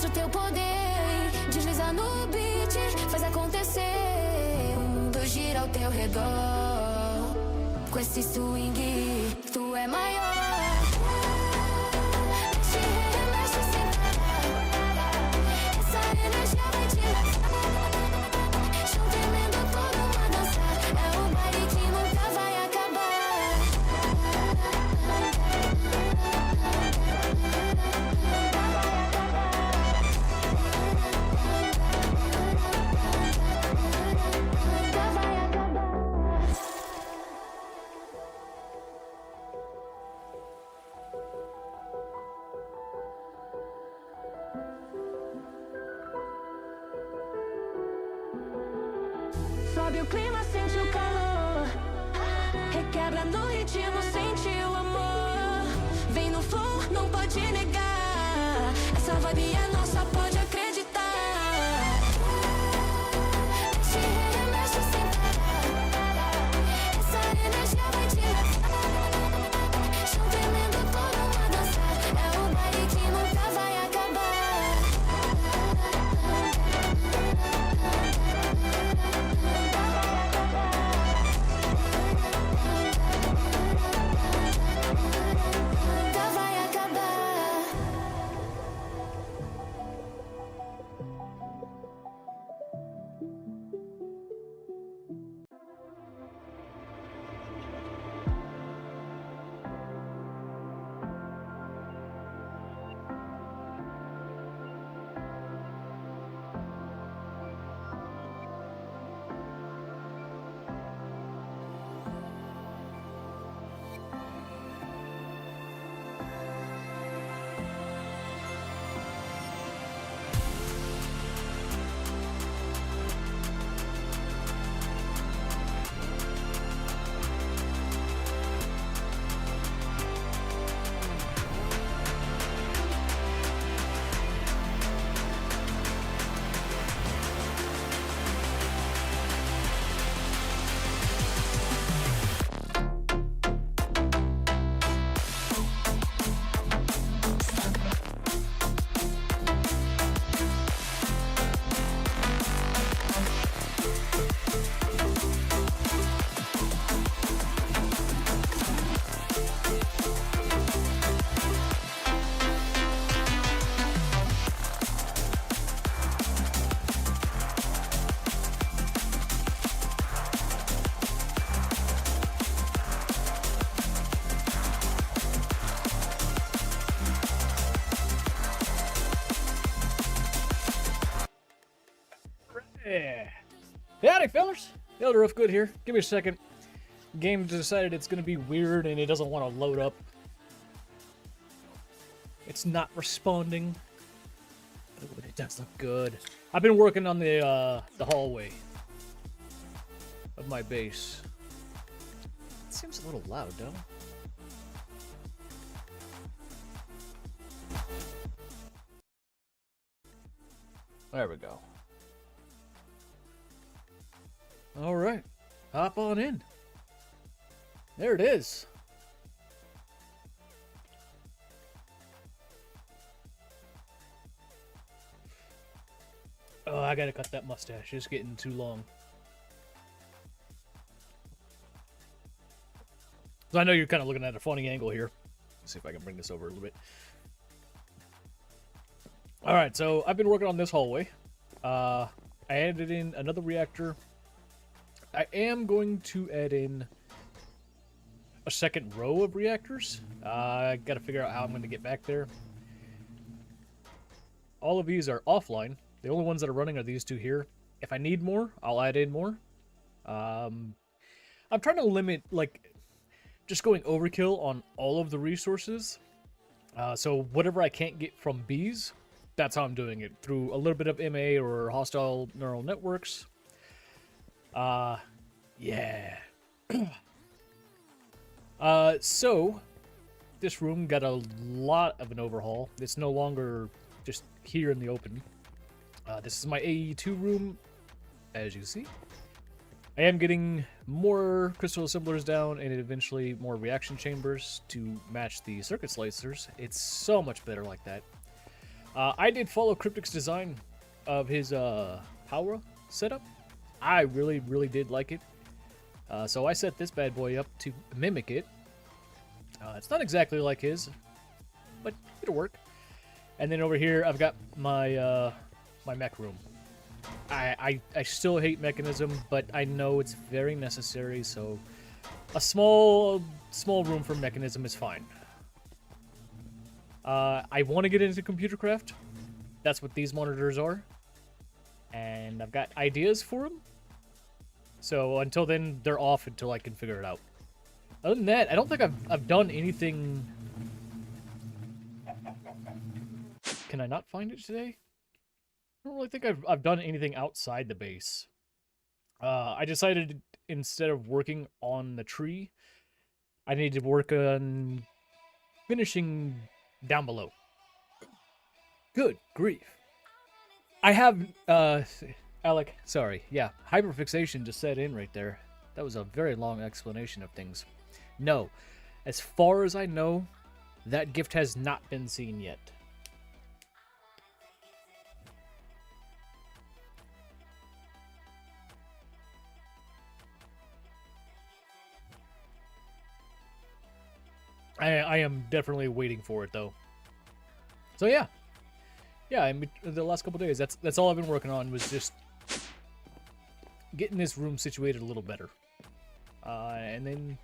Mostra o teu poder, desliza no beat, faz acontecer. O mundo gira ao teu redor. Com esse swing, tu é maior. Mexe, remexe sem parar. Essa energia vai te levar. Chão tremendo, todo mundo a dançar. É o baile que nunca vai acabar. Sobe o clima, sente o calor. Requebra no ritmo, sente o amor. Vem no flow, não pode negar. Essa vibe é nossa, pode acreditar. Mexe, remexe sem parar. Essa energia vai te levar. Chão tremendo, todo mundo a dançar. É o baile que nunca vai acabar. Yeah. Howdy, fellas. Elder Ufgood here. Give me a second. Game decided it's going to be weird and it doesn't want to load up. It's not responding. Oh, but it does look good. I've been working on the hallway of my base. It seems a little loud, though. There we go. All right, hop on in. There it is. Oh, I gotta cut that mustache. It's getting too long. So I know you're kind of looking at a funny angle here. Let's see if I can bring this over a little bit. All right, so I've been working on this hallway. I added in another reactor. I am going to add in a second row of reactors. I got to figure out how I'm going to get back there. All of these are offline. The only ones that are running are these two here. If I need more, I'll add in more. I'm trying to limit, like, just going overkill on all of the resources. So whatever I can't get from bees, that's how I'm doing it. Through a little bit of MA or hostile neural networks. Yeah. So this room got a lot of an overhaul. It's no longer just here in the open. This is my AE2 room, as you see. I am getting more crystal assemblers down and eventually more reaction chambers to match the circuit slicers. It's so much better like that. I did follow Cryptic's design of his power setup. I really did like it. So I set this bad boy up to mimic it. It's not exactly like his, but it'll work. And then over here, I've got my my mech room. I still hate mechanism, but I know it's very necessary. So a small room for mechanism is fine. I want to get into computer craft. That's what these monitors are. And I've got ideas for them. So until then, they're off until I can figure it out. Other than that, I don't think I've done anything. Can I not find it today? I don't really think I've done anything outside the base. I decided instead of working on the tree, I need to work on finishing down below. Good grief. I have, Alec, sorry, yeah, hyperfixation just set in right there. That was a very long explanation of things. No, as far as I know, that gift has not been seen yet. I am definitely waiting for it though. So yeah, in the last couple days, that's all I've been working on, was just getting this room situated a little better, and then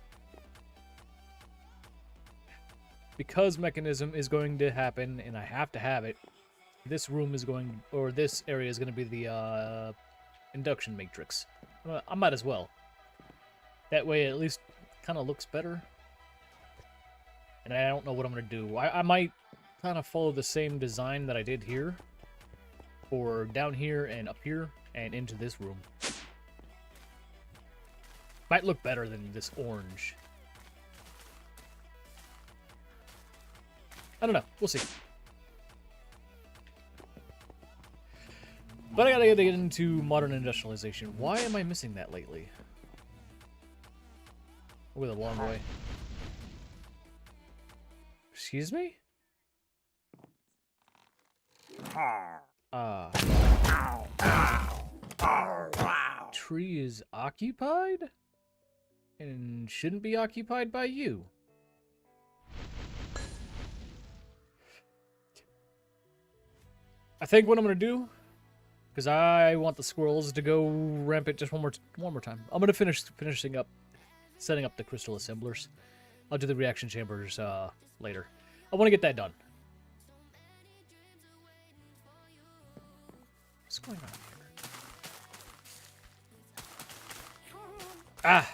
because mechanism is going to happen and I have to have it, this room is going, or this area is going to be the induction matrix. I might as well. That way, it at least kind of looks better. And I don't know what I'm going to do. I might kind of follow the same design that I did here, or down here and up here and into this room. Might look better than this orange. I don't know. We'll see. But I gotta get into Modern Industrialization. Why am I missing that lately? With a long way. Excuse me? Tree is occupied? And shouldn't be occupied by you. I think what I'm gonna do, because I want the squirrels to go rampant just one more time. I'm gonna finish finishing up setting up the crystal assemblers. I'll do the reaction chambers later. I want to get that done. What's going on here? Ah!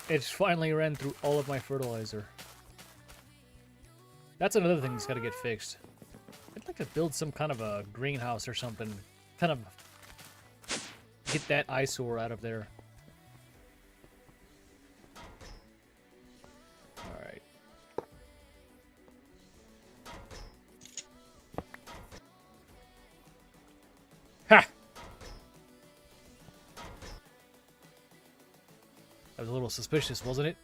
It's finally ran through all of my fertilizer. That's another thing that's got to get fixed. I'd like to build some kind of a greenhouse or something. Kind of get that eyesore out of there. Alright. Ha! That was a little suspicious, wasn't it?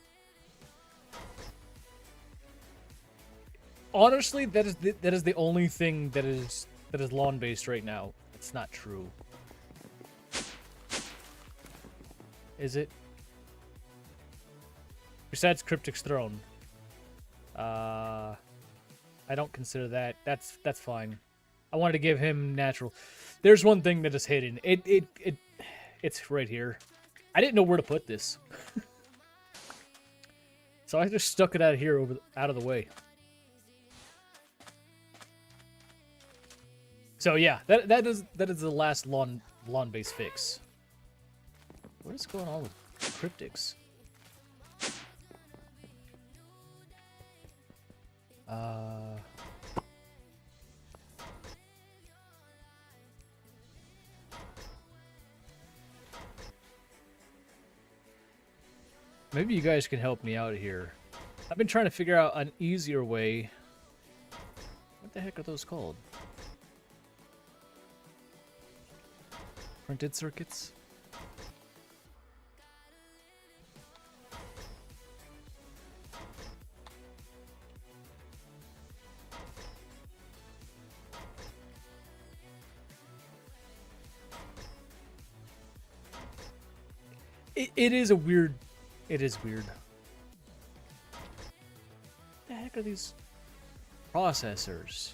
Honestly, that is the only thing that is lawn based right now. It's not true. Is it? Besides Cryptic's throne. I don't consider that. That's fine. I wanted to give him natural. There's one thing that is hidden. It's right here. I didn't know where to put this. So I just stuck it out here out of the way. So yeah, that is the last lawn based fix. What is going on with Cryptics? Maybe you guys can help me out here. I've been trying to figure out an easier way. What the heck are those called? Printed circuits? It is a weird. It is weird. What the heck are these processors?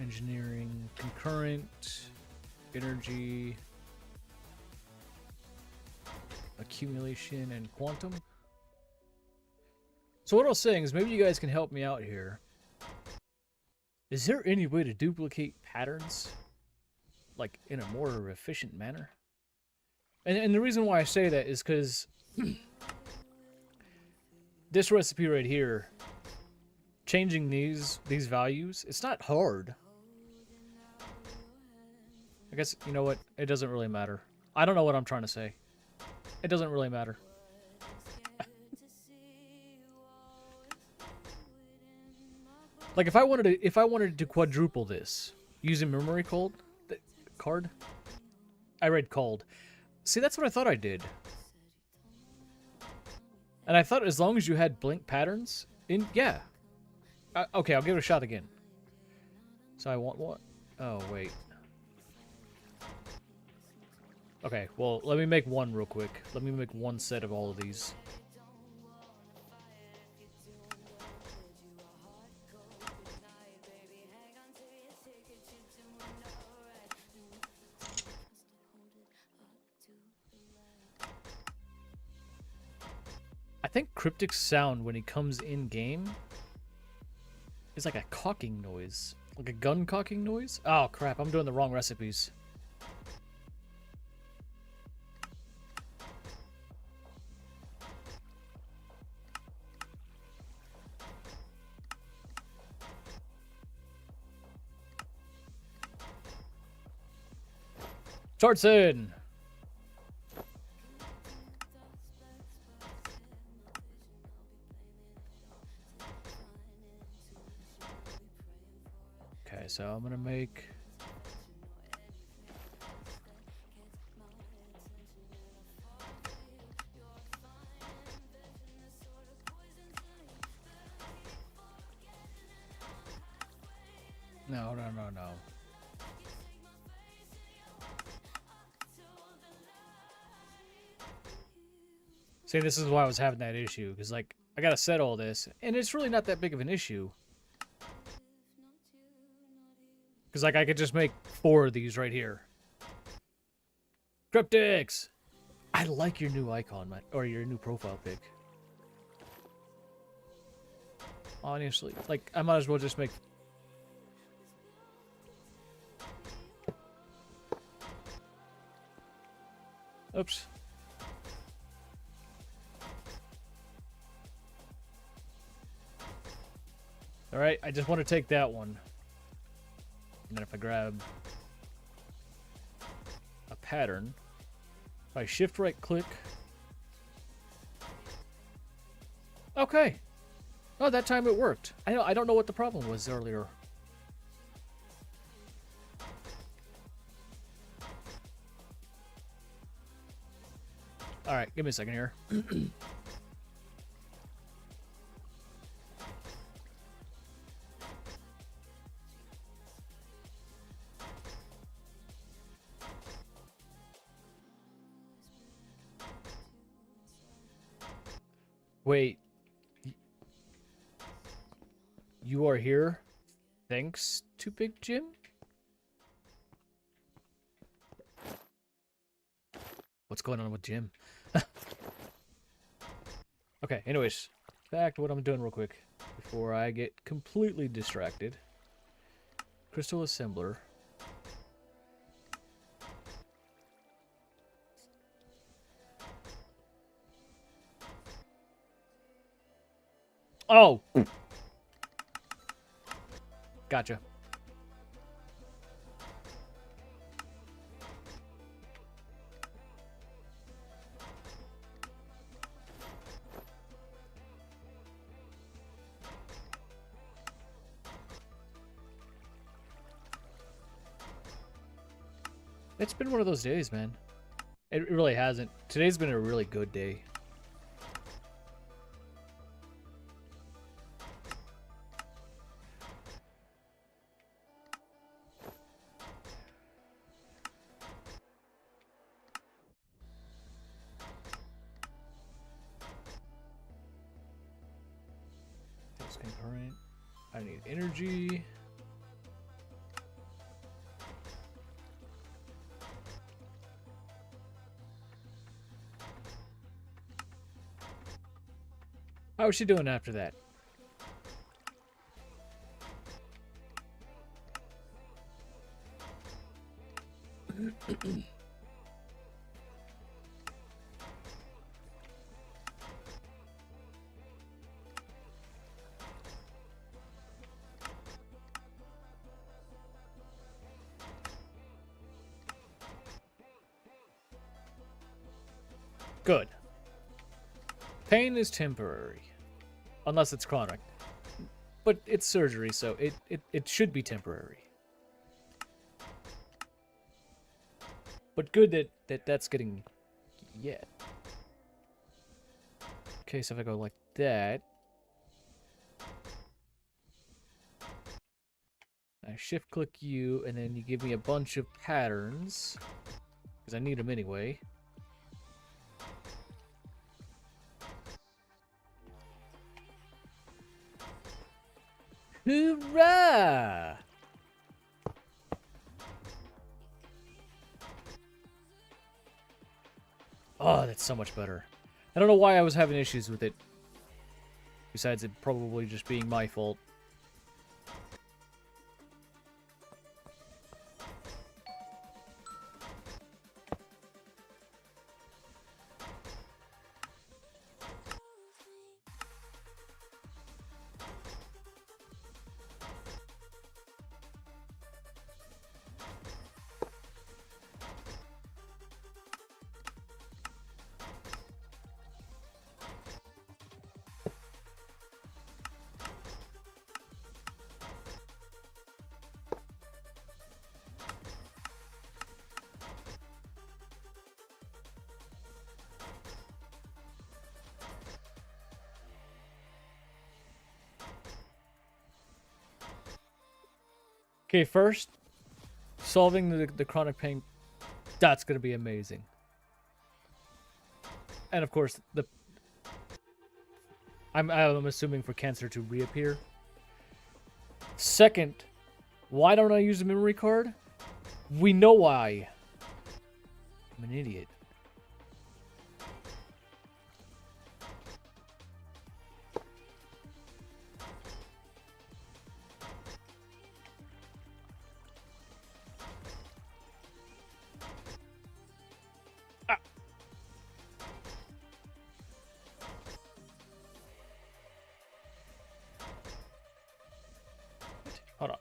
Engineering, concurrent, energy, accumulation, and quantum. So what I was saying is maybe you guys can help me out here. Is there any way to duplicate patterns, like, in a more efficient manner? And the reason why I say that is because this recipe right here, changing these values, it's not hard. I guess, you know what? It doesn't really matter. I don't know what I'm trying to say. It doesn't really matter. Like if I wanted to quadruple this using memory card, I read called. See, that's what I thought I did. And I thought as long as you had blink patterns in, yeah. Okay, I'll give it a shot again. So I want what? Oh, wait. Okay, well, let me make one real quick. Let me make one set of all of these. I think Cryptic's sound when he comes in game is like a cocking noise. Like a gun cocking noise? Oh crap, I'm doing the wrong recipes. Charts in! Okay, so I'm gonna make... No. See, this is why I was having that issue, because, like, I gotta set all this, and it's really not that big of an issue. Because, like, I could just make 4 of these right here. Cryptics! I like your new icon, man, or your new profile pic. Honestly, like, I might as well just make... Oops. Alright, I just want to take that one. And then if I grab a pattern, if I shift right click. Okay. Oh, that time it worked. I don't know what the problem was earlier. Alright, give me a second here. Wait. You are here thanks to Big Jim? What's going on with Jim? Okay, anyways, back to what I'm doing real quick before I get completely distracted. Crystal assembler. Oh! Gotcha. It's been one of those days, man. It really hasn't. Today's been a really good day. That's concurrent. I need energy. How is she doing after that? Good. Pain is temporary. Unless it's chronic. But it's surgery, so it should be temporary. But good that's getting... Yeah. Okay, so if I go like that... I shift-click you, and then you give me a bunch of patterns. Because I need them anyway. Hoorah! Oh, that's so much better. I don't know why I was having issues with it. Besides it probably just being my fault. Okay, first, solving the chronic pain, that's going to be amazing. And of course, I'm assuming for cancer to reappear. Second, why don't I use a memory card? We know why. I'm an idiot. Hold on.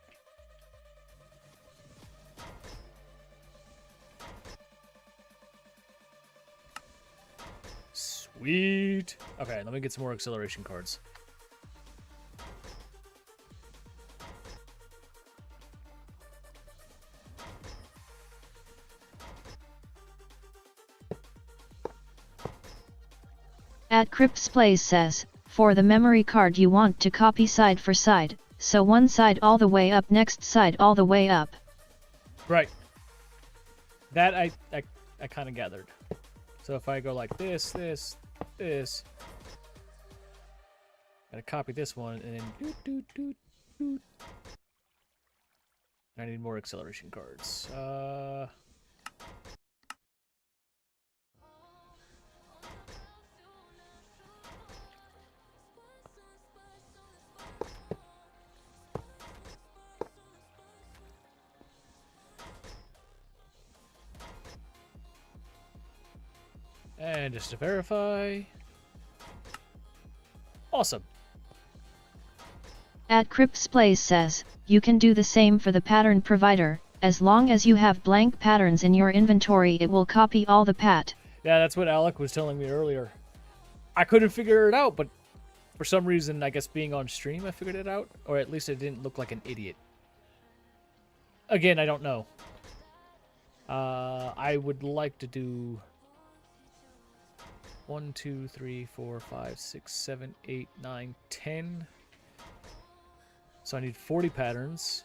Sweet. Okay, let me get some more acceleration cards. At Crips Plays says, for the memory card you want to copy side for side, so one side all the way up, next side all the way up. Right. That I kind of gathered. So if I go like this, gotta copy this one, and then I need more acceleration cards. And just to verify. Awesome. At Crips Plays says, you can do the same for the pattern provider, as long as you have blank patterns in your inventory it will copy all the pat. Yeah, that's what Alec was telling me earlier. I couldn't figure it out, but for some reason, I guess being on stream, I figured it out. Or at least I didn't look like an idiot. Again, I don't know. I would like to do 1, 2, 3, 4, 5, 6, 7, 8, 9, 10. So I need 40 patterns.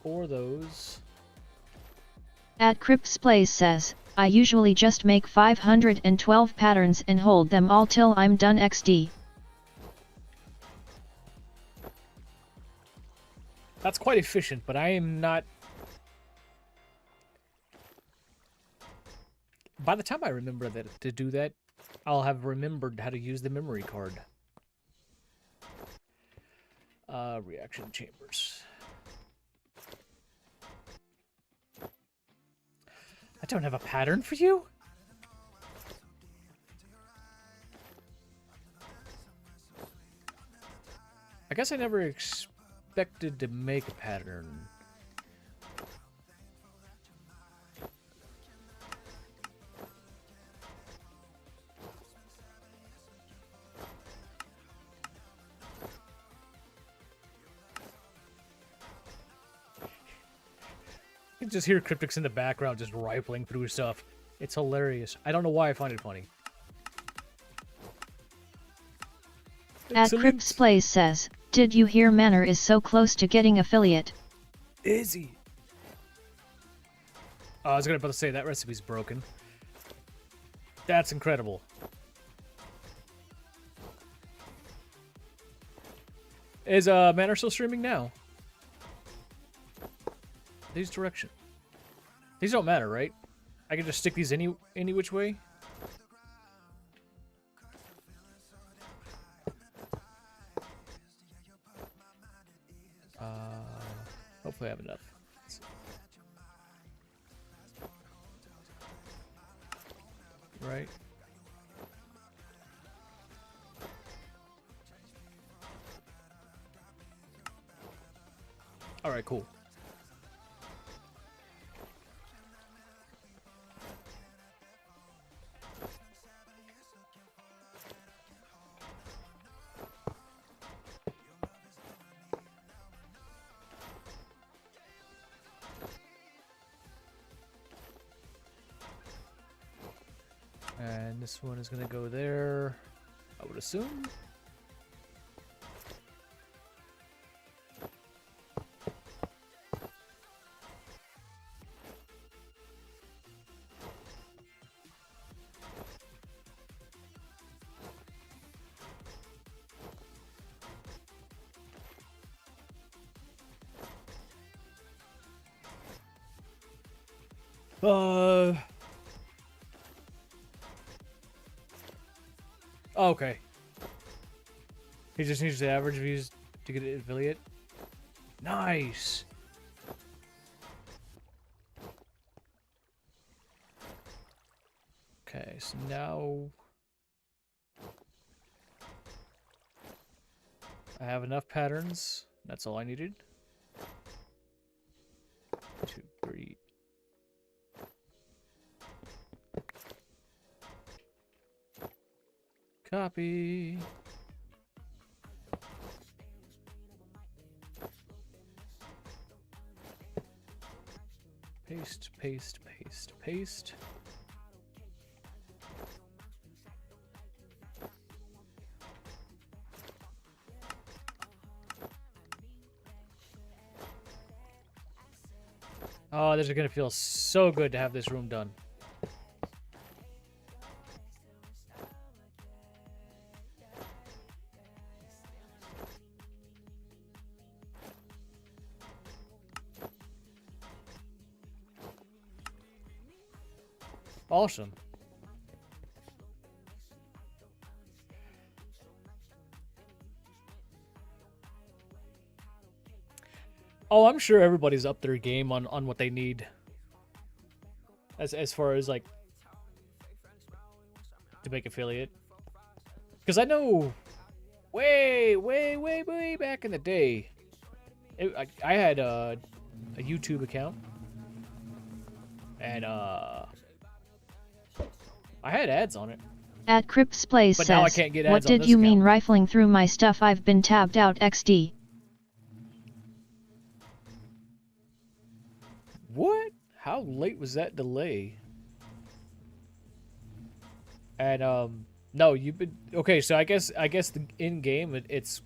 4 of those. At Cripsplays says, I usually just make 512 patterns and hold them all till I'm done XD. That's quite efficient, but I am not... By the time I remember that to do that, I'll have remembered how to use the memory card. Reaction chambers. I don't have a pattern for you? I guess I never expected to make a pattern. You can just hear Cryptics in the background just rifling through stuff. It's hilarious. I don't know why I find it funny. At Cripsplays says, did you hear Manor is so close to getting affiliate? Is he? I was about to say that recipe's broken. That's incredible. Is Manor still streaming now? These direction. These don't matter, right? I can just stick these any which way. Hopefully I have enough. Right. All right, cool. And this one is going to go there, I would assume. Okay. He just needs the average views to get an affiliate. Nice. Okay, so now I have enough patterns. That's all I needed. 2, 3. Copy. Paste, paste, paste, paste. Oh, this is gonna feel so good to have this room done. Awesome. Oh, I'm sure everybody's up their game on what they need. As far as like to make affiliate. Because I know way back in the day, I had a YouTube account. And I had ads on it. At Cripsplays says, now I can't get ads what on did this you mean account. rifling through my stuff? I've been tabbed out XD. What? How late was that delay? And no, you've been okay. So I guess the in game it's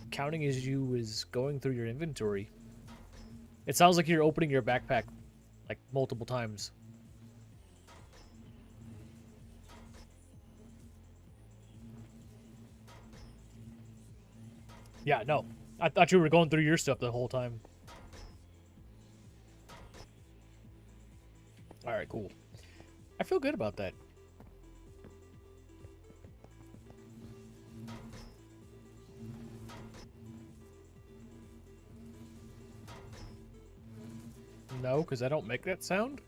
counting as you is going through your inventory. It sounds like you're opening your backpack like multiple times. Yeah, no. I thought you were going through your stuff the whole time. Alright, cool. I feel good about that. No, because I don't make that sound.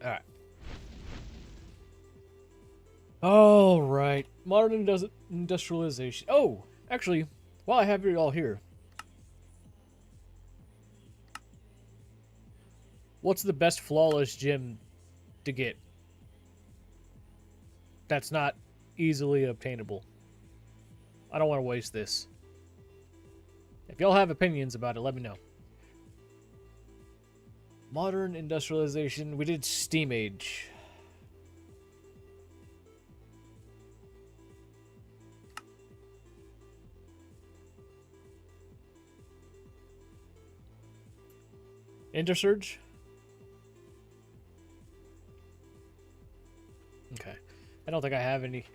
Alright. Alright. Modern Industrialization. Oh, actually, while I have you all here, what's the best flawless gem to get that's not easily obtainable? I don't want to waste this. If y'all have opinions about it, let me know. Modern Industrialization. We did Steam Age. Intersurge? Okay. I don't think I have any.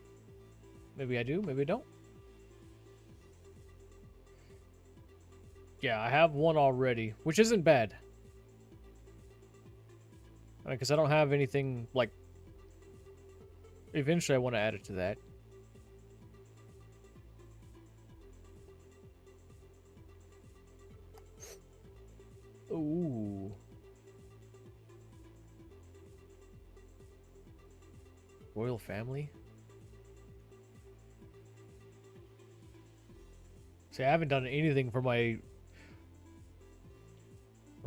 Maybe I do, maybe I don't. Yeah, I have one already, which isn't bad. Because I don't have anything, like... Eventually I want to add it to that. Ooh. Royal family? See, I haven't done anything for my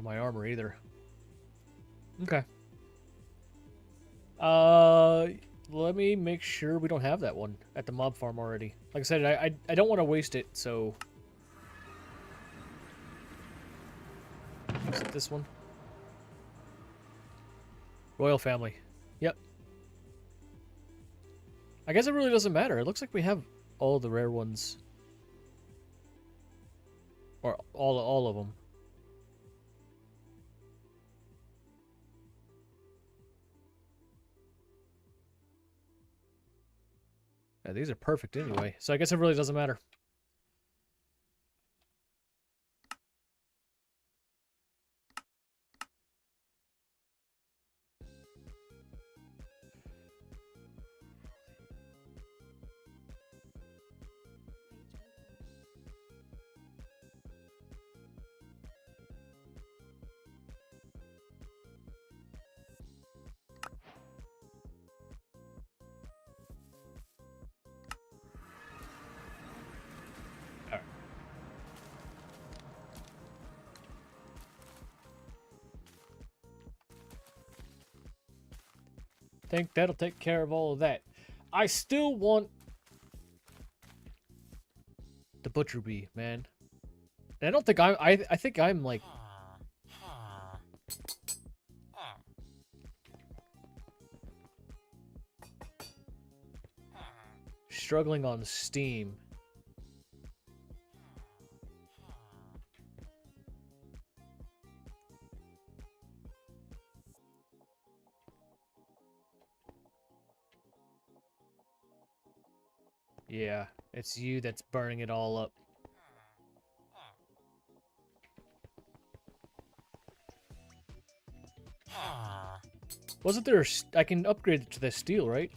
armor either. Okay. Let me make sure we don't have that one at the mob farm already. Like I said, I don't want to waste it, so... Is it this one? Royal family. Yep. I guess it really doesn't matter. It looks like we have all the rare ones. Or all of them. Yeah, these are perfect anyway, so I guess it really doesn't matter. Think that'll take care of all of that. I still want the butcher bee, man. And I don't think I think I'm like struggling on Steam. Yeah, it's you that's burning it all up. Wasn't there I can upgrade it to the steel, right?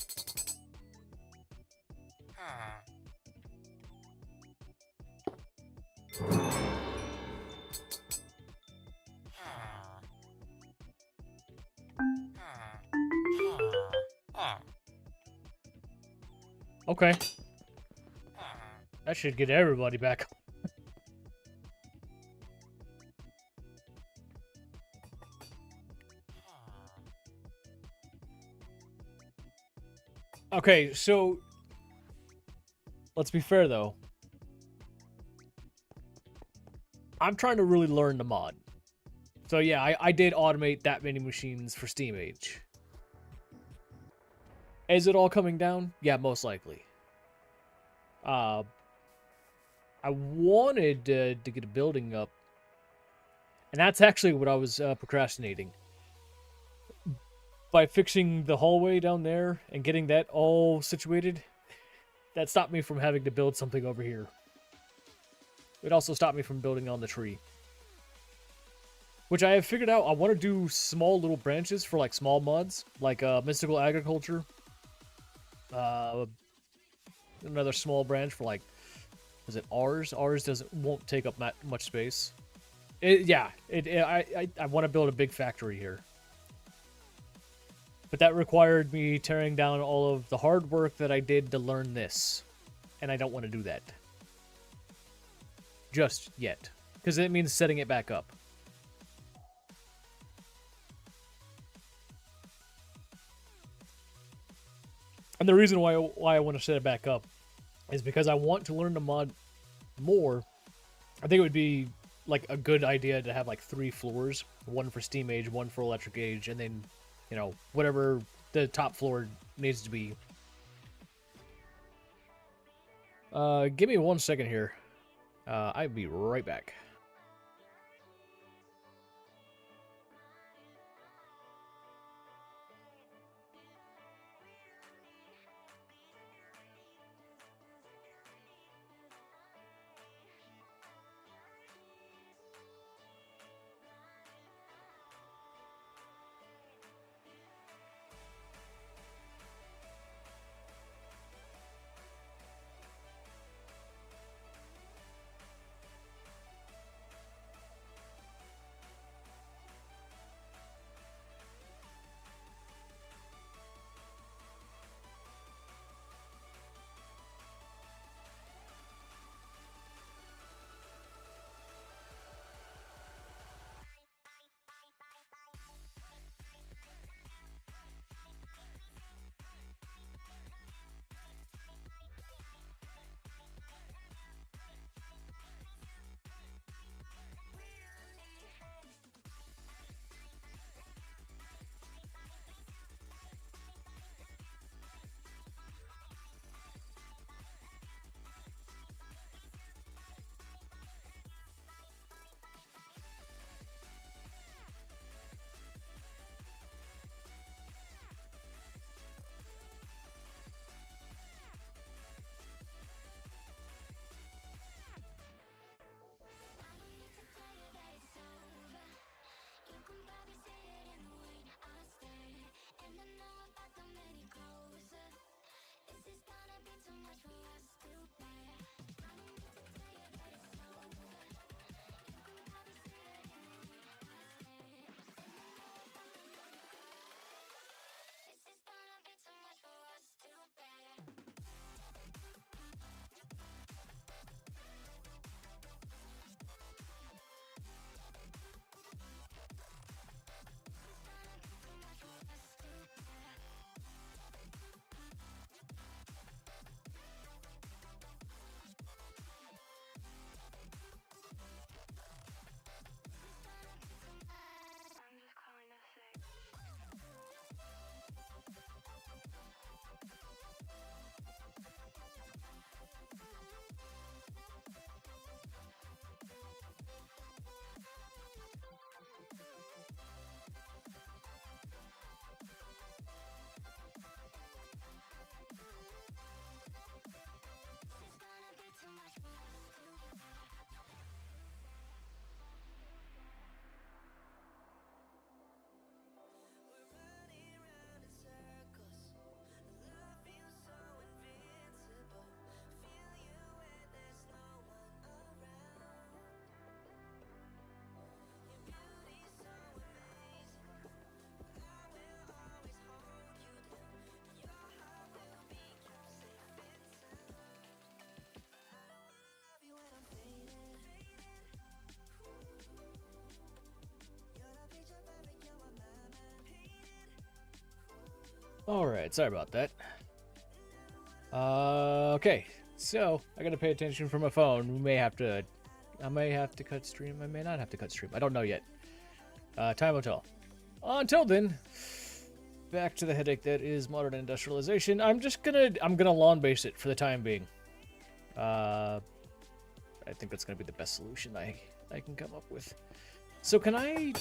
Okay. That should get everybody back. Okay, so let's be fair though. I'm trying to really learn the mod. So yeah, I did automate that many machines for Steam Age. Is it all coming down? Yeah, most likely. I wanted to get a building up, and that's actually what I was procrastinating. By fixing the hallway down there and getting that all situated, that stopped me from having to build something over here. It also stopped me from building on the tree. Which I have figured out, I want to do small little branches for like small mods, like mystical agriculture. Another small branch for like, is it ours? Ours won't take up much space. I want to build a big factory here. But that required me tearing down all of the hard work that I did to learn this. And I don't want to do that. Just yet. Because it means setting it back up. And the reason why I want to set it back up is because I want to learn to mod more. I think it would be like a good idea to have like 3 floors. One for steam age, one for electric age, and then, you know, whatever the top floor needs to be. Give me 1 second here. I'll be right back. Alright, sorry about that. Okay, so I gotta pay attention for my phone. I may have to cut stream. I may not have to cut stream. I don't know yet. Time will tell. Until then, back to the headache that is modern industrialization. I'm gonna lawn base it for the time being. I think that's gonna be the best solution I can come up with. So can I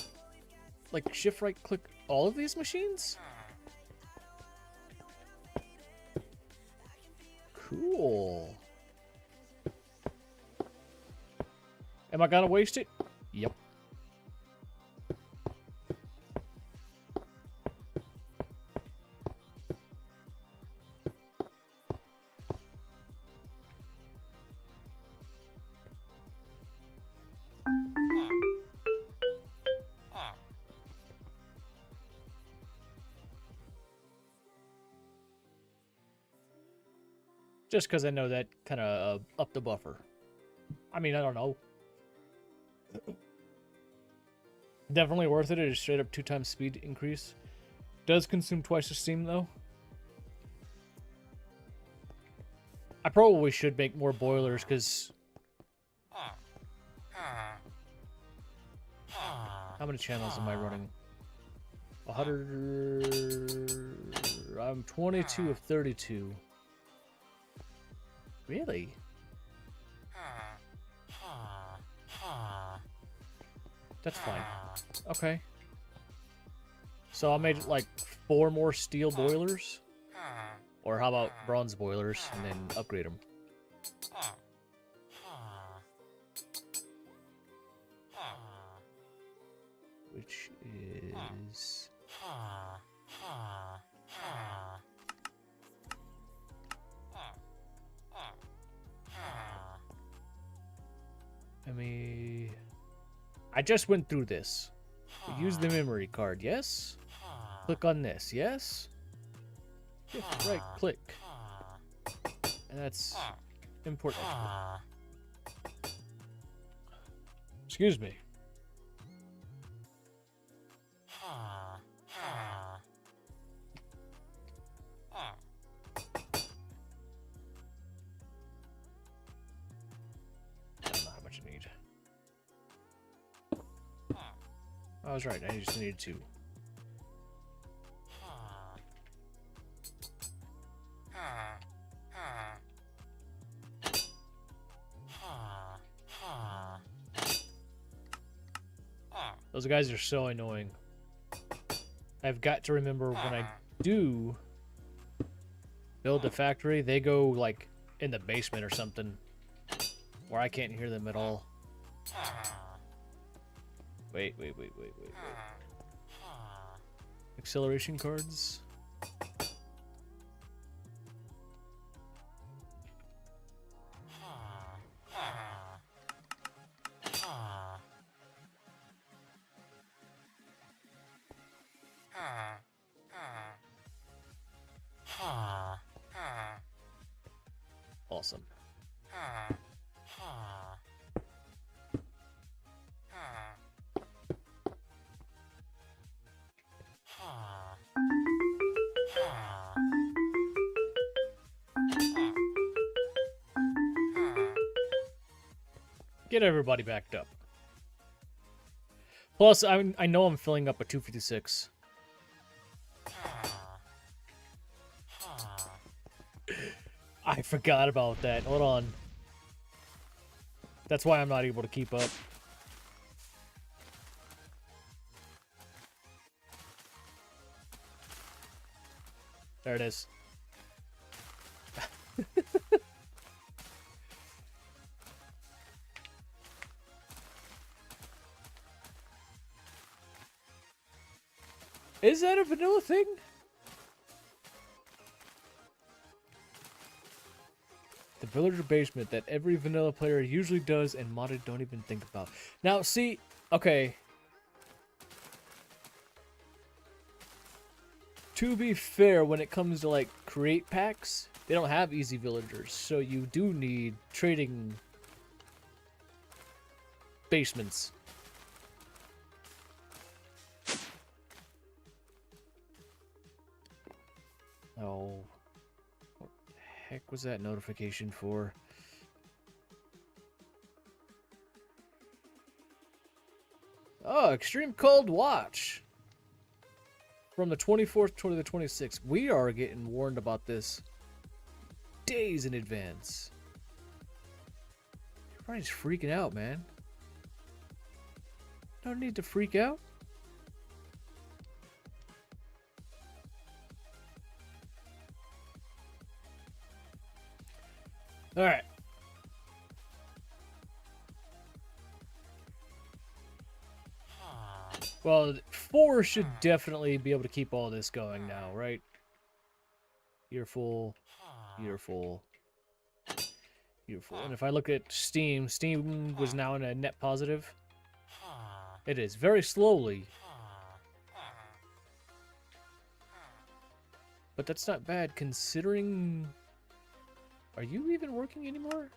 like shift right click all of these machines? Cool. Am I gonna waste it? Yep. Just because I know that kind of up the buffer. I mean, I don't know. Definitely worth it. It is straight up 2 times speed increase. Does consume twice the steam though. I probably should make more boilers because... How many channels am I running? 100... I'm 22 of 32. Really? That's fine. Okay. So I made like 4 more steel boilers? Or how about bronze boilers and then upgrade them? Which is... I just went through this. Use the memory card, yes? Click on this, yes? Right click. And that's import export. Excuse me. I don't know how much I need. I was right, I just needed 2. Those guys are so annoying. I've got to remember when I do build a factory, they go like in the basement or something where I can't hear them at all. Wait. Acceleration cards. Awesome. Get everybody backed up. Plus, I know I'm filling up a 256. I forgot about that. Hold on. That's why I'm not able to keep up. There it is. Is that a vanilla thing? The villager basement that every vanilla player usually does and modded don't even think about. Now, see, okay. To be fair, when it comes to like create packs, they don't have easy villagers, so you do need trading basements. Oh, what the heck was that notification for? Oh, extreme cold watch. from the 24th to the 26th. We are getting warned about this days in advance. Everybody's freaking out, man. No need to freak out. All right. Well, 4 should definitely be able to keep all this going now, right? You're full. You're full. You're full. And if I look at Steam, Steam was now in a net positive. It is very slowly. But that's not bad considering... Are you even working anymore?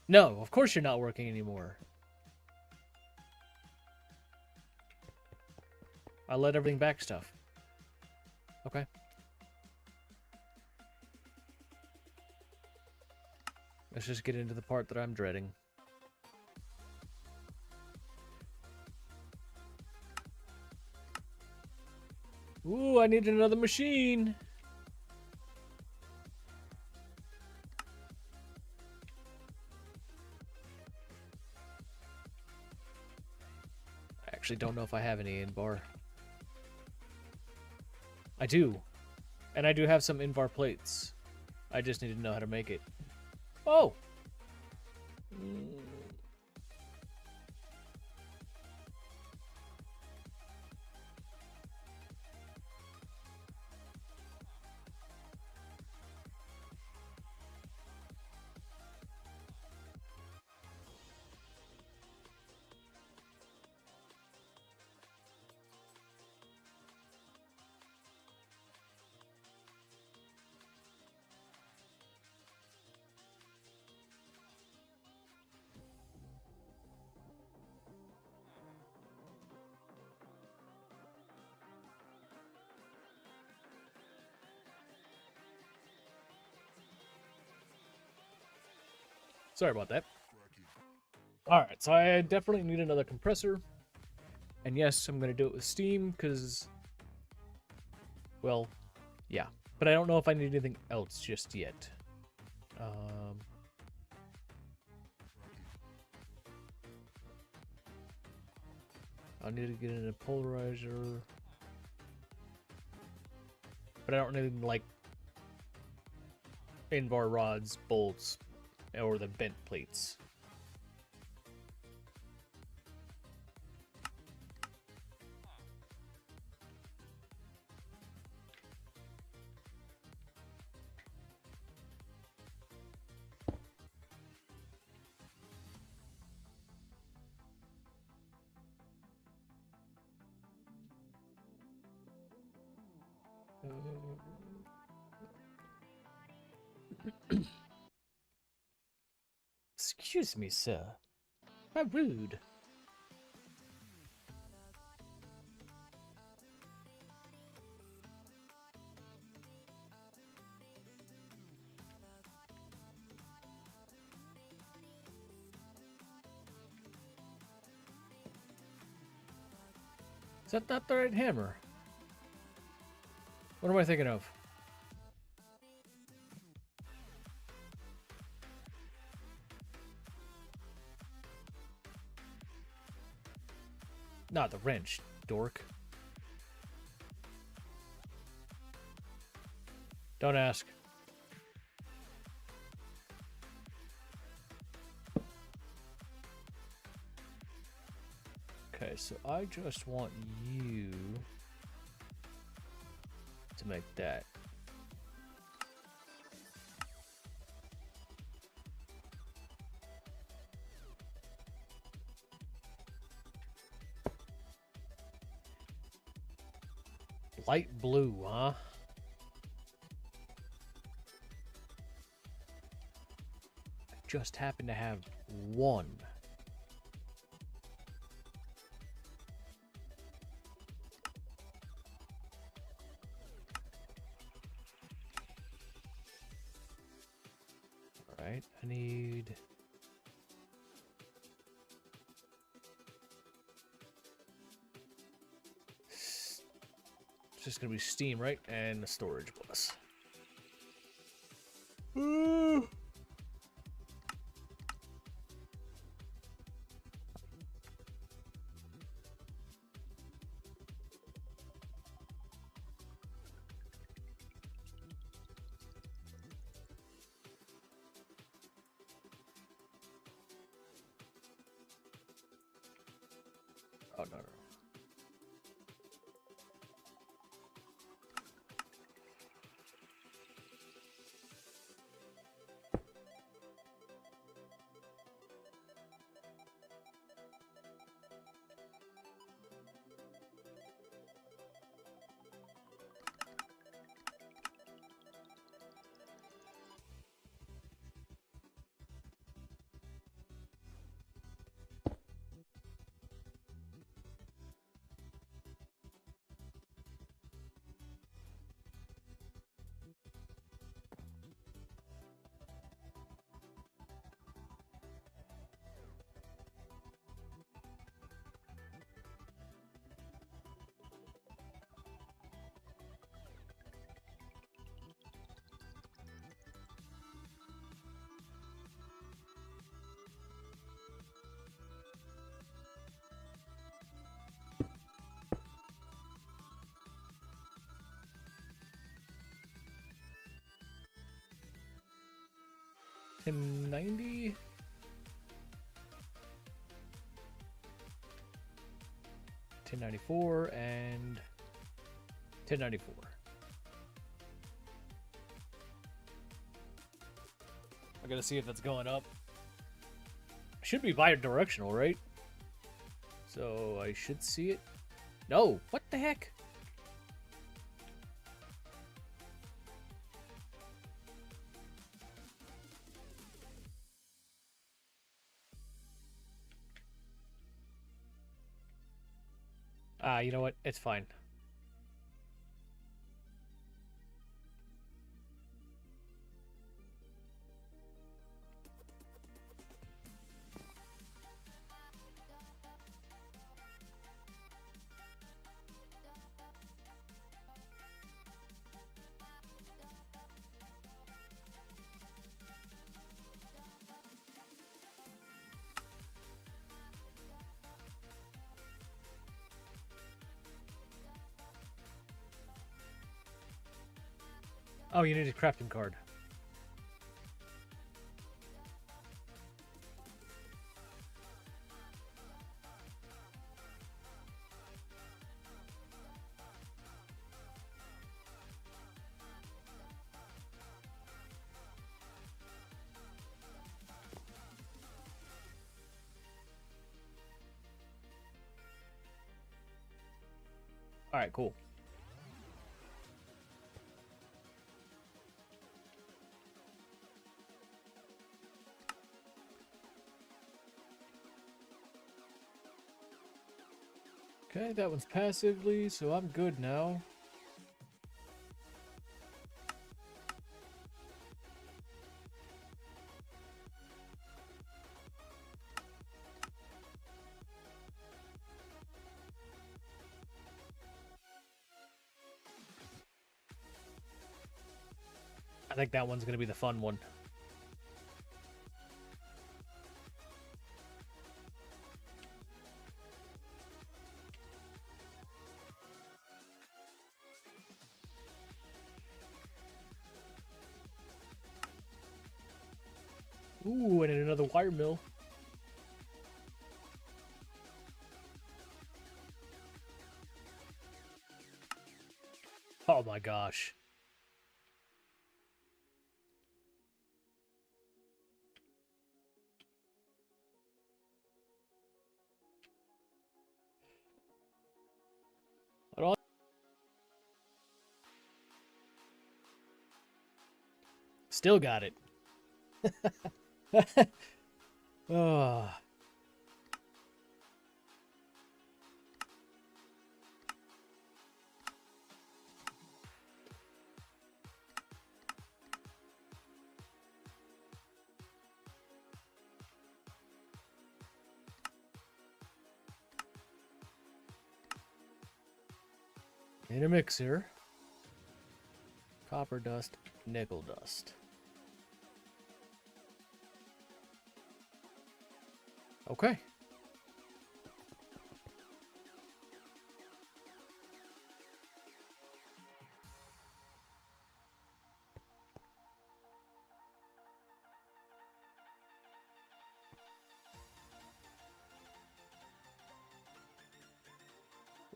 No, of course you're not working anymore. I let everything back stuff. Okay. Let's just get into the part that I'm dreading. Ooh, I need another machine. I actually don't know if I have any in-bar. I do. And I do have some in-bar plates. I just need to know how to make it. Oh! Sorry about that. Alright, so I definitely need another compressor. And yes, I'm going to do it with Steam, because... Well, yeah. But I don't know if I need anything else just yet. I need to get in a polarizer. But I don't need, like, in-bar rods, bolts, or the bent plates. Excuse me, sir. How rude. Is that not the right hammer? What am I thinking of? Not the wrench, dork. Don't ask. Okay, so I just want you to make that. Light blue, huh? I just happen to have one. Alright, I need It's just gonna be steam, right? And the storage bus. Oh, no. $10.90. $10.94 and $10.94. I gotta see if that's going up. Should be bi-directional, right? So I should see it. No, what the heck? You know what? It's fine. Oh, you need a crafting card. All right, cool. Okay, that one's passively, so I'm good now. I think that one's going to be the fun one. Ooh, and another wire mill. Oh my gosh. Still got it. Oh. In a mixer. Copper dust, nickel dust. Okay.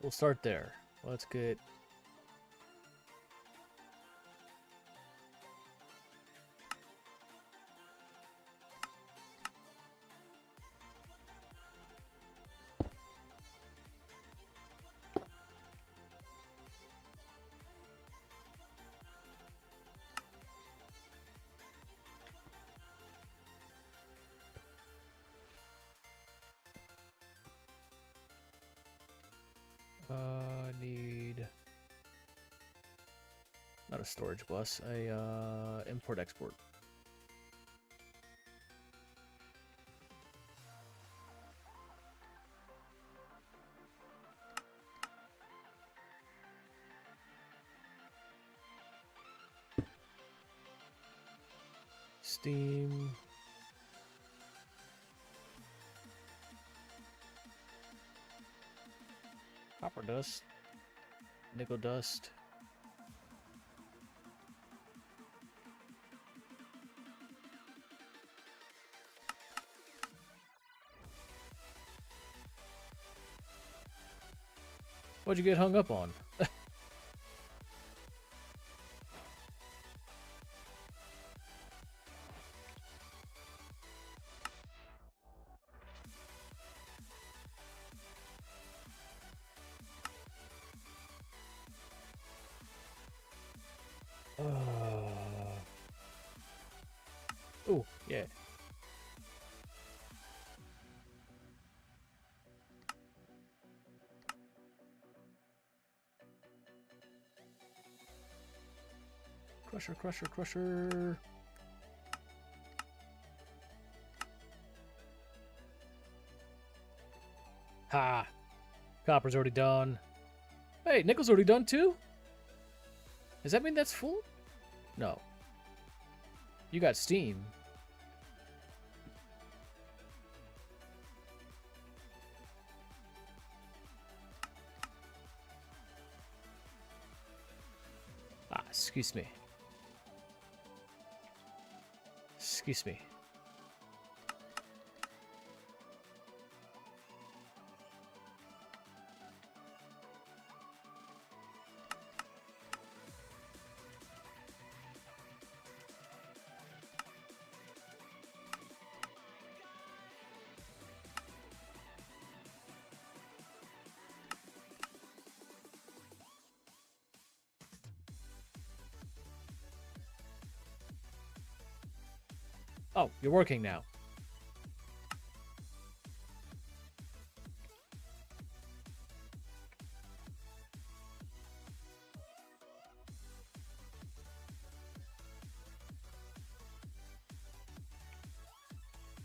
We'll start there. Let's get... need... Not a storage bus, a import-export. Steam. Copper dust. Nickel dust. What'd you get hung up on? Oh, yeah. Crusher, crusher, crusher. Ha! Copper's already done. Hey, nickel's already done too? Does that mean that's full? No. You got steam. Ah, excuse me. Excuse me. Oh, you're working now.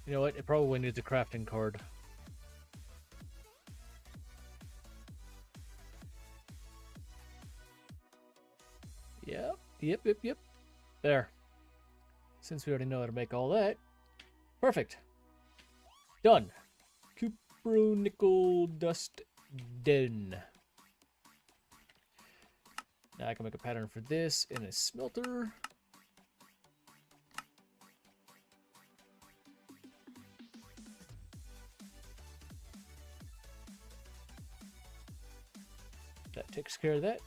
You know what? It probably needs a crafting card. Yep. There. Since we already know how to make all that. Perfect. Done. Cupro nickel dust done. Now I can make a pattern for this in a smelter. That takes care of that.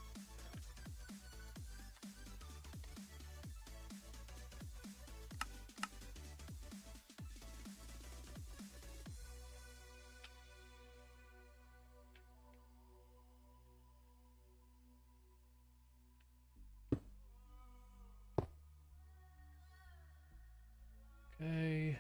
Okay.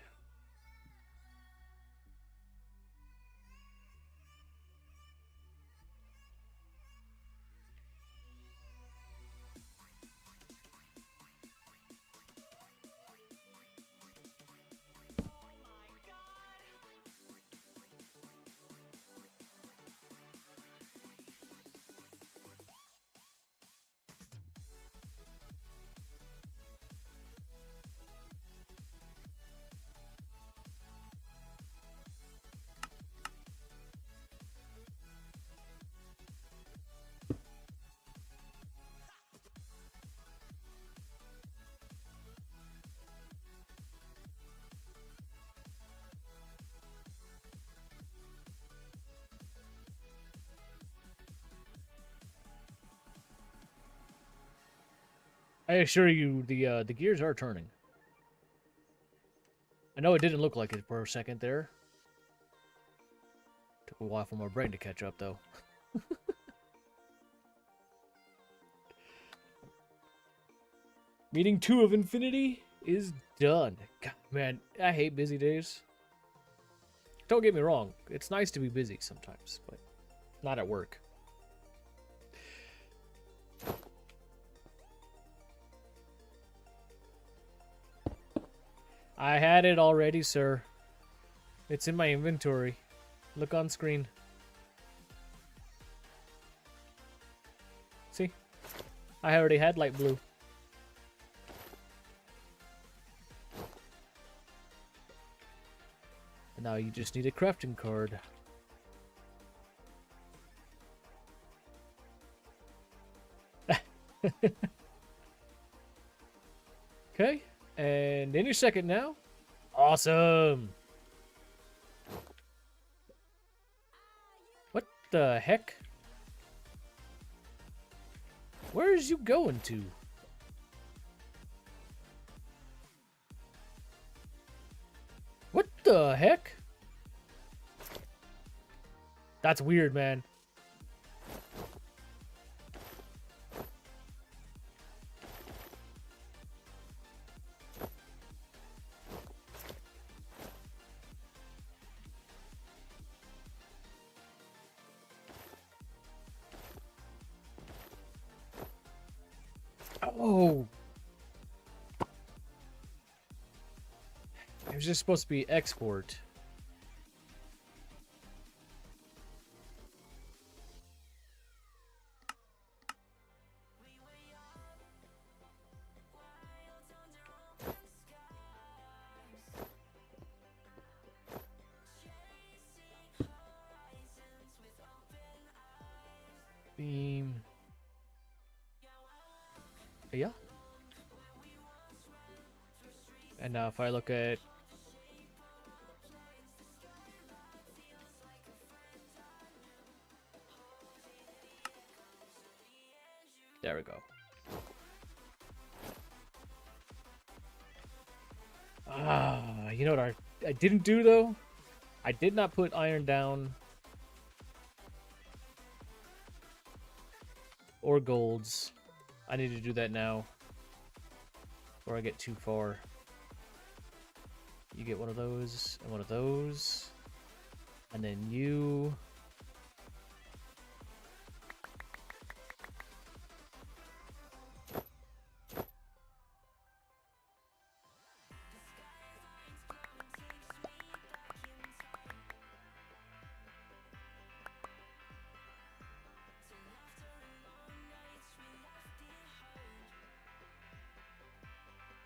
I assure you, the gears are turning. I know it didn't look like it for a second there. Took a while for my brain to catch up, though. Meeting 2 of Infinity is done. God, man, I hate busy days. Don't get me wrong. It's nice to be busy sometimes, but not at work. I had it already, sir. It's in my inventory. Look on screen. See? I already had light blue. And now you just need a crafting card. Okay. And any second now. Awesome. What the heck? Where is you going to? What the heck? That's weird, man. Oh. It was just supposed to be export. Beam. Yeah. And now if I look at there we go. You know what I didn't do though? I did not put iron down or golds. I need to do that now before I get too far. You get one of those and one of those. And then you.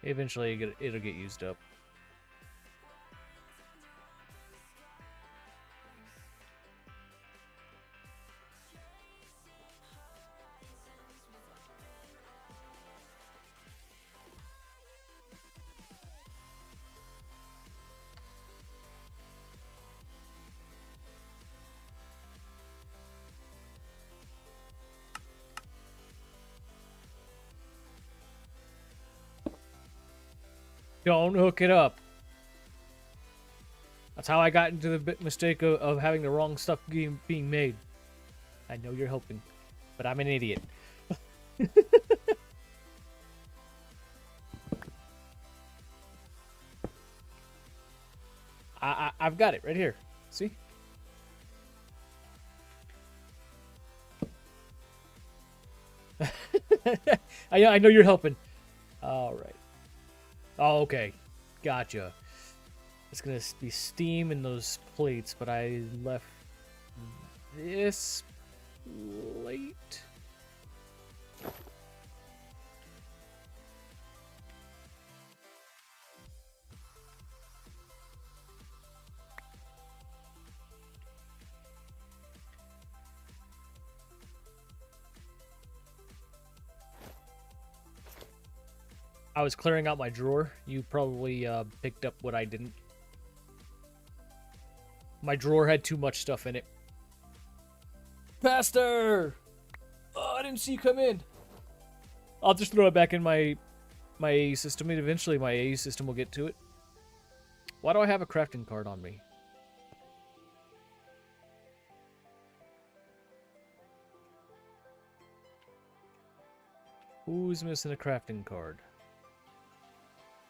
Eventually it'll get used up. Don't hook it up. That's how I got into the big mistake of having the wrong stuff being made. I know you're helping, but I'm an idiot. I've got it right here. See? I know you're helping. All right. Oh, okay. Gotcha. It's gonna be steam in those plates, but I left this plate. I was clearing out my drawer. You probably picked up what I didn't. My drawer had too much stuff in it. Faster! Oh, I didn't see you come in. I'll just throw it back in my AE system, and eventually my AE system will get to it. Why do I have a crafting card on me? Who's missing a crafting card?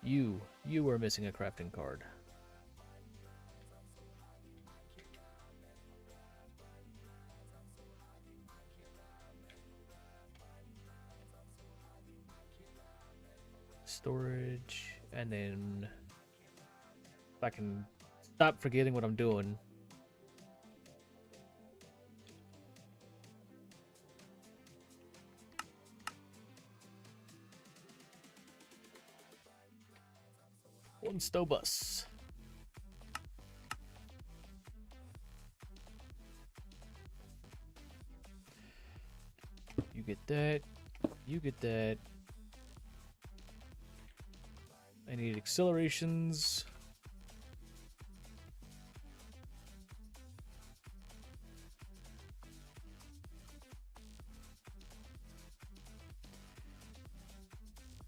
You are missing a crafting card. Storage, and then if I can stop forgetting what I'm doing. One stow bus. You get that. You get that. I need accelerations.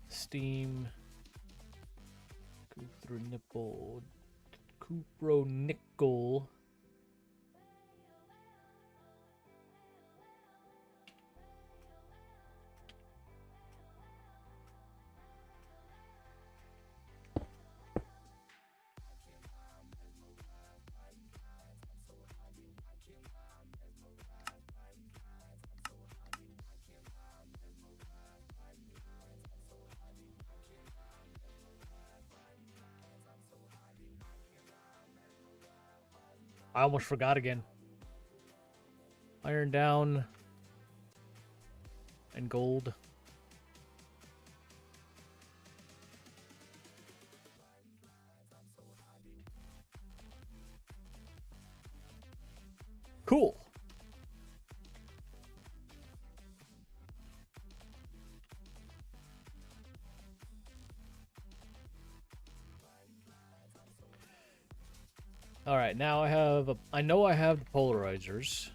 Steam. Cupro nickel. I almost forgot again. Iron down. And gold. Cool. All right, now I know I have the polarizers.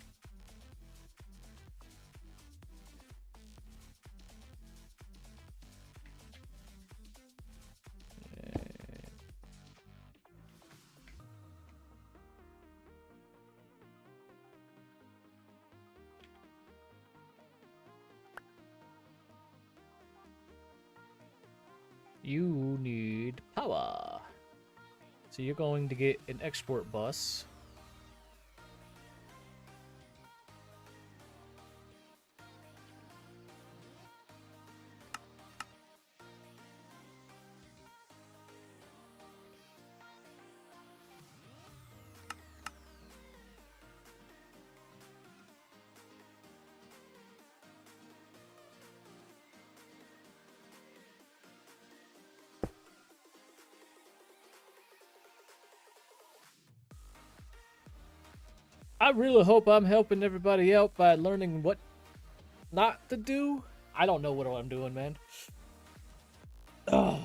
You need power. So you're going to get an export bus. I really hope I'm helping everybody out by learning what not to do. I don't know what I'm doing, man. Ugh.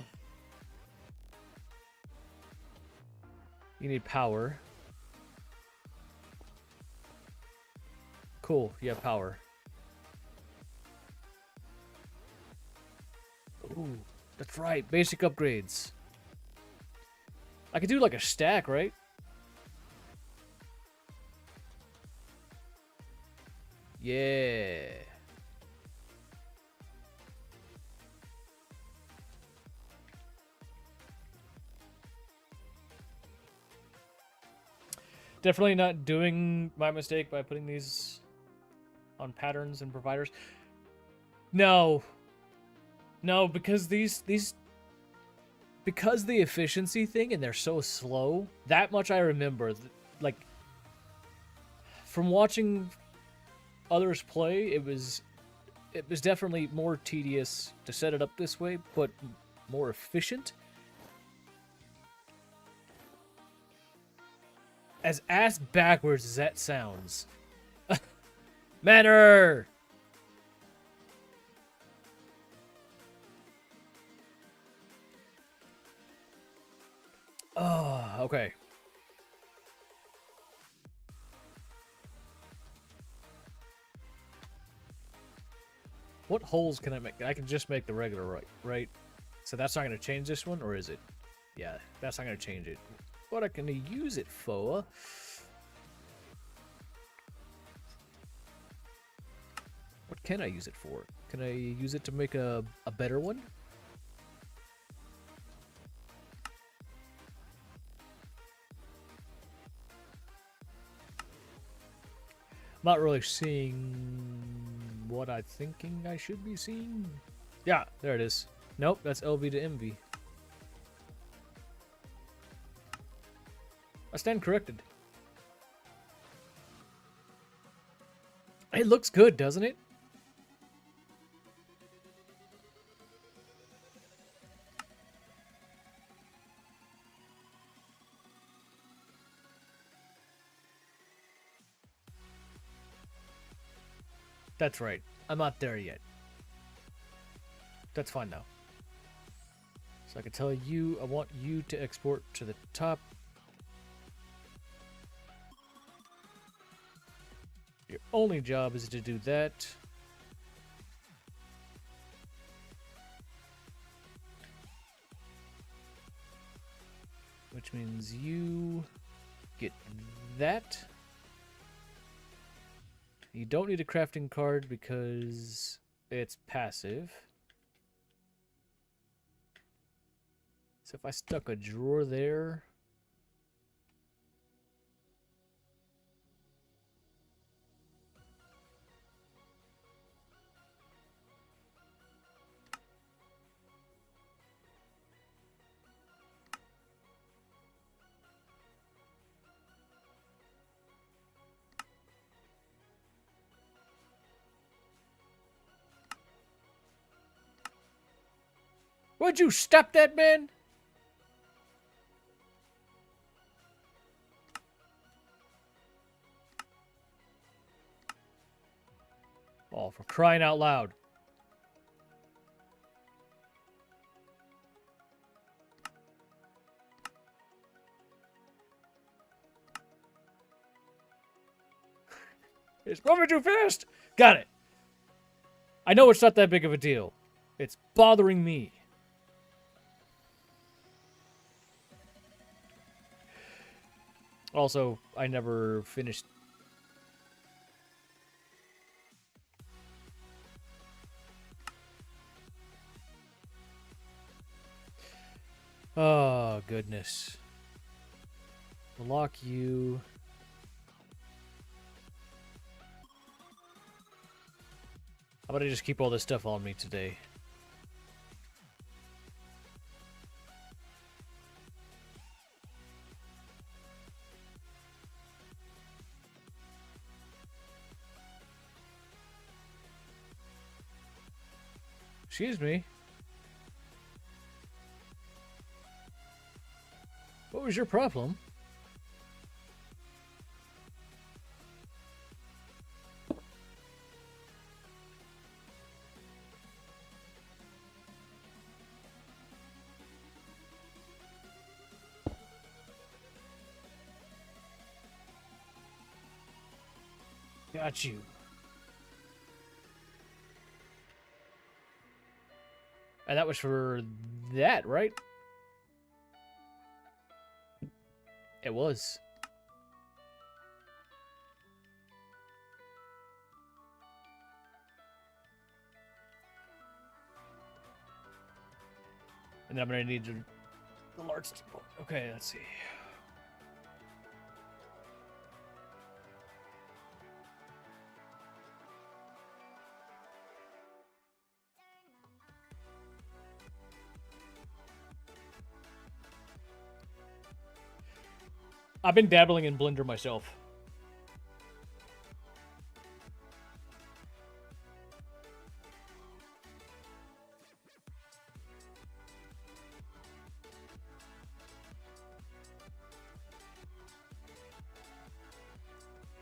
You need power. Cool, you have power. Ooh, that's right, basic upgrades. I could do like a stack, right? Yeah. Definitely not doing my mistake by putting these on patterns and providers. No. No, because because the efficiency thing and they're so slow, that much I remember. Like, from watching others play, it was definitely more tedious to set it up this way, but more efficient. As ass backwards as that sounds. Manner! Oh, okay. What holes can I make? I can just make the regular right? So that's not going to change this one, or is it? Yeah, that's not going to change it. What I can use it for? What can I use it for? Can I use it to make a better one? I'm not really seeing what I'm thinking I should be seeing. Yeah, there it is. Nope, that's LV to MV. I stand corrected. It looks good, doesn't it? That's right. I'm not there yet. That's fine though. So I can tell you, I want you to export to the top. Your only job is to do that. Which means you get that. You don't need a crafting card because it's passive. So if I stuck a drawer there, would you stop that, man? Oh, for crying out loud. It's moving too fast. Got it. I know it's not that big of a deal. It's bothering me. Also, I never finished. Oh, goodness. Lock you. How about I just keep all this stuff on me today? Excuse me. What was your problem? Got you. And that was for that, right? It was. And then I'm going to need the large... Okay, let's see. I've been dabbling in Blender myself.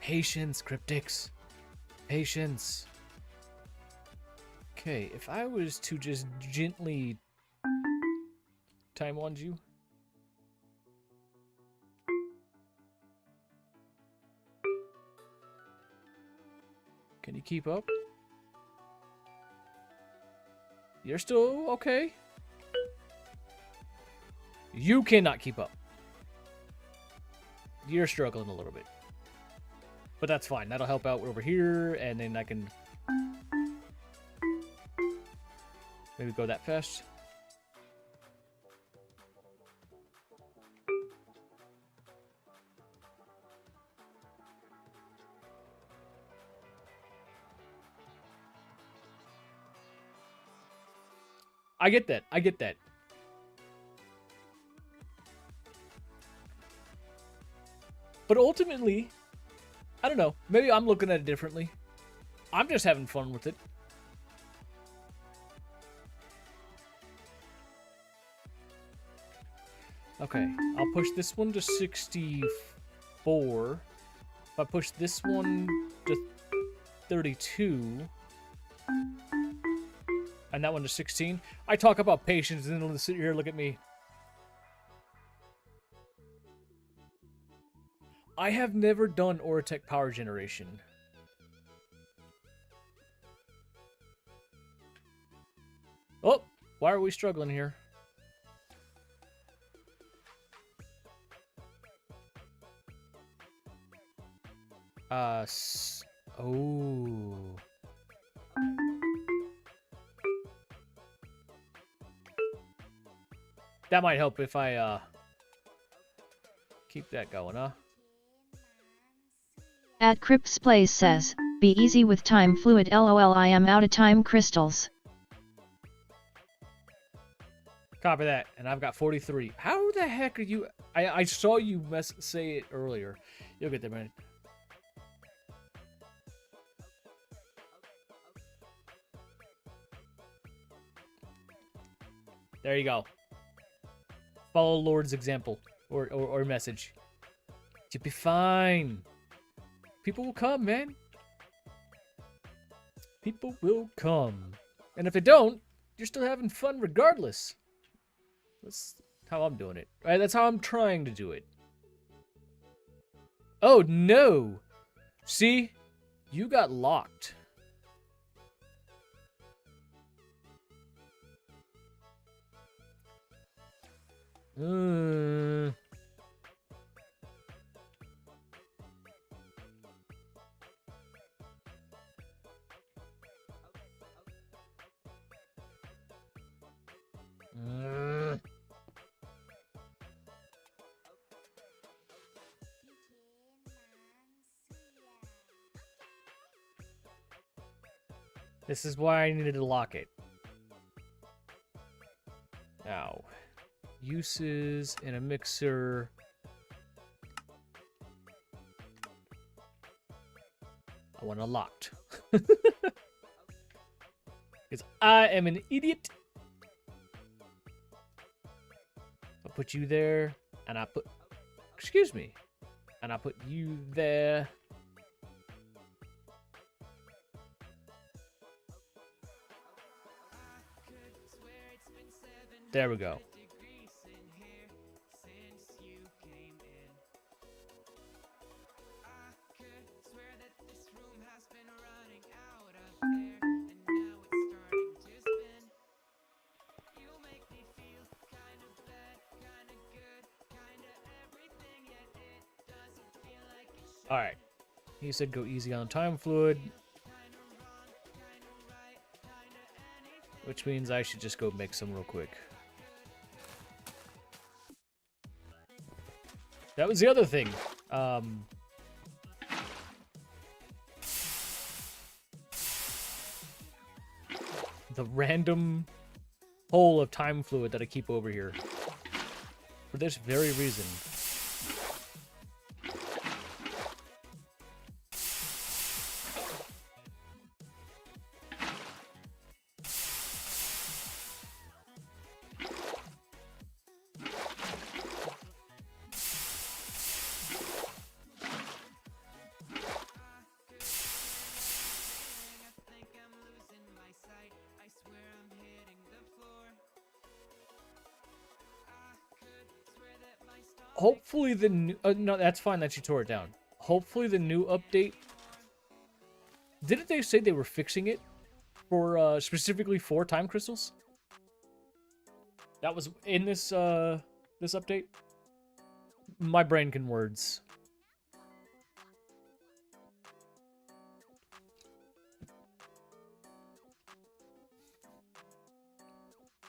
Patience, cryptics. Patience. Okay, if I was to just gently time wand you. Can you keep up? You're still okay. You cannot keep up. You're struggling a little bit. But that's fine. That'll help out over here, and then I can maybe go that fast. I get that. I get that. But ultimately, I don't know. Maybe I'm looking at it differently. I'm just having fun with it. Okay, I'll push this one to 64. If I push this one to 32, and that one to 16. I talk about patience, and then they'll sit here and look at me. I have never done Oratech power generation. Oh, why are we struggling here? Oh. That might help if I, keep that going, huh? At Crips Plays says, be easy with time fluid lol I am out of time crystals. Copy that, and I've got 43. How the heck are you? I saw you say it earlier. You'll get there, man. There you go. Follow Lord's example or message. You'll be fine. People will come, man. People will come. And if they don't, you're still having fun regardless. That's how I'm doing it. Right? That's how I'm trying to do it. Oh, no. See? You got locked. This is why I needed to lock it. Now, uses in a mixer. I want it locked. Because I am an idiot. I put you there, and I put, excuse me, and I put you there. There we go. All right. He said go easy on time fluid. Which means I should just go make some real quick. That was the other thing. The random hole of time fluid that I keep over here. For this very reason. Hopefully the new... no, that's fine that you tore it down. Hopefully the new update... Didn't they say they were fixing it? for specifically for time crystals. That was in this this update. My brain can words.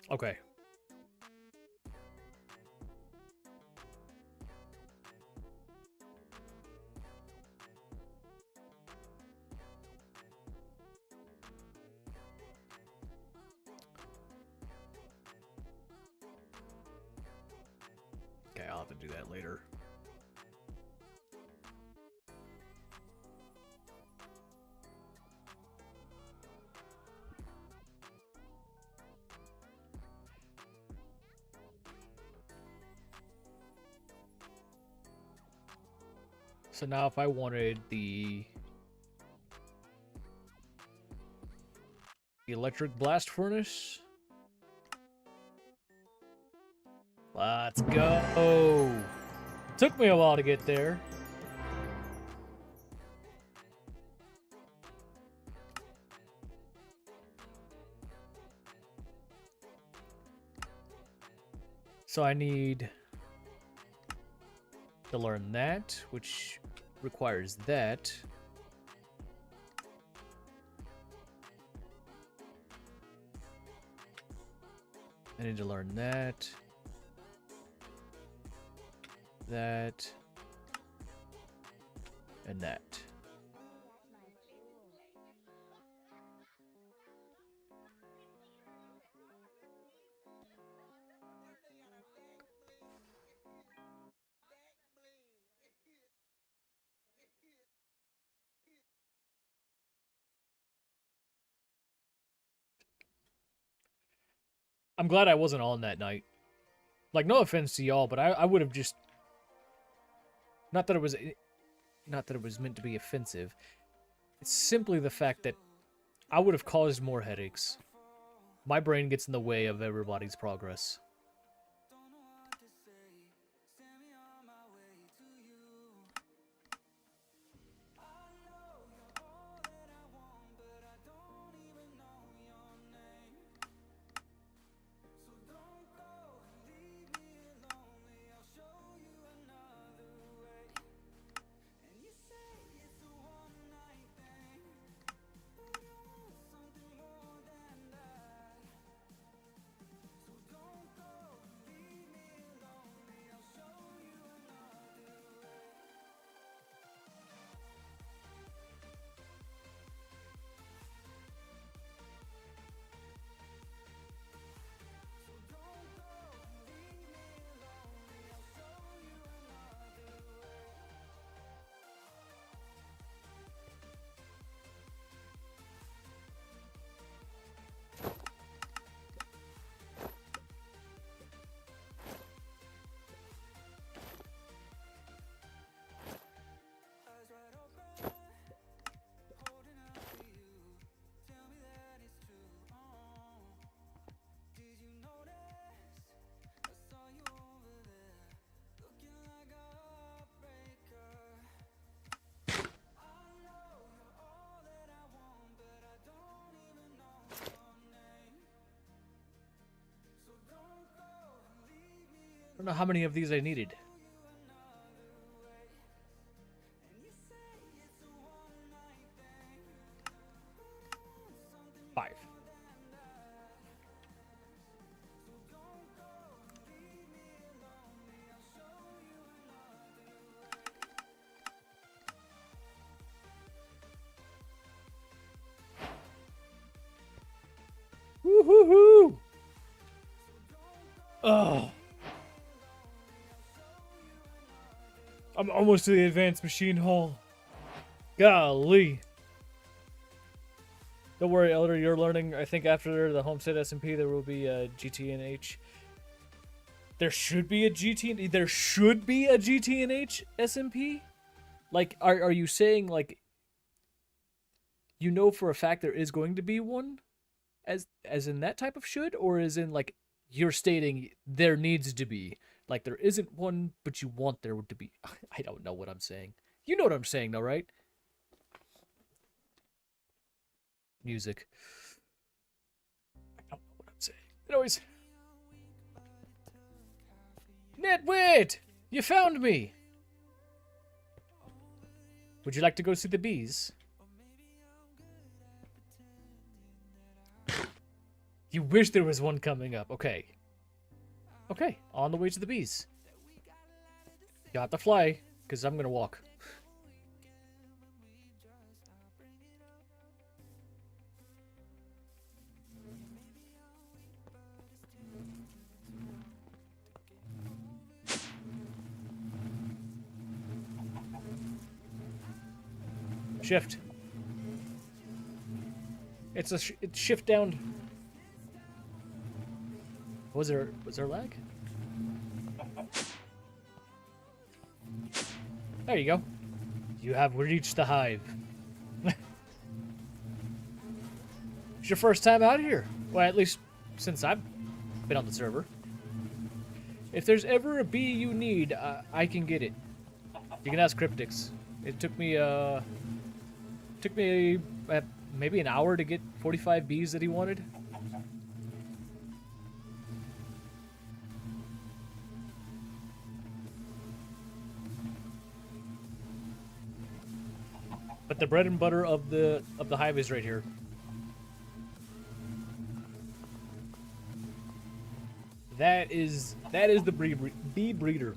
Okay. Okay, I'll have to do that later. So now if I wanted the electric blast furnace, let's go. Took me a while to get there. So I need to learn that, which requires that. I need to learn that. That. And that. I'm glad I wasn't on that night. Like, no offense to y'all, but I would have just... Not that it was meant to be offensive. It's simply the fact that I would have caused more headaches. My brain gets in the way of everybody's progress. I don't know how many of these I needed. Five. Woo-hoo-hoo! Oh. I'm almost to the advanced machine hall. Golly. Don't worry, Elder, you're learning. I think after the Homestead SMP, there will be a GT&H. There should be a GT. There should be a GT&H SMP. Like, are you saying like, you know for a fact there is going to be one, as in that type of should, or is in like you're stating there needs to be? Like, there isn't one, but you want there to be. I don't know what I'm saying. You know what I'm saying, though, right? Music. It always... Nitwit! You found me! Would you like to go see the bees? You wish there was one coming up. Okay. Okay, on the way to the bees. You have to fly, because I'm going to walk. Shift. It's shift down. Was there lag? There you go. You have reached the hive. It's your first time out here. Well, at least since I've been on the server. If there's ever a bee you need, I can get it. You can ask Cryptics. It took me maybe an hour to get 45 bees that he wanted. But the bread and butter of the hive is right here. That is the bee breeder,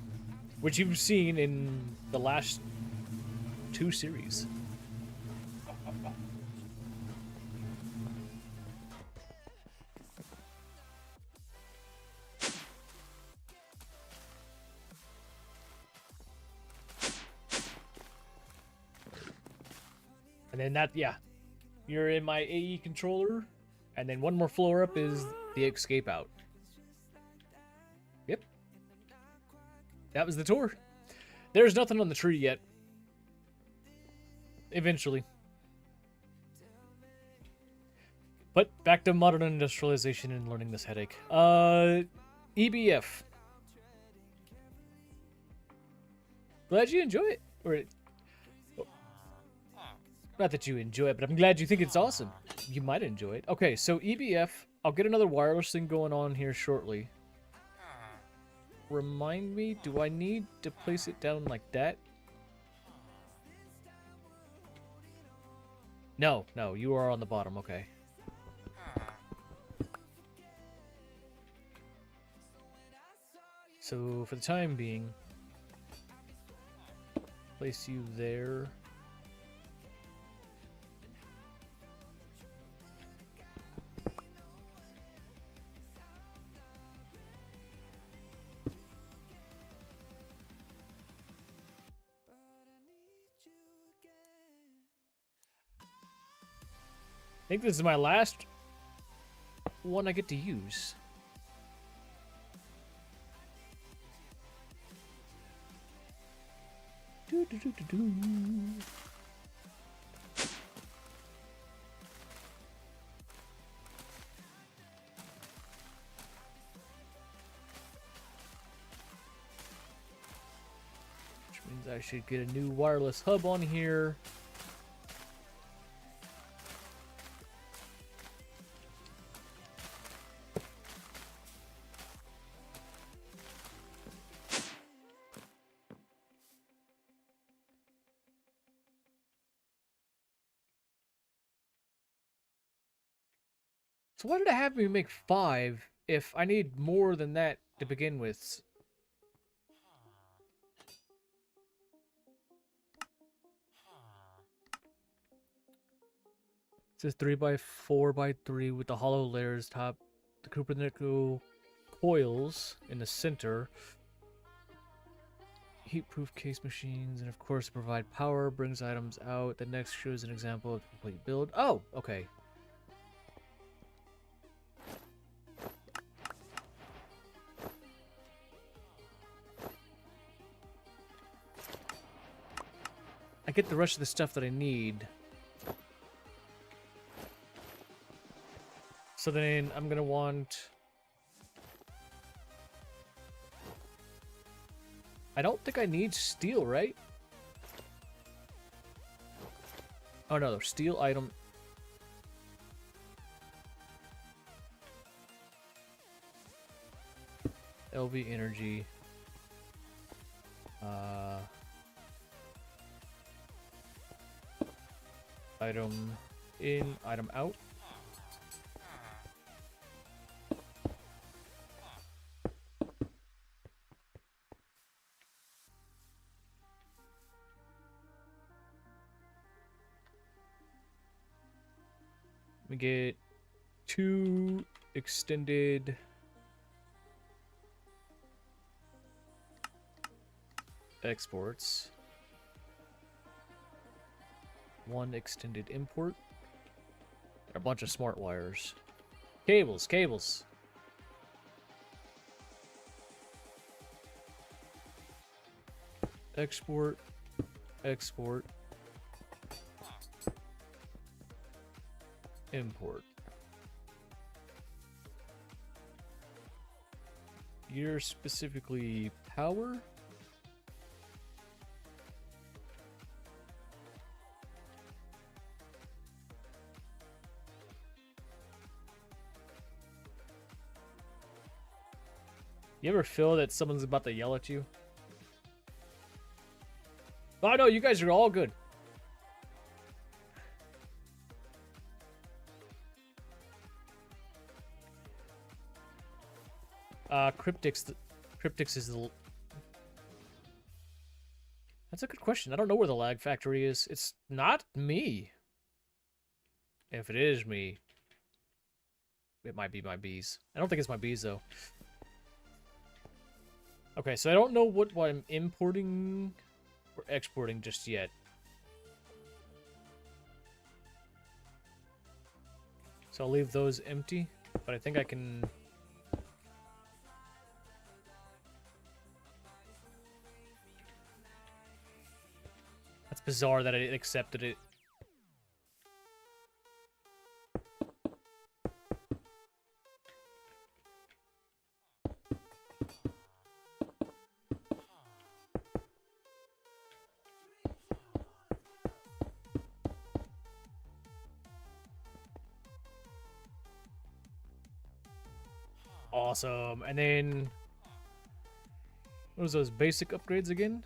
which you've seen in the last 2 series. And then that, yeah, you're in my AE controller, and then one more floor up is the escape out. Yep. That was the tour. There's nothing on the tree yet. Eventually. But back to modern industrialization and learning this headache. EBF. Glad you enjoy it. Or, not that you enjoy it, but I'm glad you think it's awesome. You might enjoy it. Okay, so EBF. I'll get another wireless thing going on here shortly. Remind me, do I need to place it down like that? No, you are on the bottom, okay. So, for the time being, place you there. I think this is my last one I get to use. Which means I should get a new wireless hub on here. So why did it have me make 5 if I need more than that to begin with? It says 3x4x3 with the hollow layers top, the cuprinickel coils in the center, heat-proof case machines, and of course provide power, brings items out. The next shows an example of the complete build. Oh, okay. I get the rest of the stuff that I need. So then I'm gonna want... I don't think I need steel, right? Oh no, steel item. LV energy. Item in, item out. We get 2 extended exports, 1 extended import, and a bunch of smart wires. Cables, cables. Export, export, import. You're specifically power? You ever feel that someone's about to yell at you? Oh no, you guys are all good. Cryptics is the... That's a good question. I don't know where the lag factory is. It's not me. If it is me, it might be my bees. I don't think it's my bees, though. Okay, so I don't know what I'm importing or exporting just yet. So I'll leave those empty, but I think I can... That's bizarre that I accepted it. Awesome. And then what was those basic upgrades again?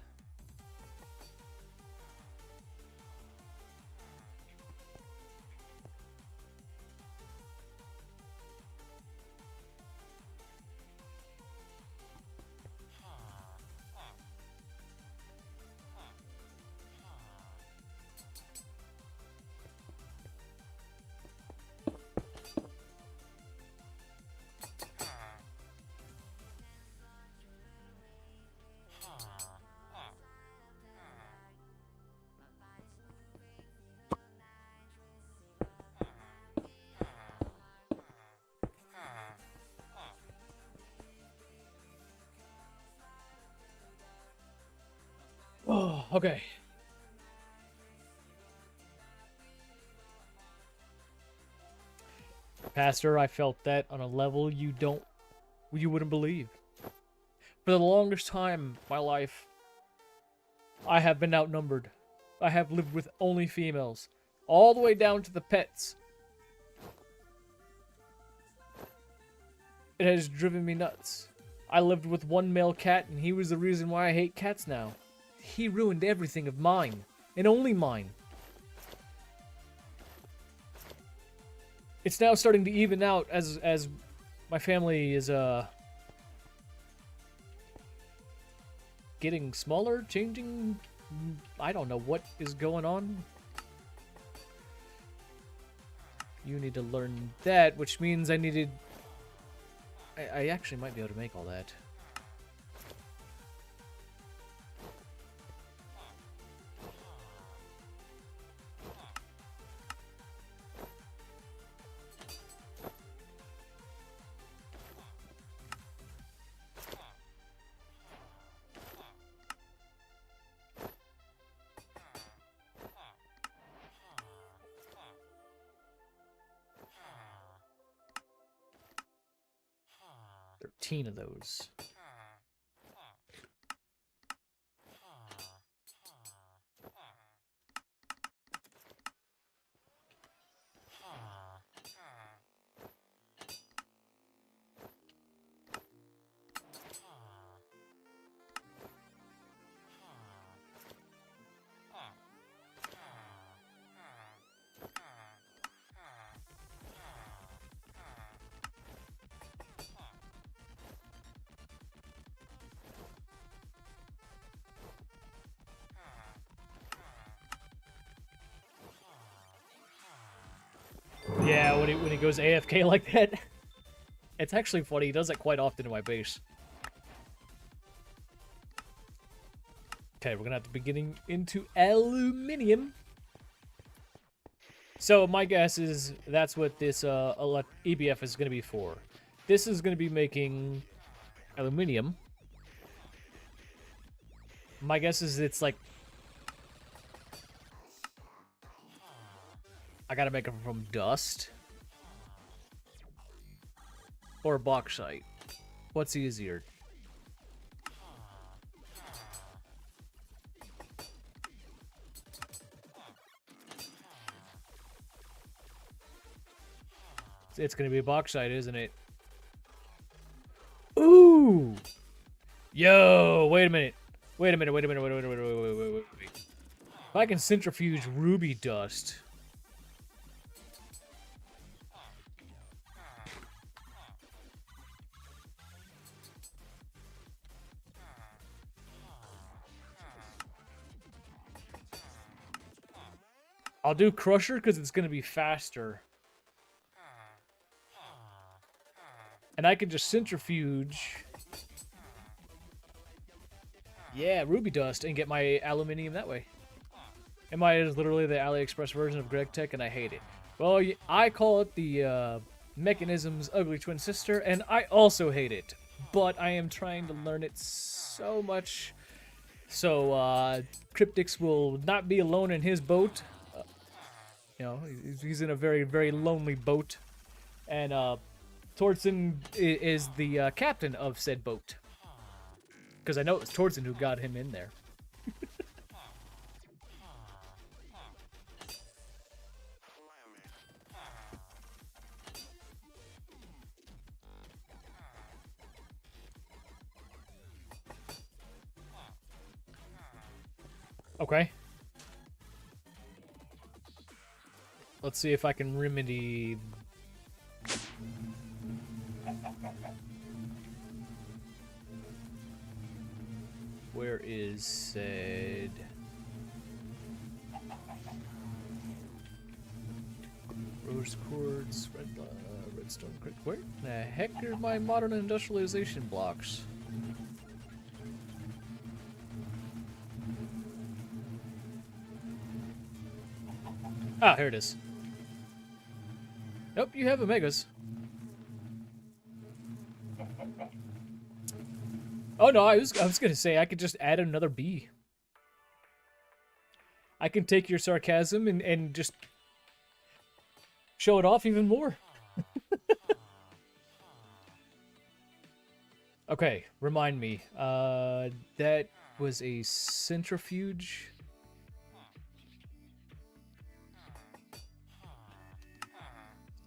Oh, okay. Pastor, I felt that on a level you wouldn't believe. For the longest time in my life, I have been outnumbered. I have lived with only females, all the way down to the pets. It has driven me nuts. I lived with one male cat, and he was the reason why I hate cats now. He ruined everything of mine, and only mine. It's now starting to even out as my family is getting smaller, changing. I don't know what is going on. You need to learn that, which means I needed... I actually might be able to make all that. Of those. goes AFK like that. It's actually funny. He does that quite often in my base. Okay, we're gonna have to be getting into aluminium. So my guess is that's what this EBF is gonna be for. This is gonna be making aluminium. My guess is it's like I gotta make them from dust or bauxite. What's easier? It's gonna be bauxite, isn't it? Ooh! Yo! Wait a minute. Wait a minute. Wait. If I can centrifuge ruby dust. I'll do crusher because it's gonna be faster. And I can just centrifuge. Yeah, ruby dust and get my aluminium that way. MI is literally the AliExpress version of Greg Tech, and I hate it. Well, I call it the Mechanism's ugly twin sister, and I also hate it. But I am trying to learn it so much. So, Cryptix will not be alone in his boat. You know, he's in a very, very lonely boat. And, Tortzen is the captain of said boat. Because I know it was Tortzen who got him in there. Okay. Let's see if I can remedy... Where is said... Rose quartz, redstone crit. Where the heck are my modern industrialization blocks? Ah, here it is. Nope, you have Omegas. Oh no, I was gonna say I could just add another B. I can take your sarcasm and just show it off even more. Okay, remind me. That was a centrifuge.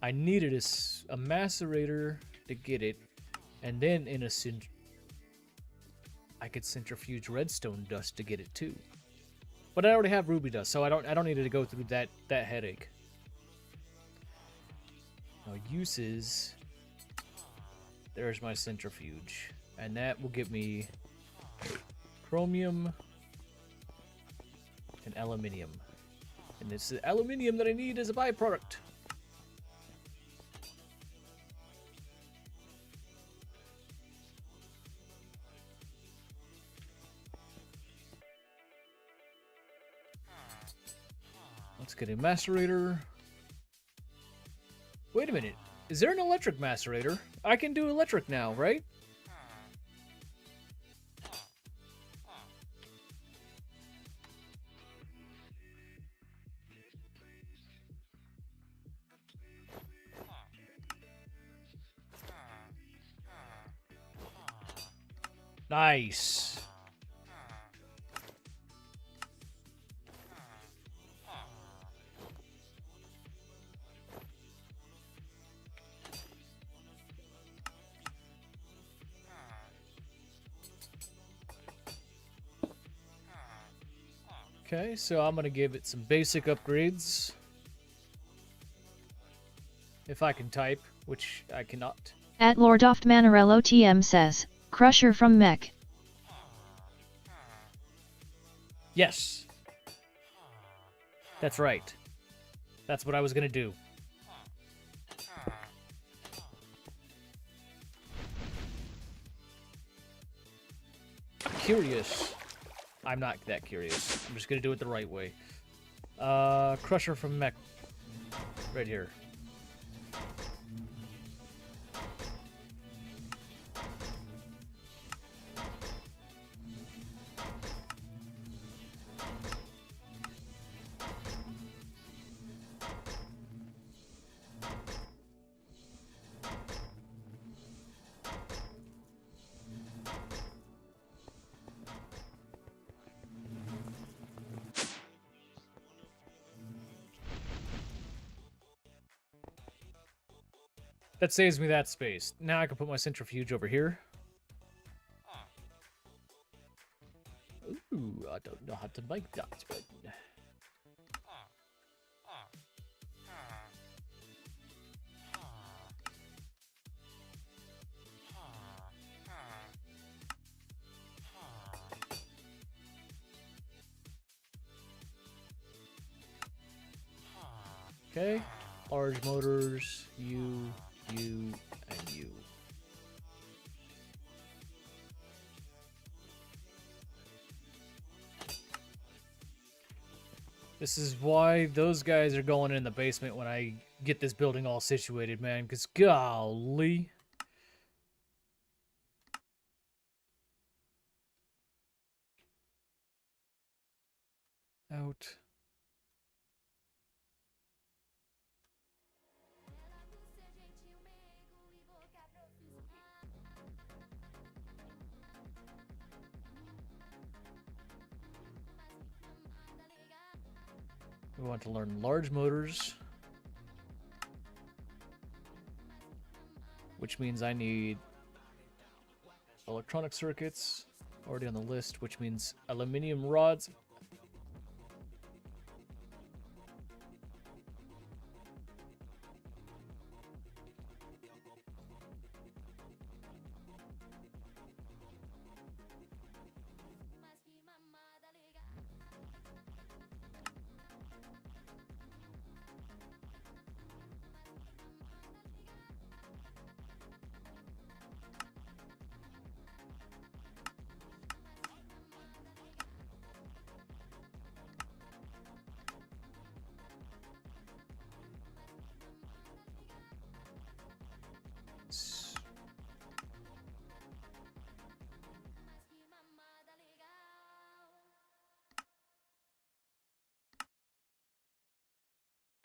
I needed a macerator to get it, and then in a I could centrifuge redstone dust to get it too. But I already have ruby dust, so I don't need to go through that headache. Now uses. There's my centrifuge, and that will give me chromium and aluminium, and it's the aluminium that I need as a byproduct. Let's get a macerator. Wait a minute. Is there an electric macerator? I can do electric now, right? Nice. Okay, so I'm gonna give it some basic upgrades. If I can type, which I cannot. At Lordoft Manarello TM says, Crusher from Mech. Yes. That's right. That's what I was gonna do. curious. I'm not that curious. I'm just gonna do it the right way. Crusher from Mech. Right here. That saves me that space. Now I can put my centrifuge over here. Ooh, I don't know how to make that, but... Okay, large motors, you, and you. This is why those guys are going in the basement when I get this building all situated, man, because golly. Out. We want to learn large motors, which means I need electronic circuits, already on the list, which means aluminum rods.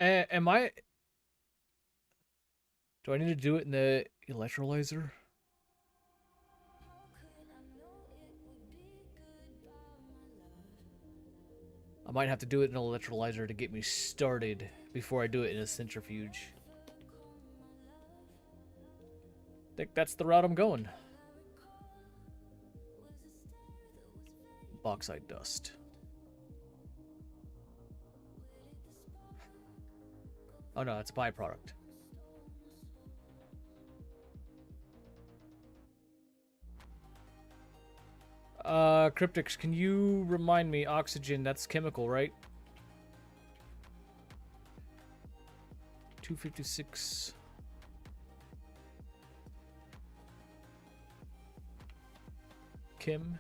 Am I... Do I need to do it in the electrolyzer? I might have to do it in an electrolyzer to get me started before I do it in a centrifuge. I think that's the route I'm going. Bauxite dust. Oh no, it's a byproduct. Cryptics, can you remind me, oxygen, that's chemical, right? 256. Kim.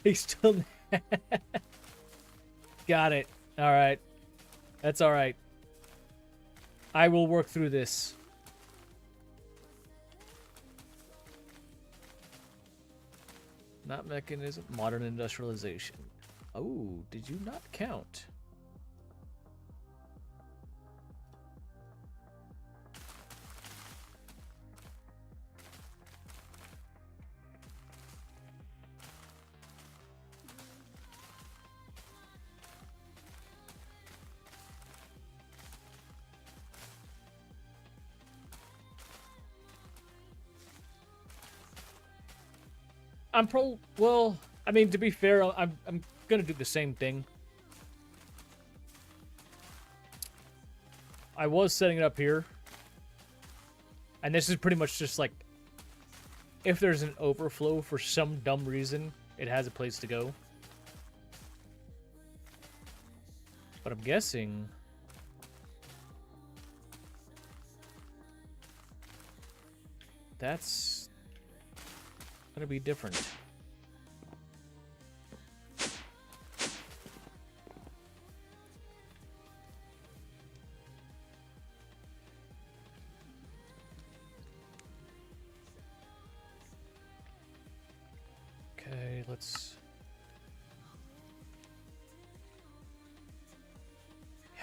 He's still... Got it. All right. That's all right. I will work through this. Not mechanism. Modern industrialization. Oh, did you not count? Well, I mean, to be fair, I'm gonna do the same thing. I was setting it up here. And this is pretty much just like, if there's an overflow for some dumb reason, it has a place to go. But I'm guessing... that's gonna be different. Okay, let's... yeah.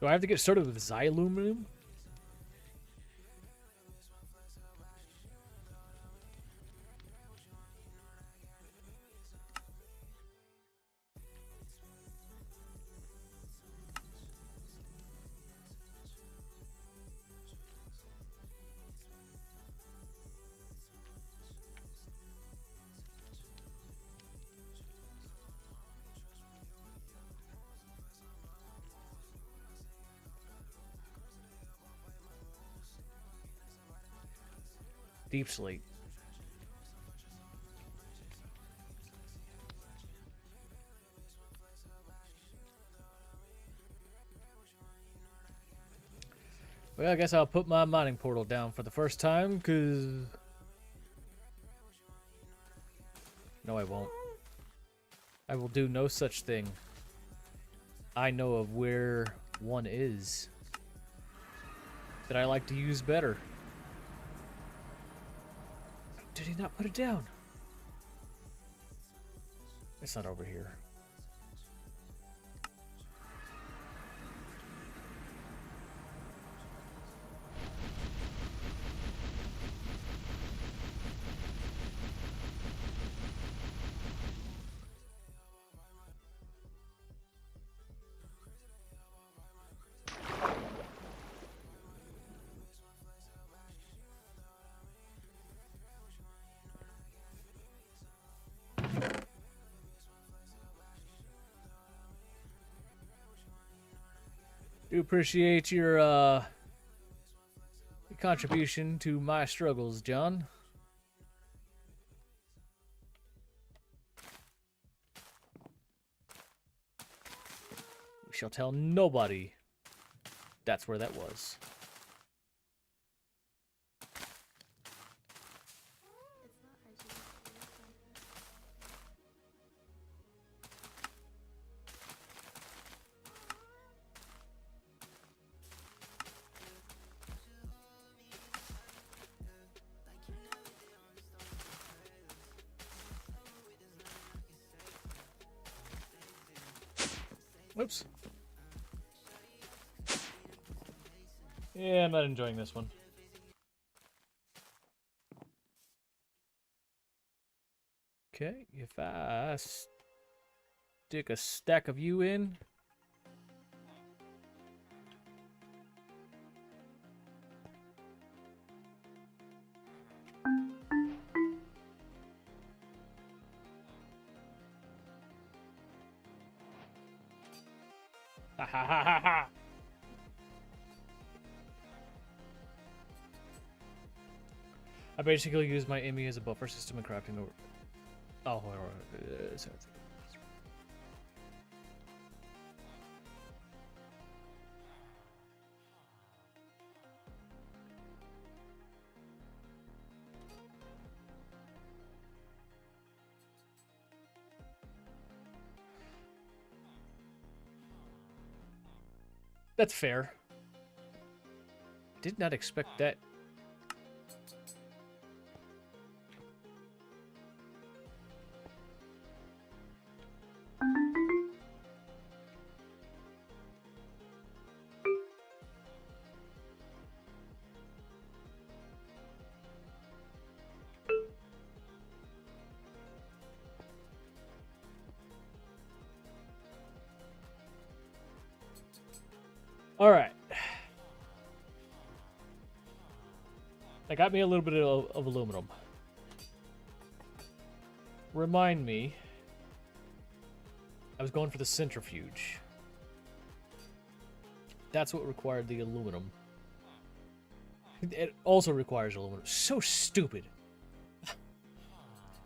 Do I have to get started with Xyluminum? Deep Slate. Well, I guess I'll put my mining portal down for the first time, because... no, I won't. I will do no such thing. I know of where one is that I like to use better. Did he not put it down? It's not over here. Do appreciate your contribution to my struggles, John. We shall tell nobody that's where that was. Whoops. Yeah, I'm not enjoying this one. Okay, if I stick a stack of you in. Ha ha ha ha ha! I basically use my IMI as a buffer system and crafting over. Oh, sorry. That's fair. Did not expect that. All right. That got me a little bit of aluminum. Remind me. I was going for the centrifuge. That's what required the aluminum. It also requires aluminum. So stupid.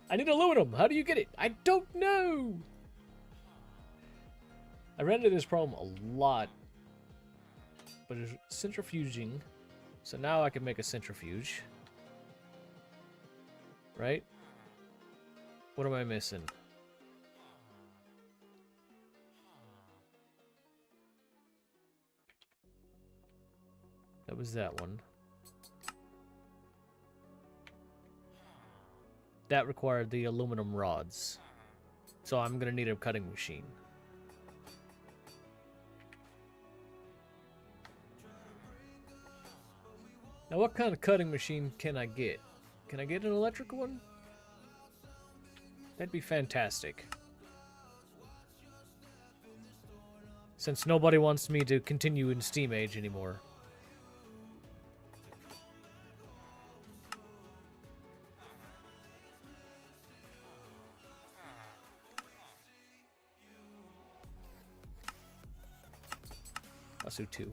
I need aluminum. How do you get it? I don't know. I ran into this problem a lot. But it's centrifuging. So now I can make a centrifuge. Right? What am I missing? That was that one. That required the aluminum rods. So I'm gonna need a cutting machine. Now what kind of cutting machine can I get? Can I get an electric one? That'd be fantastic. Since nobody wants me to continue in Steam Age anymore. Let's do 2.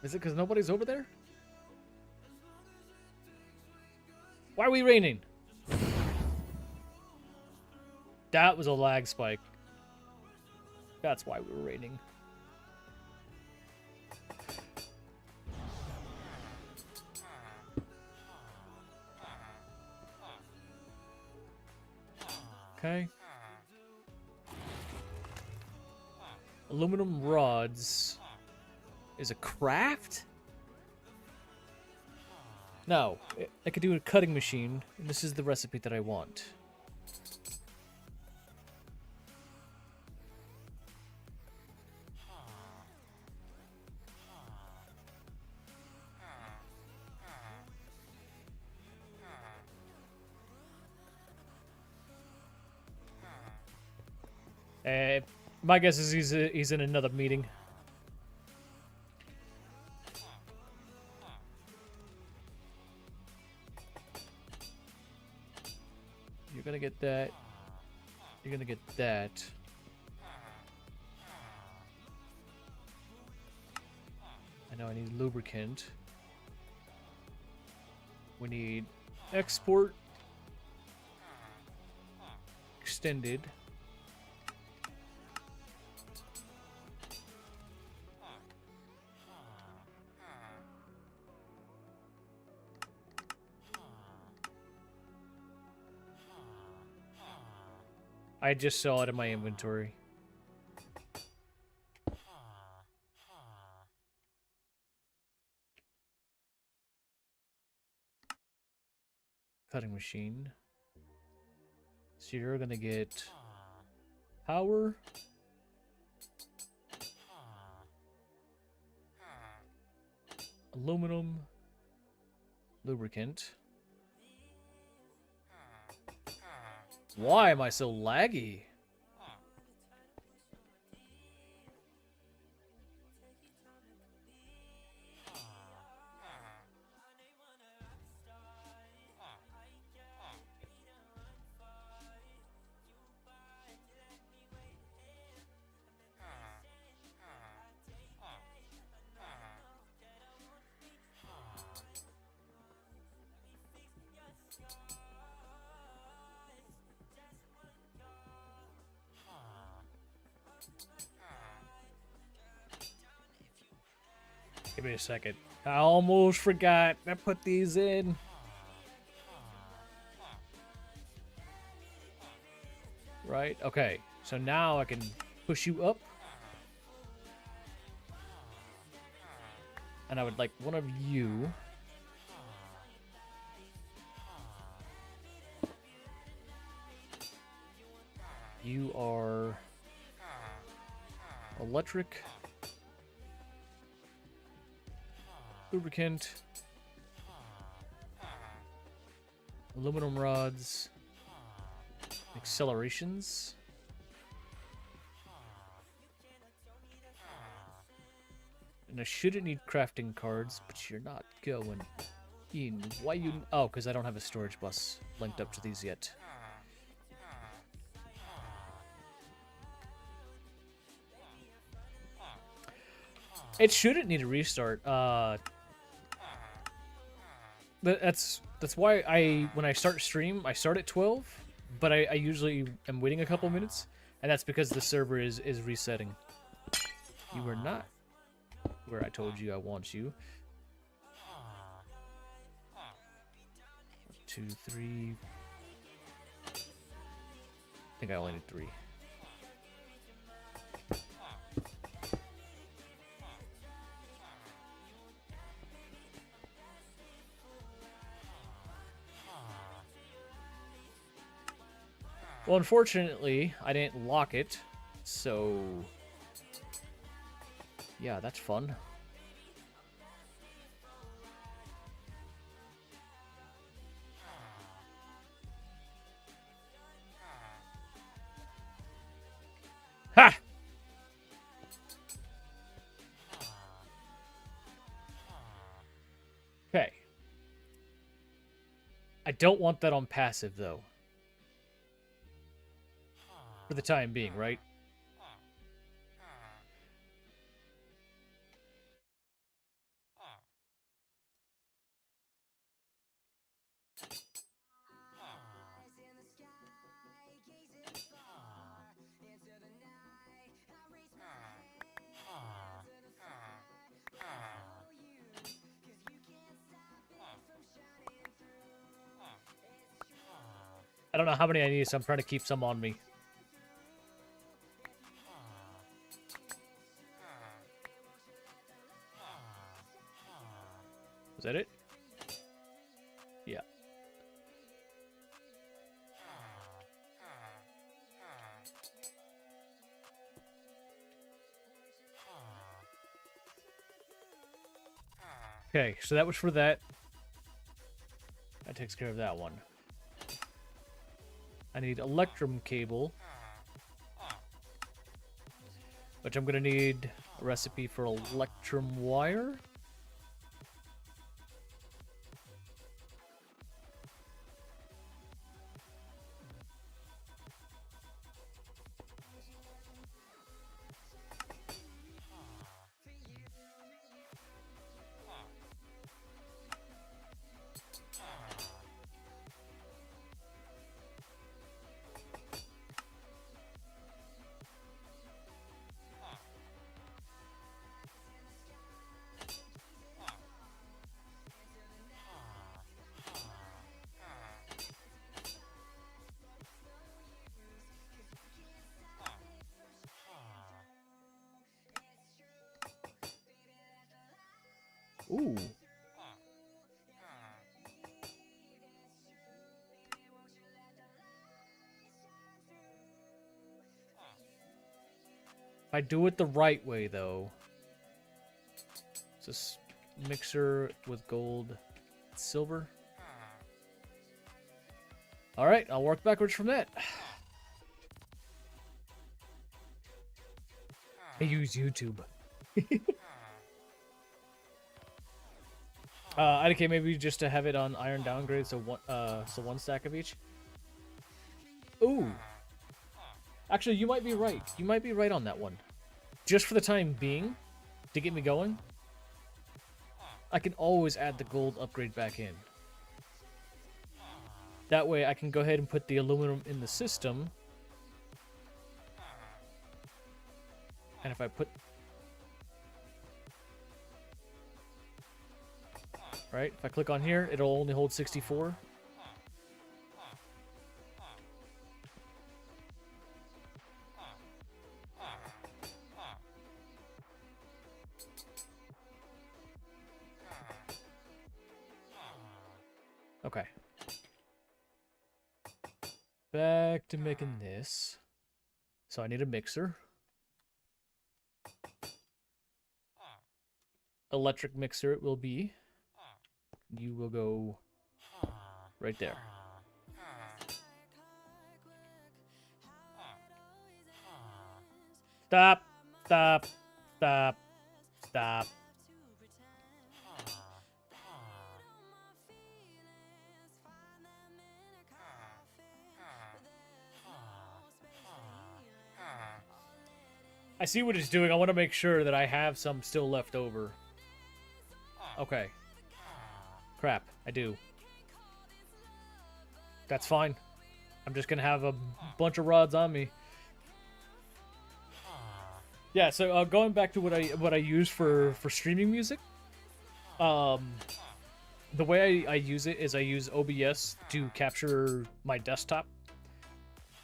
Is it because nobody's over there? Why are we raining? That was a lag spike. That's why we were raining. Okay. Aluminum rods is a craft? No, I could do a cutting machine, and this is the recipe that I want. My guess is he's in another meeting. You're gonna get that. You're gonna get that. I know I need lubricant. We need export. Extended. I just saw it in my inventory. Cutting machine. So you're gonna get power. Aluminum. Lubricant. Why am I so laggy? Give me a second. I almost forgot. I put these in. right. Okay, so now I can push you up. And I would like one of you. You are electric, lubricant, aluminum rods, accelerations. And I shouldn't need crafting cards, but you're not going in. Why you? Oh, because I don't have a storage bus linked up to these yet. It shouldn't need a restart. That's why when I start stream, I start at 12, but I usually am waiting a couple minutes, and that's because the server is resetting. You are not where I told you I want you. 1, 2, 3. I think I only need 3. Well, unfortunately, I didn't lock it, so yeah, that's fun. Ha! Okay. I don't want that on passive, though. For the time being, right? I don't know how many I need, so I'm trying to keep some on me. Is that it? Yeah. Okay, so that was for that. That takes care of that one. I need electrum cable, which I'm going to need a recipe for electrum wire. Ooh. If I do it the right way, though. It's this mixer with gold, silver. All right, I'll work backwards from that. I use YouTube. IDK, maybe just to have it on iron downgrade, so one stack of each. Ooh. Actually, you might be right. You might be right on that one. Just for the time being, to get me going, I can always add the gold upgrade back in. That way I can go ahead and put the aluminum in the system. And if I put... Right, if I click on here, it'll only hold 64. Okay. Back to making this. So I need a mixer. Electric mixer it will be. You will go right there. Stop, stop, stop, stop. I see what it's doing. I want to make sure that I have some still left over. Okay. Crap, I do. That's fine. I'm just gonna have a bunch of rods on me. Yeah, so going back to what I use for streaming music. The way I use it is I use OBS to capture my desktop,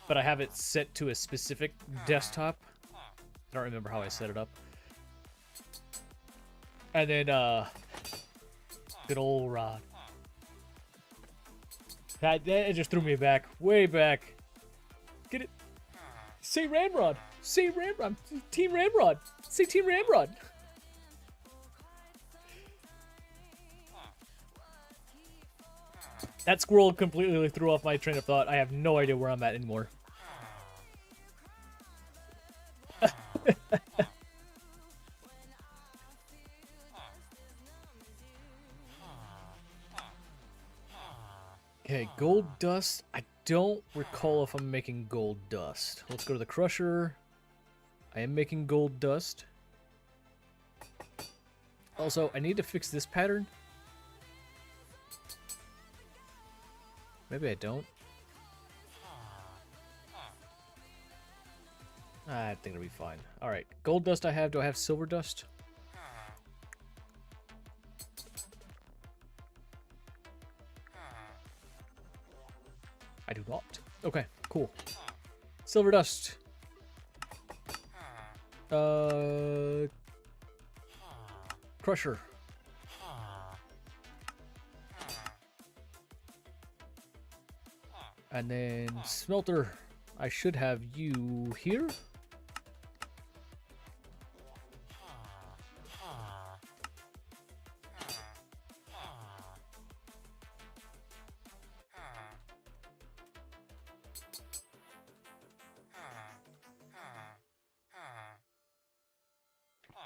but I have it set to a specific desktop. I don't remember how I set it up. And then, good old rod. That just threw me back, way back. Get it? Say Ramrod. Say Ramrod. Team Ramrod. Say Team Ramrod. That squirrel completely threw off my train of thought. I have no idea where I'm at anymore. Okay, gold dust. I don't recall if I'm making gold dust. Let's go to the crusher. I am making gold dust. Also, I need to fix this pattern. Maybe I don't. I think it'll be fine. Alright, gold dust I have. Do I have silver dust? I do not. Okay, cool. Silver dust. Crusher. And then smelter. I should have you here.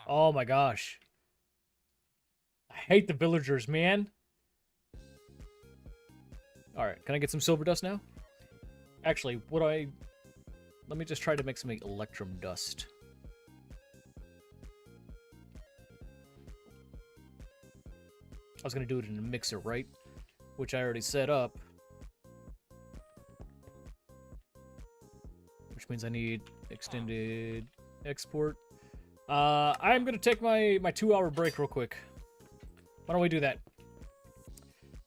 Oh my gosh. I hate the villagers, man. Alright, can I get some silver dust now? Actually, let me just try to make some electrum dust. I was gonna do it in a mixer, right? Which I already set up. Which means I need extended export. I'm gonna take my 2-hour break real quick. Why don't we do that?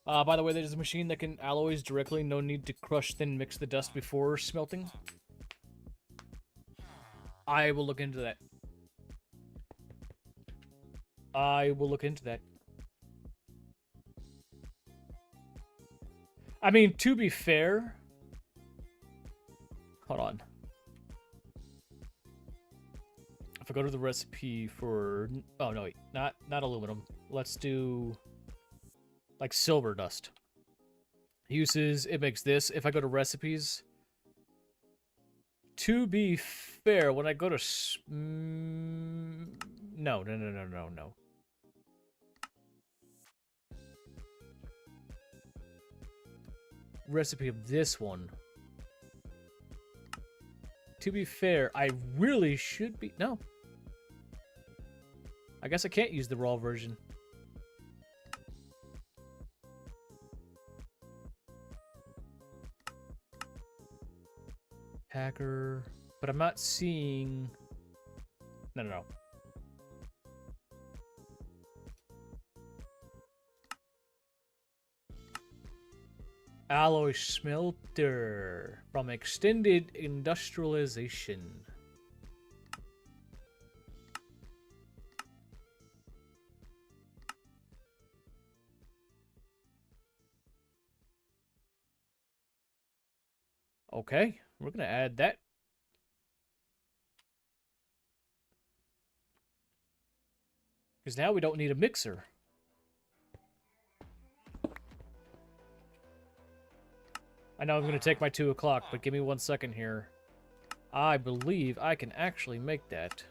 By the way, there's a machine that can alloys directly. No need to crush, then mix the dust before smelting. I will look into that. I will look into that. I mean, to be fair... Hold on. If I go to the recipe for... Oh, no, wait. Not aluminum. Let's do... like silver dust. Uses, it makes this. If I go to recipes... To be fair, when I go to... No. Recipe of this one. To be fair, I really should be... No. I guess I can't use the raw version. Hacker... But I'm not seeing... No. Alloy smelter from extended industrialization. Okay, we're gonna add that. Because now we don't need a mixer. I know I'm gonna take my 2 o'clock, but give me 1 second here. I believe I can actually make that.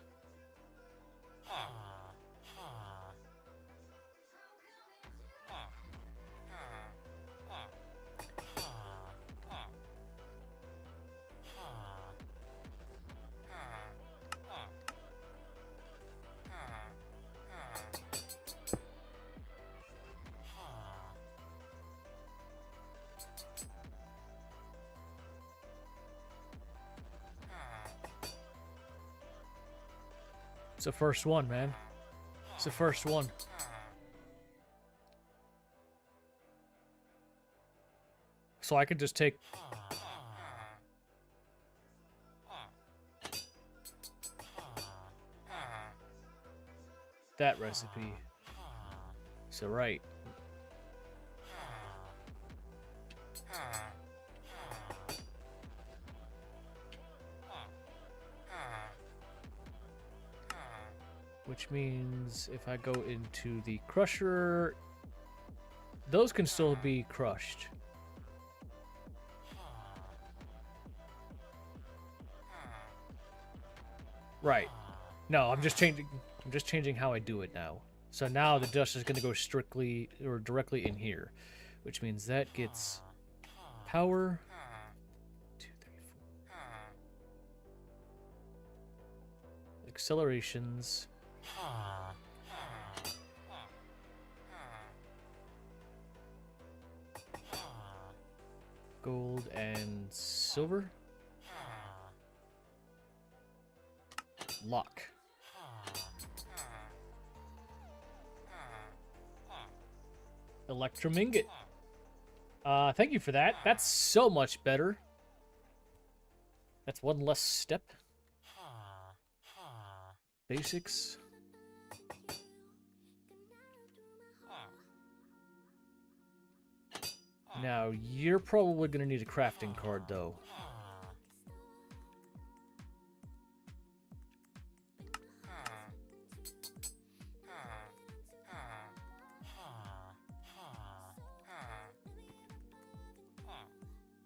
It's the first one, man. It's the first one. So I could just take... that recipe. So right. Which means if I go into the crusher, those can still be crushed. Right. No, I'm just changing how I do it now. So now the dust is going to go strictly or directly in here, which means that gets power. 2, 3, 4. Accelerations. Gold and silver. Lock. Electrum ingot. Thank you for that. That's so much better. That's one less step. Basics. Now, you're probably going to need a crafting card, though.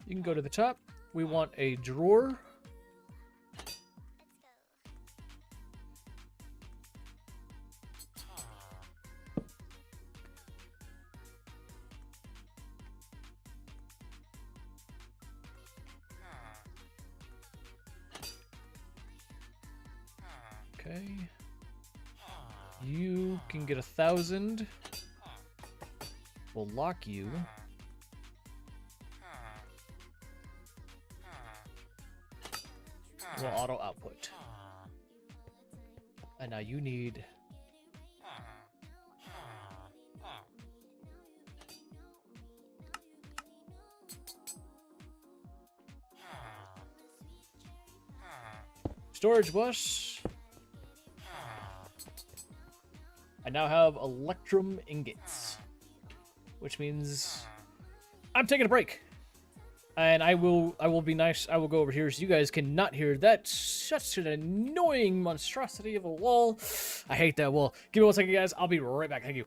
You can go to the top. We want a drawer. Okay. You can get 1,000. We'll lock you. Will auto output. And now you need storage bus. I now have electrum ingots, which means I'm taking a break. And I will be nice. I will go over here so you guys cannot hear that. Such an annoying monstrosity of a wall. I hate that wall. Give me 1 second, guys. I'll be right back. Thank you.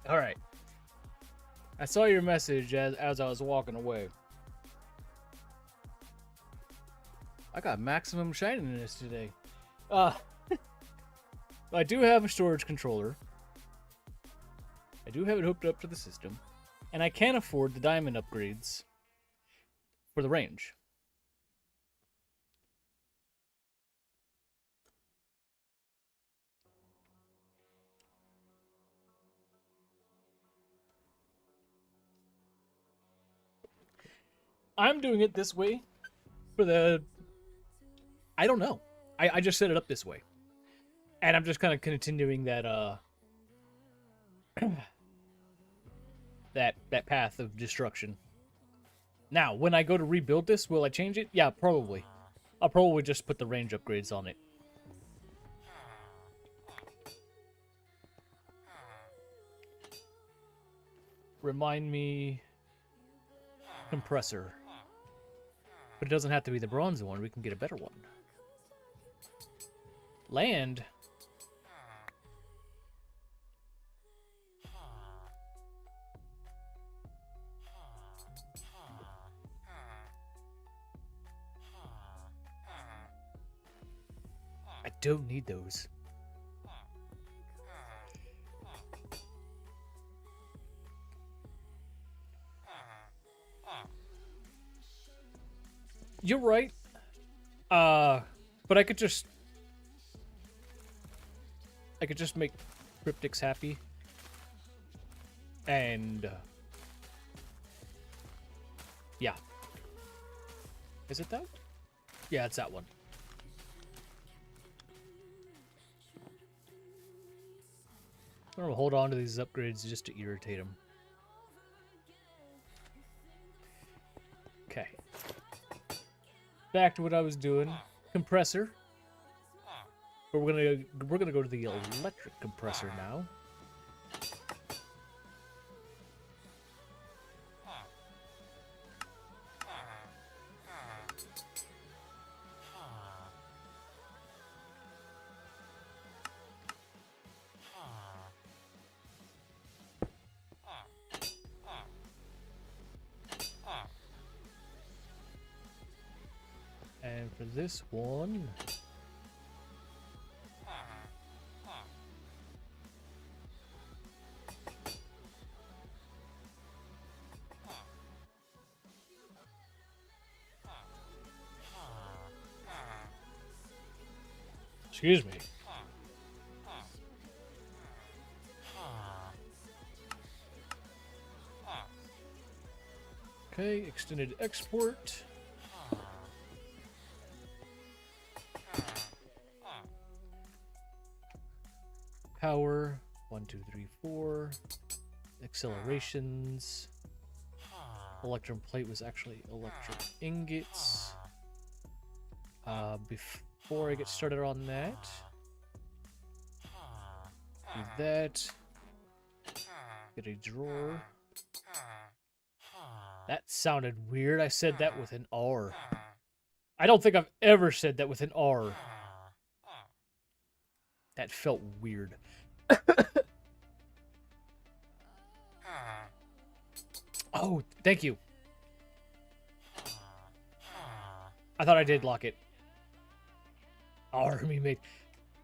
All right. I saw your message as I was walking away. I got maximum shininess today. I do have a storage controller. I do have it hooked up to the system. And I can afford the diamond upgrades for the range. I'm doing it this way for the... I don't know. I just set it up this way. And I'm just kind of continuing that, that path of destruction. Now, when I go to rebuild this, will I change it? Yeah, probably. I'll probably just put the range upgrades on it. Remind me... Compressor. But it doesn't have to be the bronze one. We can get a better one. Land. I don't need those. You're right. But I could just make cryptics happy. And yeah. Is it that? Yeah, it's that one. I'm gonna hold on to these upgrades just to irritate them. Okay. Back to what I was doing. Compressor. But we're gonna go to the electric compressor now. And for this one, excuse me. Okay, extended export. Power, 1, 2, 3, 4. Accelerations. Electrum plate was actually electric ingots. Before I get started on that, do that. Get a drawer. That sounded weird. I said that with an R. I don't think I've ever said that with an R. That felt weird. Oh, thank you. I thought I did lock it. Army mate.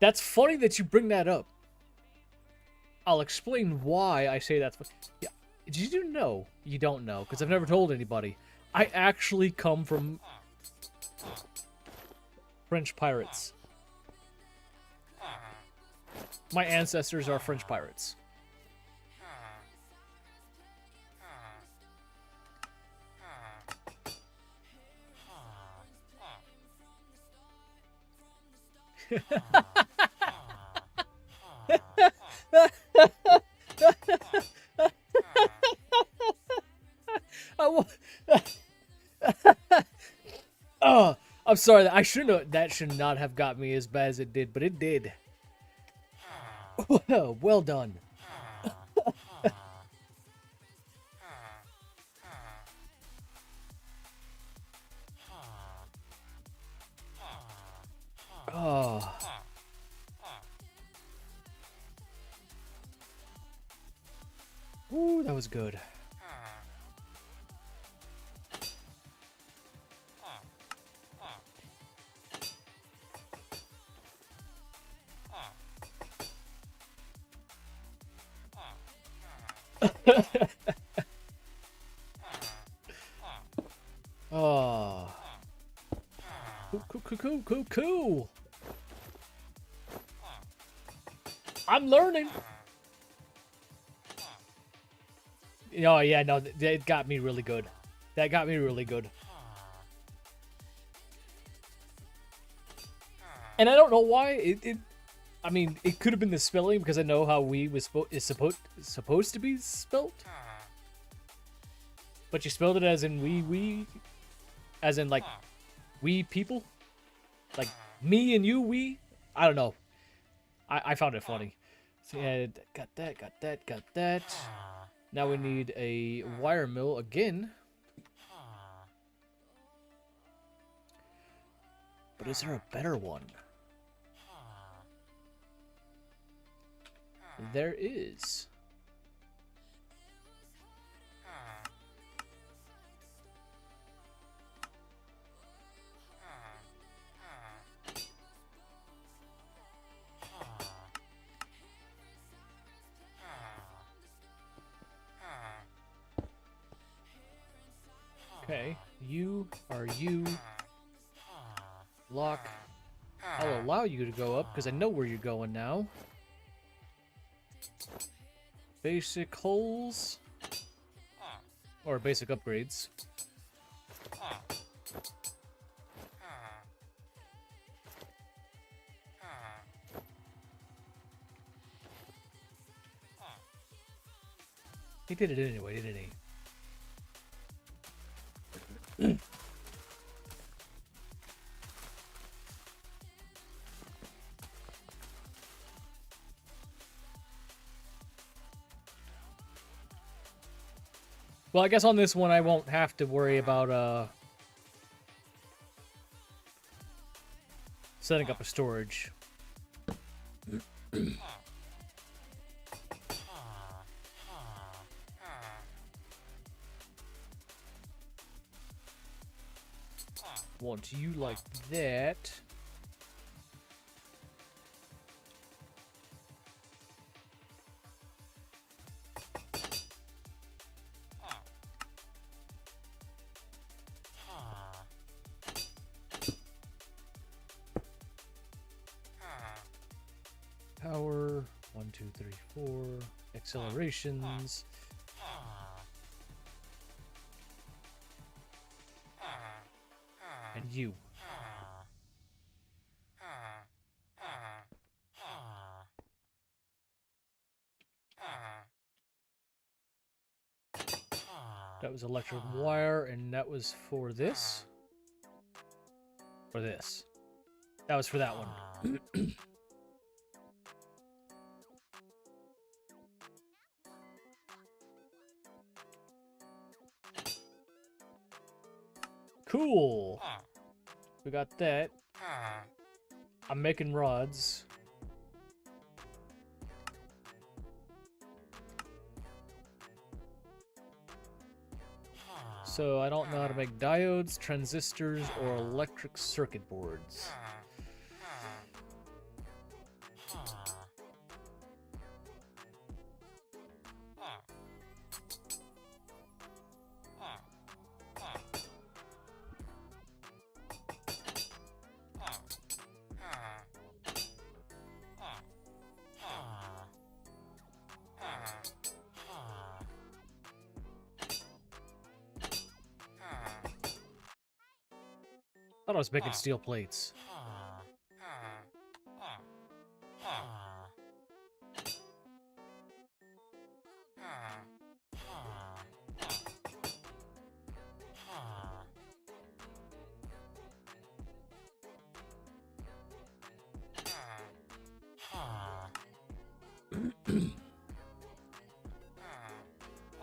That's funny that you bring that up. I'll explain why I say that's... Yeah. Did you know? You don't know, because I've never told anybody. I actually come from French pirates. My ancestors are French pirates. Oh, I'm sorry. I shouldn't. That should not have got me as bad as it did, but it did. Well done. Oh. was good. Oh. Cool. I'm learning. Oh, yeah, no, it got me really good. That got me really good. And I don't know why. I mean, it could have been the spelling because I know how we was supposed to be spelt. But you spelled it as in we, as in like we people, like me and you, we. I don't know. I found it funny. So yeah, got that. Now we need a wire mill again. But is there a better one? There is. Okay, you are you. Lock. I'll allow you to go up because I know where you're going now. Basic holes. Or basic upgrades. He did it anyway, didn't he? Well, I guess on this one I won't have to worry about setting up a storage. Want you like that. Power, 1, 2, 3, 4, accelerations. And you. That was electric wire, and that was for this? For this. That was for that one. Cool. We got that. I'm making rods. So I don't know how to make diodes, transistors, or electric circuit boards. I thought I was making steel plates.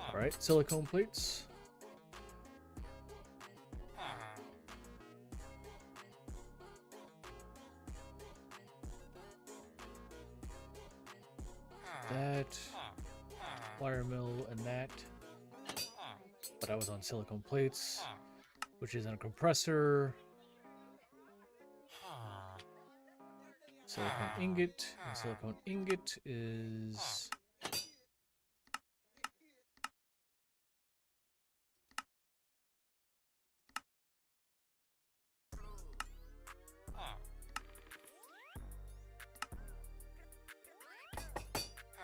Alright, silicone plates. That. wire mill and that. But I was on silicone plates, which is in a compressor. Silicone ingot, and silicone ingot is...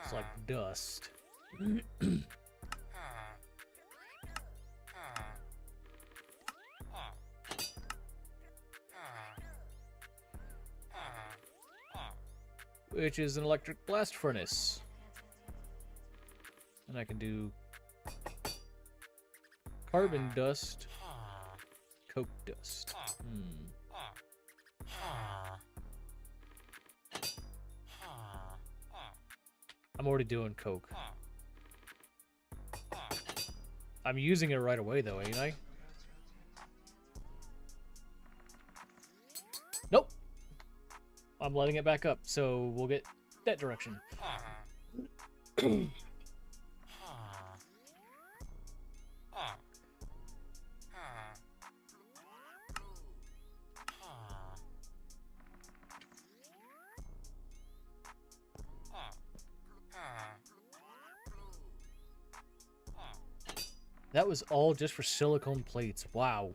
It's like dust. Which is an electric blast furnace. And I can do carbon dust, coke dust. I'm already doing coke. I'm using it right away though, ain't I? Nope. I'm letting it back up, so we'll get that direction. That was all just for silicone plates. Wow.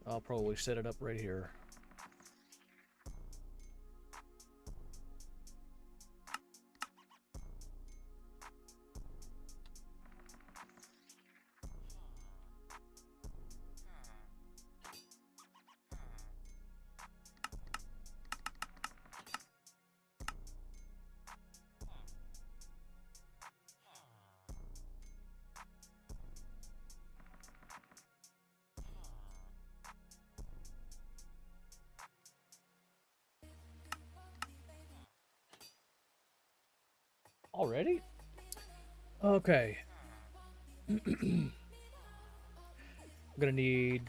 I'll probably set it up right here. Already? Okay. I'm gonna need...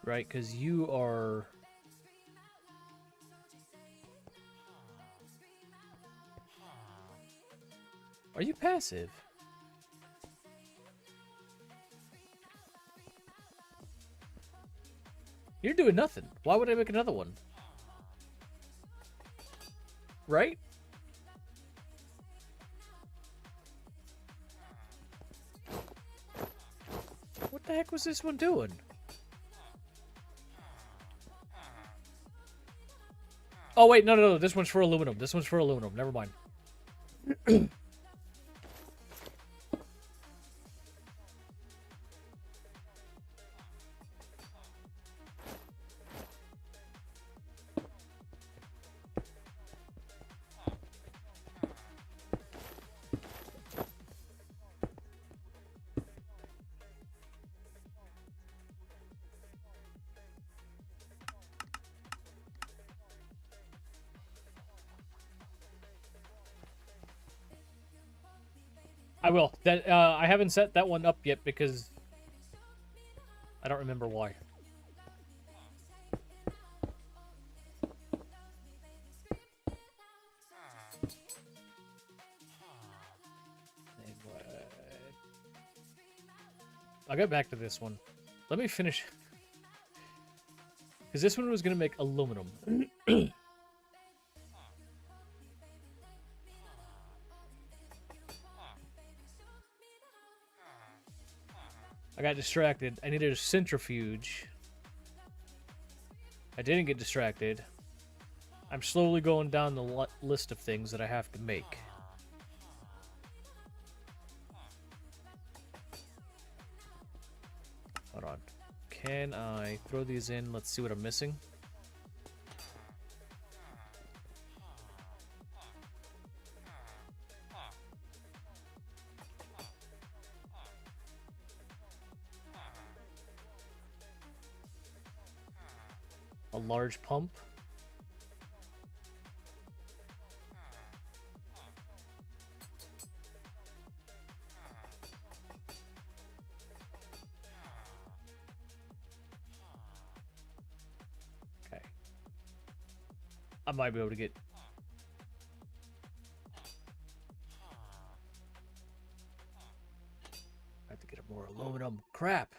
Right, because you are... Are you passive? You're doing nothing. Why would I make another one? Right? What the heck was this one doing? Oh wait, no. This one's for aluminum. This one's for aluminum. Never mind. I will. That I haven't set that one up yet because I don't remember why. I'll get back to this one. Let me finish. Because this one was going to make aluminum. I got distracted. I needed a centrifuge. I didn't get distracted. I'm slowly going down the list of things that I have to make. Hold on. Can I throw these in? Let's see what I'm missing. A large pump. I might be able to get... I have to get more aluminum. Crap!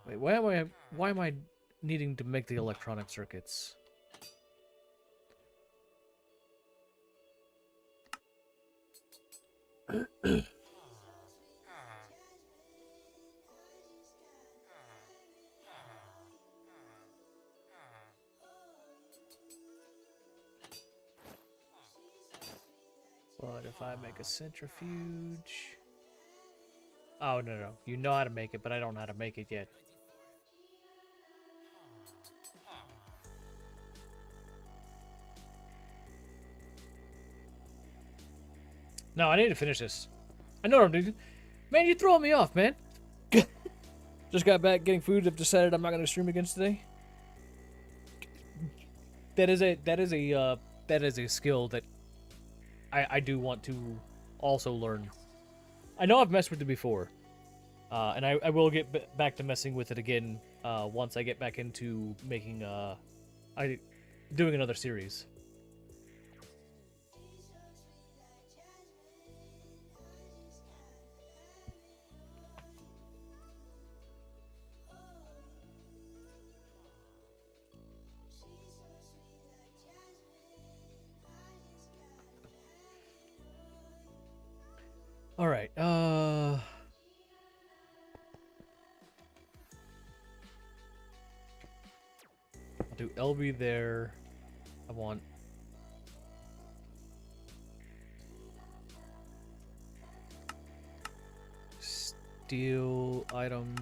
Wait, why am I needing to make the electronic circuits? What if I make a centrifuge? Oh, no. You know how to make it, but I don't know how to make it yet. No, I need to finish this. I know what I'm doing. Man, you're throwing me off, man. Just got back getting food. I've decided I'm not going to stream again today. That is a skill that I do want to also learn. I know I've messed with it before, and I will get back to messing with it again once I get back into making doing another series. All right. I'll do LB there. I want steel item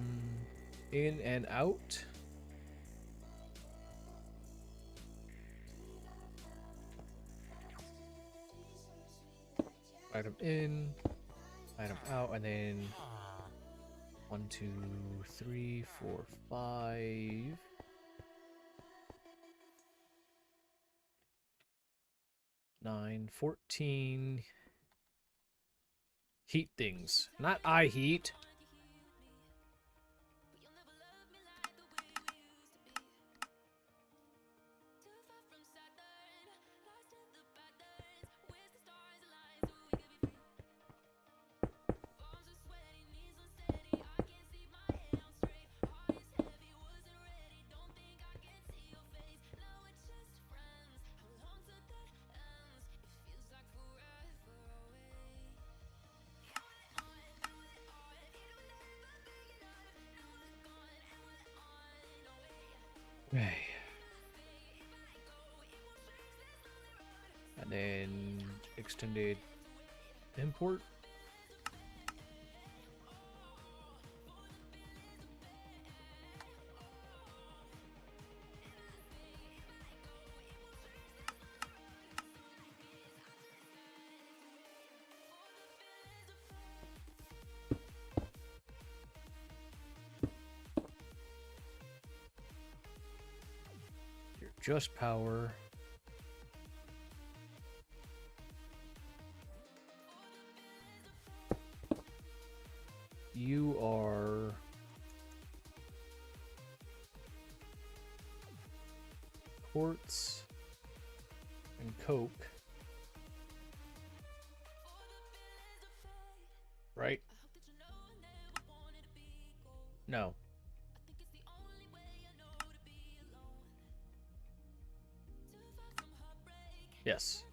in and out. Item in. Item out, and then 1, 2, 3, 4, 5. 9, 14. Heat things, not I heat. Okay. And then extended import. Just power. You are quartz and coke, right? No. Yes.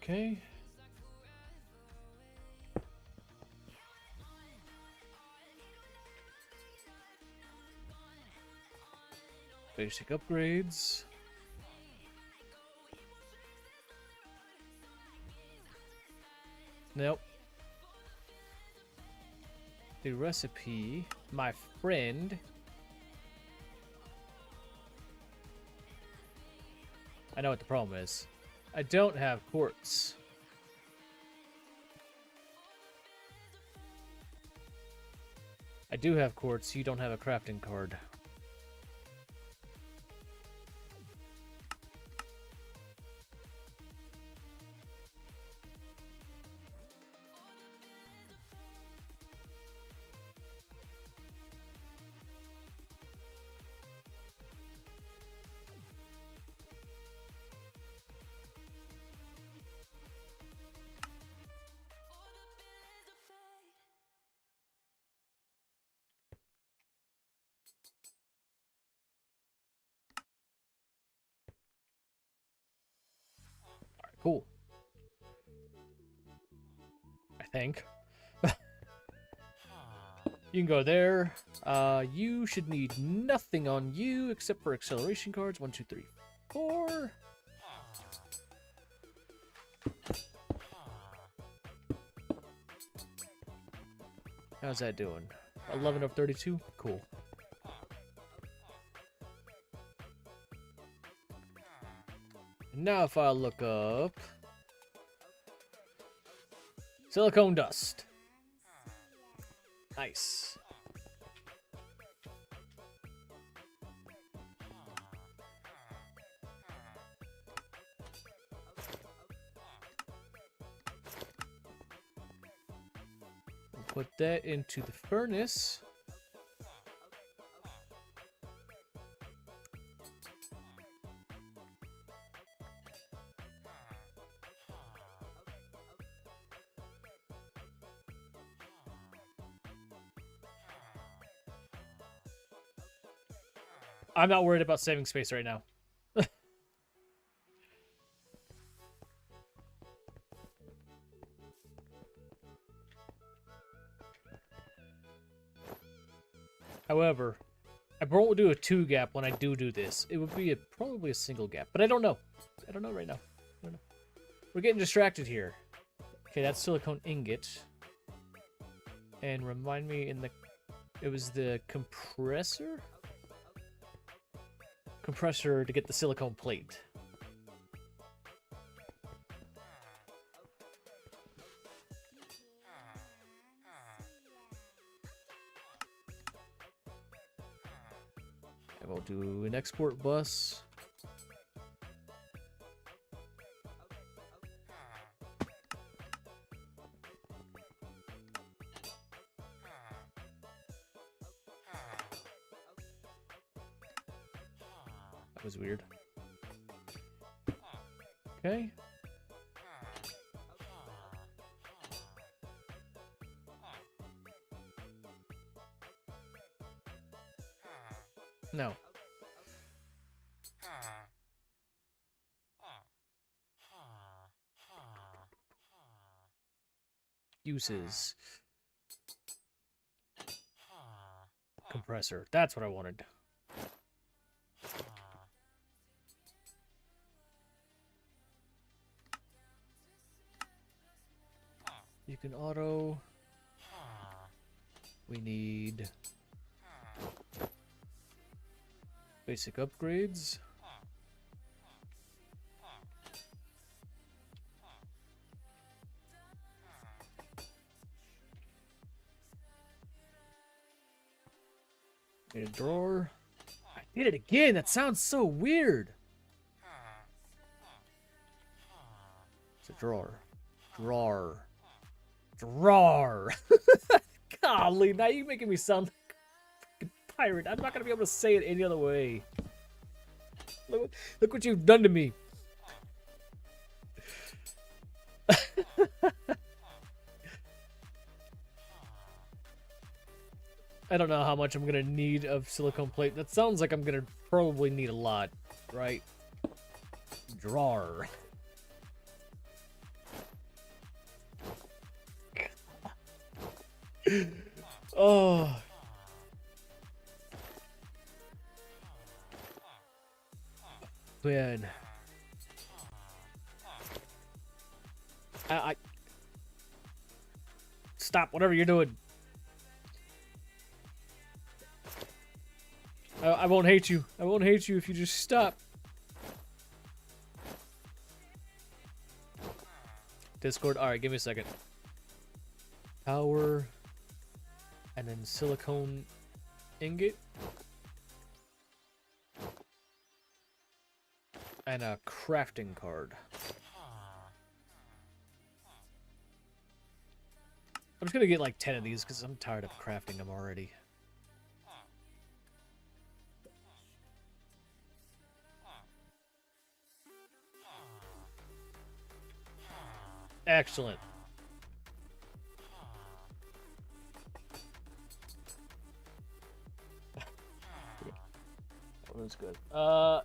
Okay. Basic upgrades. Nope. The recipe, my friend. I know what the problem is. I don't have quartz. I do have quartz. You don't have a crafting card. Cool. I think. You can go there. You should need nothing on you except for acceleration cards. 1, 2, 3, 4. How's that doing? 11 of 32? Cool. Now if I look up silicone dust. Nice. We'll put that into the furnace. I'm not worried about saving space right now. However, I won't do a 2 gap when I do this. It would be probably a single gap, but I don't know. I don't know right now. I don't know. We're getting distracted here. Okay, that's silicone ingot. And remind me it was the compressor? Compressor to get the silicone plate. And we'll do an export bus. That was weird. Okay. No. Uses. Compressor. That's what I wanted. You can auto. We need basic upgrades. Need a drawer. I did it again. That sounds so weird. It's a drawer. Drawer. Drawer. Golly, now you're making me sound like a fucking pirate. I'm not gonna be able to say it any other way. Look what you've done to me. I don't know how much I'm gonna need of silicone plate. That sounds like I'm gonna probably need a lot, right? Drawer. Oh. Man. I stop whatever you're doing. I won't hate you. I won't hate you if you just stop. Discord. All right, give me a second. Power. And then silicone ingot. And a crafting card. I'm just gonna get like 10 of these because I'm tired of crafting them already. Excellent. That was good. Oh.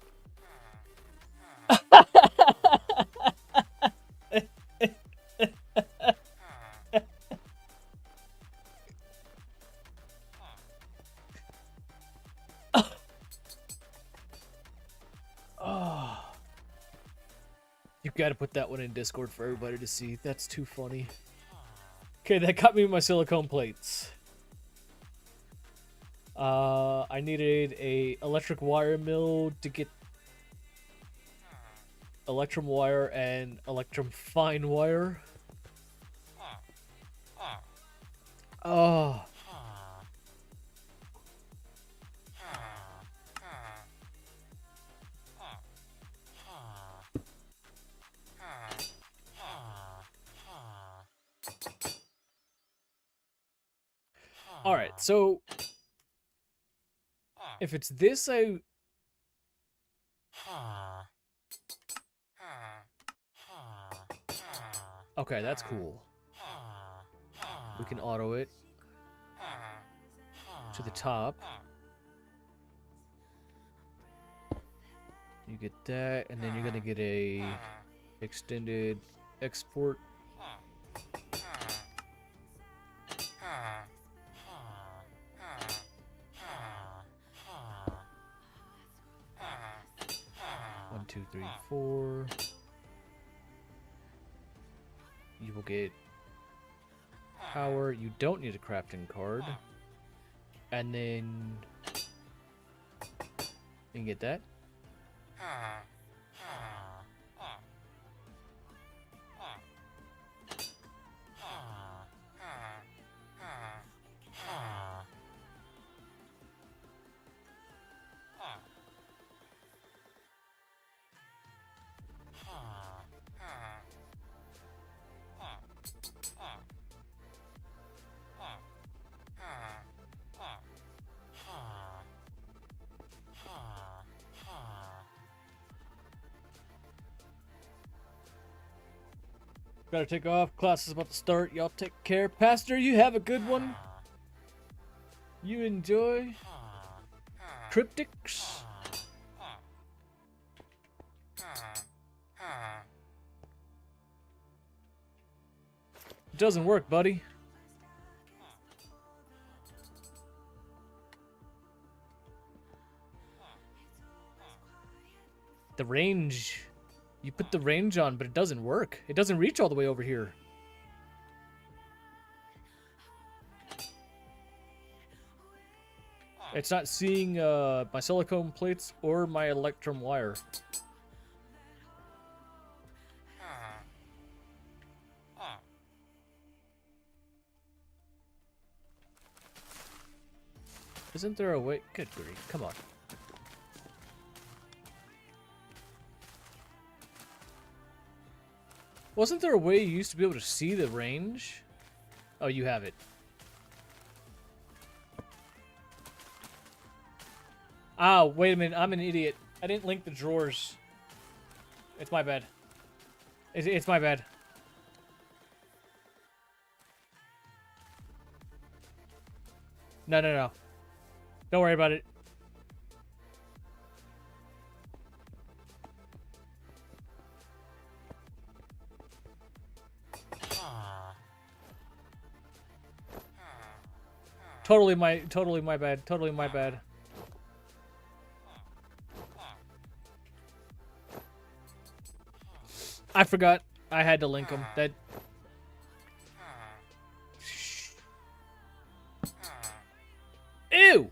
You've got to put that one in Discord for everybody to see. That's too funny. Okay, that got me my silicone plates. I needed a electric wire mill to get electrum wire and electrum fine wire. Oh. All right, so if it's this, okay, that's cool. We can auto it to the top. You get that, and then you're gonna get a extended export. One, two, three, four. You will get power. You don't need a crafting card. And then you can get that. Gotta take off. Class is about to start. Y'all take care. Pastor, you have a good one. You enjoy. Cryptics. It doesn't work, buddy. The range. You put the range on, but it doesn't work. It doesn't reach all the way over here. It's not seeing my silicone plates or my electrum wire. Isn't there a way? Good grief, come on. Wasn't there a way you used to be able to see the range? Oh, you have it. Ah, wait a minute. I'm an idiot. I didn't link the drawers. It's my bad. It's my bad. No. Don't worry about it. Totally my bad. Totally my bad. I forgot I had to link them. That. Ew!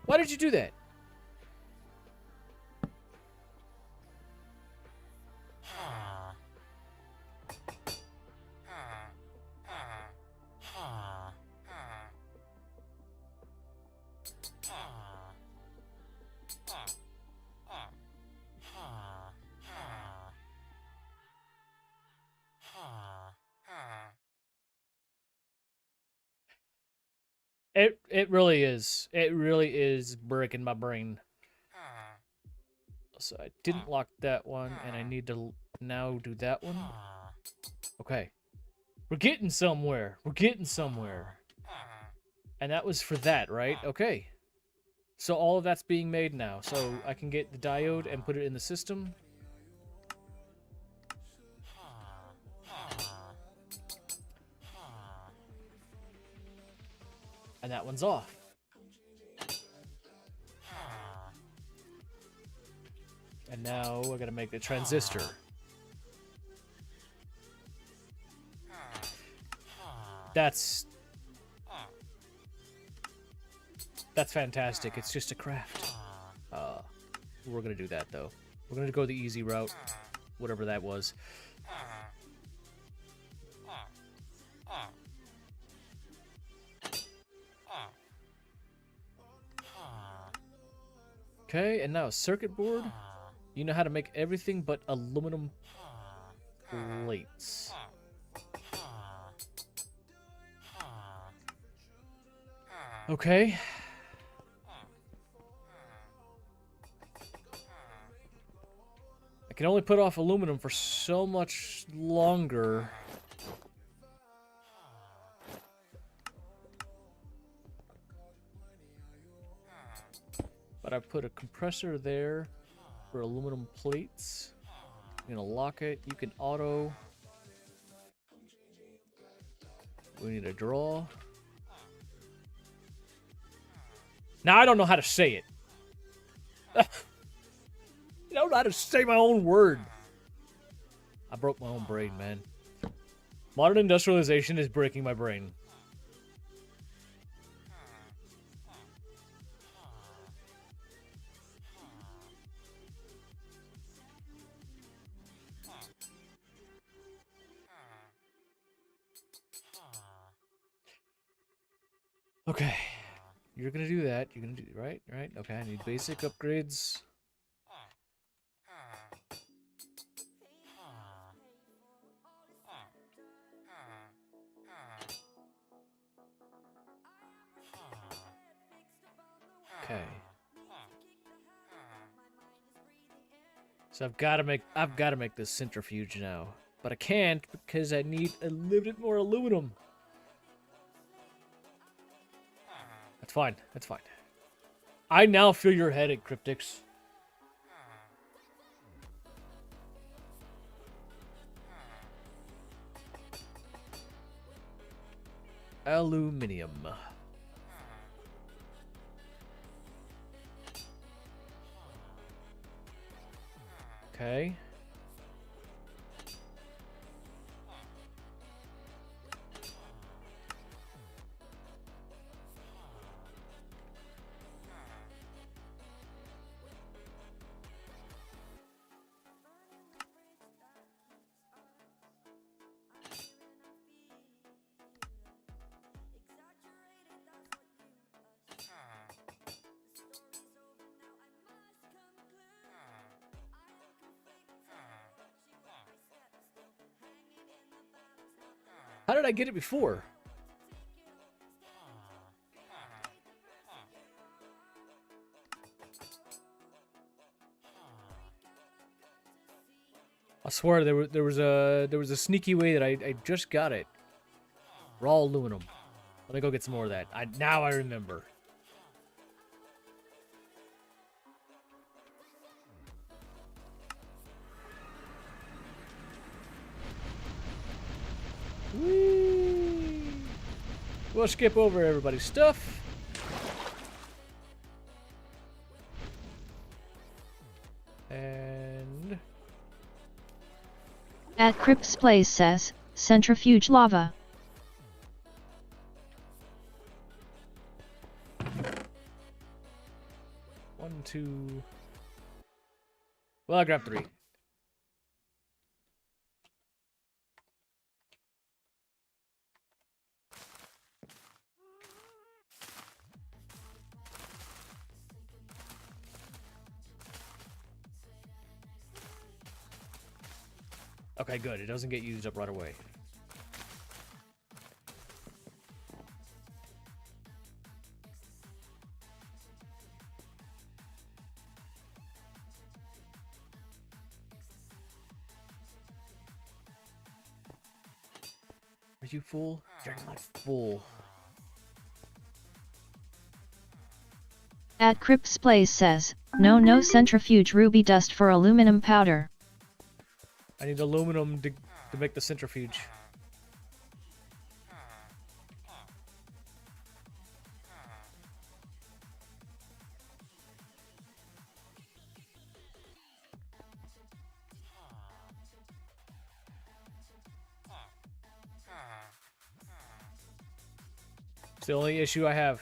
Why did you do that? It really is. It really is breaking my brain. So I didn't lock that one, and I need to now do that one. Okay. We're getting somewhere. We're getting somewhere. And that was for that, right? Okay. So all of that's being made now. So I can get the diode and put it in the system. And that one's off. And now we're gonna make the transistor. That's fantastic. It's just a craft. We're gonna do that though. We're gonna go the easy route, whatever that was. Okay, and now a circuit board. You know how to make everything but aluminum plates. Okay. I can only put off aluminum for so much longer. But I put a compressor there for aluminum plates. I'm gonna lock it. You can auto. We need a draw. Now I don't know how to say it. I don't know how to say my own word. I broke my own brain, man. Modern industrialization is breaking my brain. Okay. You're gonna do that. You're gonna do right. Okay. I need basic upgrades. Okay. So I've got to make this centrifuge now, but I can't because I need a little bit more aluminum. That's fine. That's fine. I now feel your headache, Cryptics. Aluminium. Okay. How did I get it before? I swear there was a sneaky way that I just got it. Raw aluminum. Let me go get some more of that. Now I remember. Whee! We'll skip over everybody's stuff. And At Crip's Place says, centrifuge lava. one, two. Well, I grabbed 3. Okay, good. It doesn't get used up right away. Are you full? You're not full. At Crips Plays says, no centrifuge ruby dust for aluminum powder. I need aluminum to make the centrifuge. It's the only issue I have.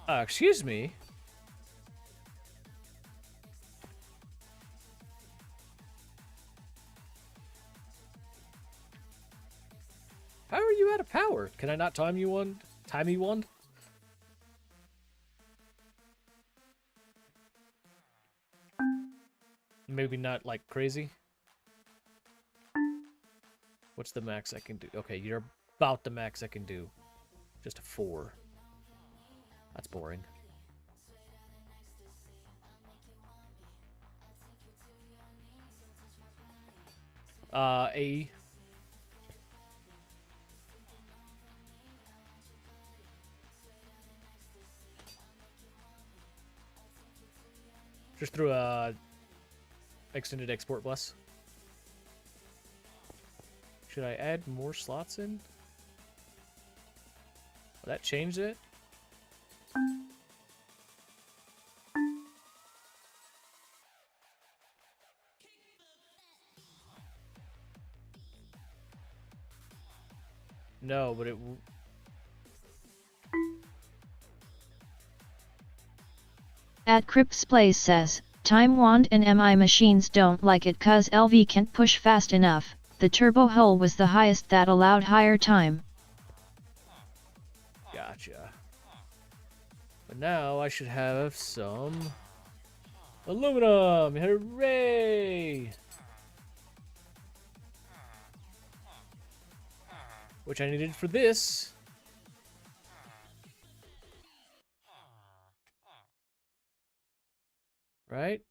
Excuse me. How are you out of power? Can I not time you one? Time me one? Maybe not like crazy. What's the max I can do? Okay, you're about the max I can do. Just a 4. That's boring. A. Just through a extended export bus. Should I add more slots in? Will that change it? No, but it... At Crips Plays says, Time Wand and MI machines don't like it cause LV can't push fast enough. The turbo hull was the highest that allowed higher time. Gotcha. But now I should have some aluminum. Hooray! Which I needed for this. Right?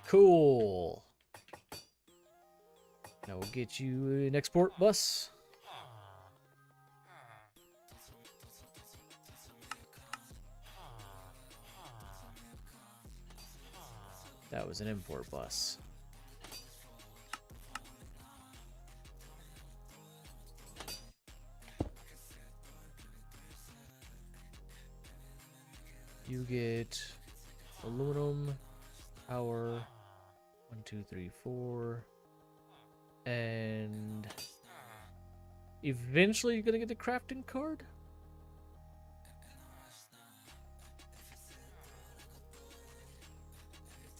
Cool. Now we'll get you an export bus. That was an import bus. You get aluminum, power, 1, 2, 3, 4, and eventually you're gonna get the crafting card.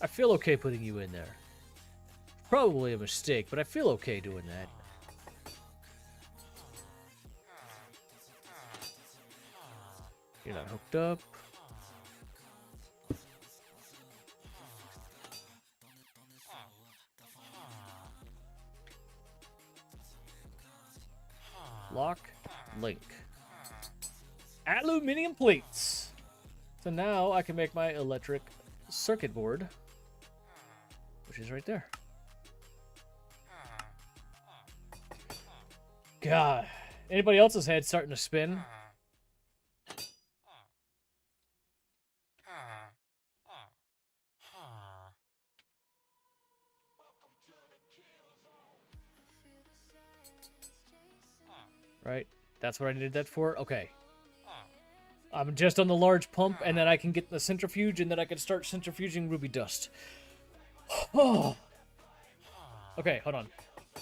I feel okay putting you in there. Probably a mistake, but I feel okay doing that. You're not hooked up. Lock, link. Aluminium plates. So now I can make my electric circuit board, which is right there. God, anybody else's head starting to spin? Right? That's what I needed that for? Okay. I'm just on the large pump, and then I can get the centrifuge, and then I can start centrifuging ruby dust. Oh. Okay, hold on.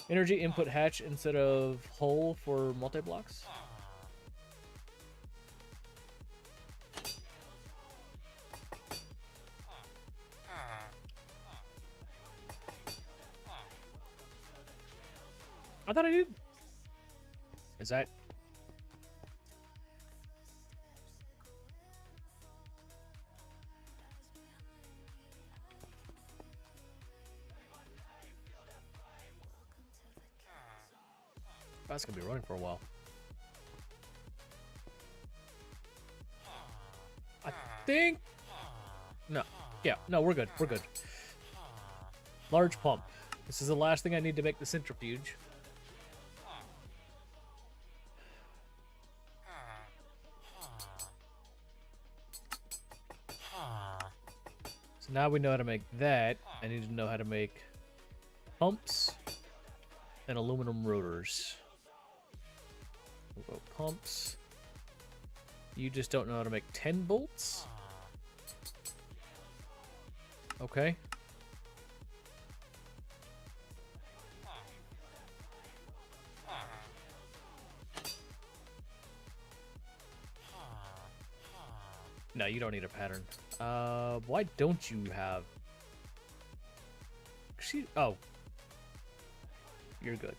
Energy input hatch instead of hull for multi-blocks. I thought I did. Is that... That's gonna be running for a while. I think... No. Yeah, no, we're good. We're good. Large pump. This is the last thing I need to make the centrifuge. now we know how to make that. I need to know how to make pumps and aluminum rotors. We'll go pumps. You just don't know how to make 10 bolts? Okay. No, you don't need a pattern. Why don't you have... Oh. You're good.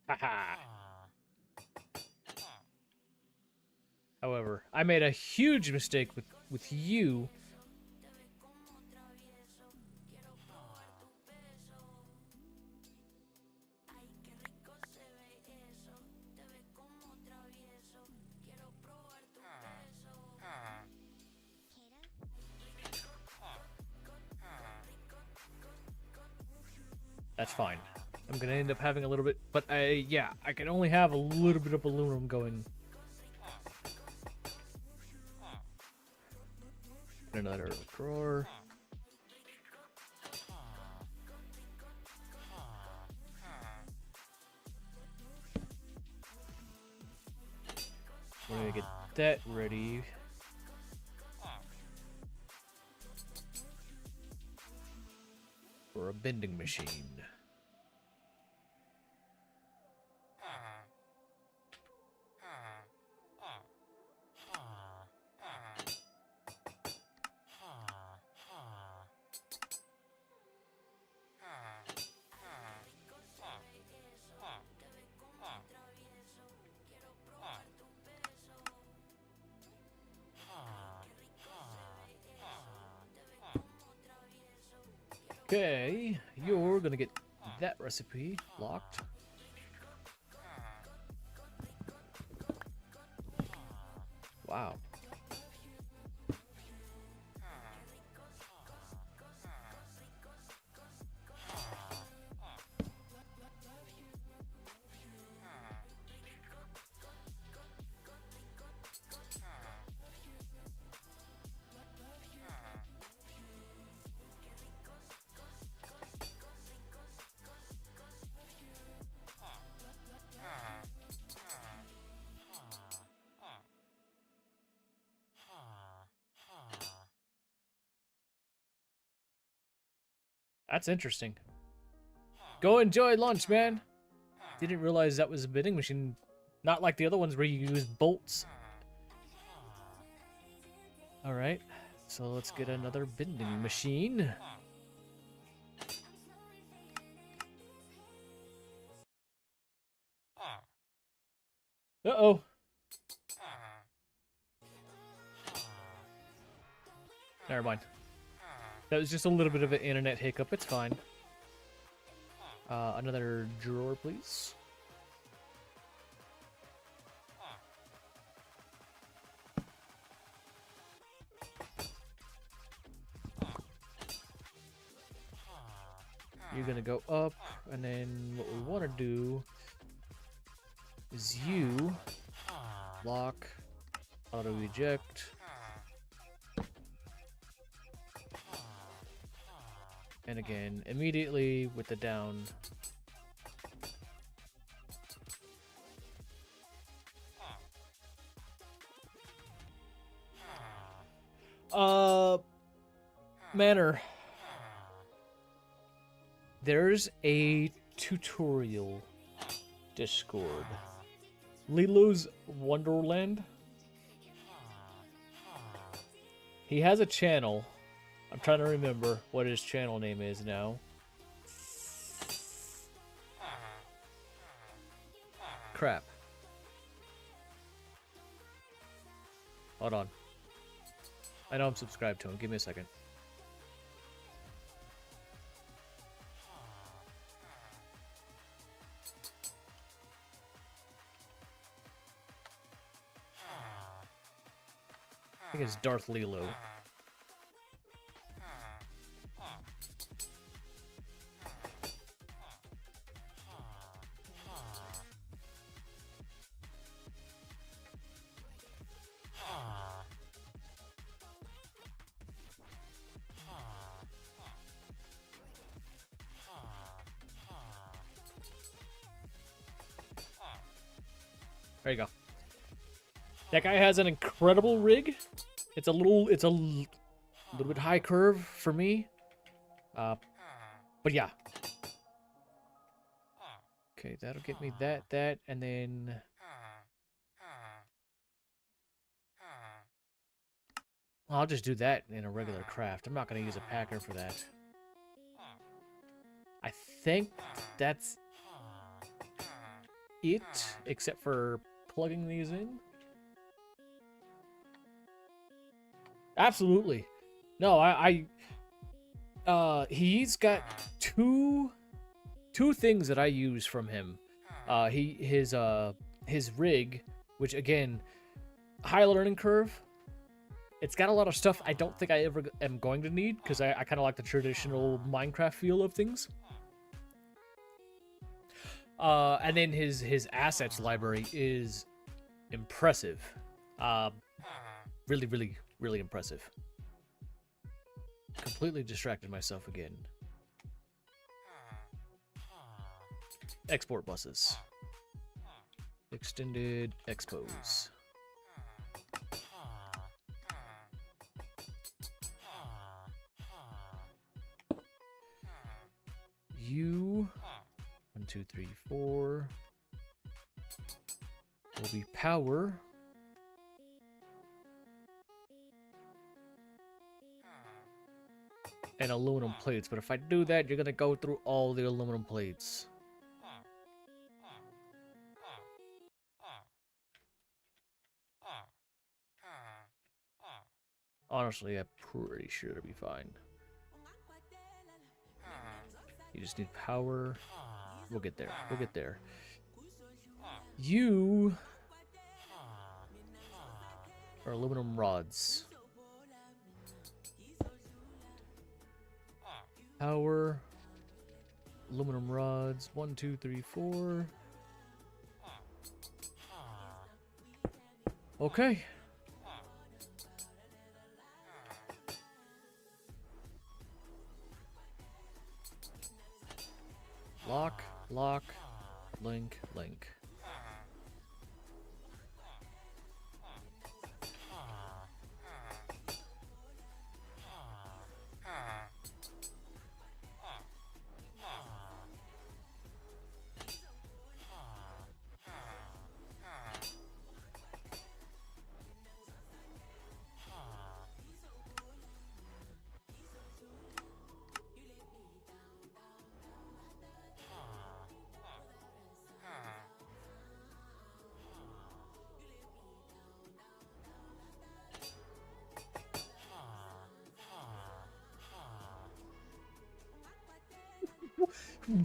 Haha. However, I made a huge mistake with you. That's fine. I'm gonna end up having a little bit, but yeah, I can only have a little bit of aluminum going. Another drawer. We're gonna get that ready. For a bending machine. Okay, you're gonna get that recipe locked. Wow. That's interesting. Go enjoy lunch, man. Didn't realize that was a bending machine. Not like the other ones where you use bolts. Alright, so let's get another bending machine. Uh-oh. Never mind. That was just a little bit of an internet hiccup. It's fine. Another drawer, please. You're gonna go up, and then what we want to do is you lock, auto eject. And again, immediately with the down. Manner. There's a tutorial Discord. Lilo's Wonderland. He has a channel. I'm trying to remember what his channel name is now. Crap. Hold on. I know I'm subscribed to him. Give me a second. think it's Darth Lilo. There you go. That guy has an incredible rig. It's a little bit high curve for me. But yeah. Okay, that'll get me that, and then I'll just do that in a regular craft. I'm not going to use a packer for that. I think that's it, except for plugging these in. Absolutely. No, he's got two things that I use from him. His rig, which again, high learning curve. It's got a lot of stuff I don't think I ever am going to need, because I kind of like the traditional Minecraft feel of things. And then his assets library is impressive. Really impressive. Completely distracted myself again. Export buses. Extended expos. You 1, 2, 3, 4 will be power. And aluminum plates, but if I do that, you're gonna go through all the aluminum plates. Honestly, I'm pretty sure it'll be fine. You just need power. We'll get there. We'll get there. You are aluminum rods. Power. Aluminum rods. 1, 2, 3, 4. Okay. Lock, lock, link, link.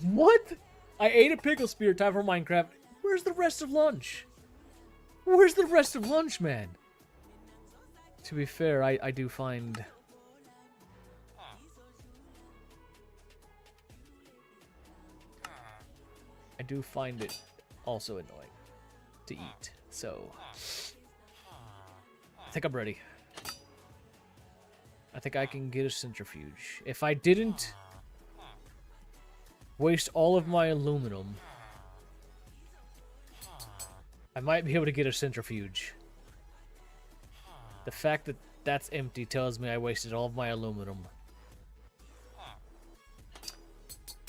What? I ate a pickle spear. Time for Minecraft. Where's the rest of lunch? Where's the rest of lunch, man? To be fair, I do find... I do find it also annoying to eat. So... I think I'm ready. I think I can get a centrifuge. If I didn't... waste all of my aluminum, I might be able to get a centrifuge. The fact that that's empty tells me I wasted all of my aluminum.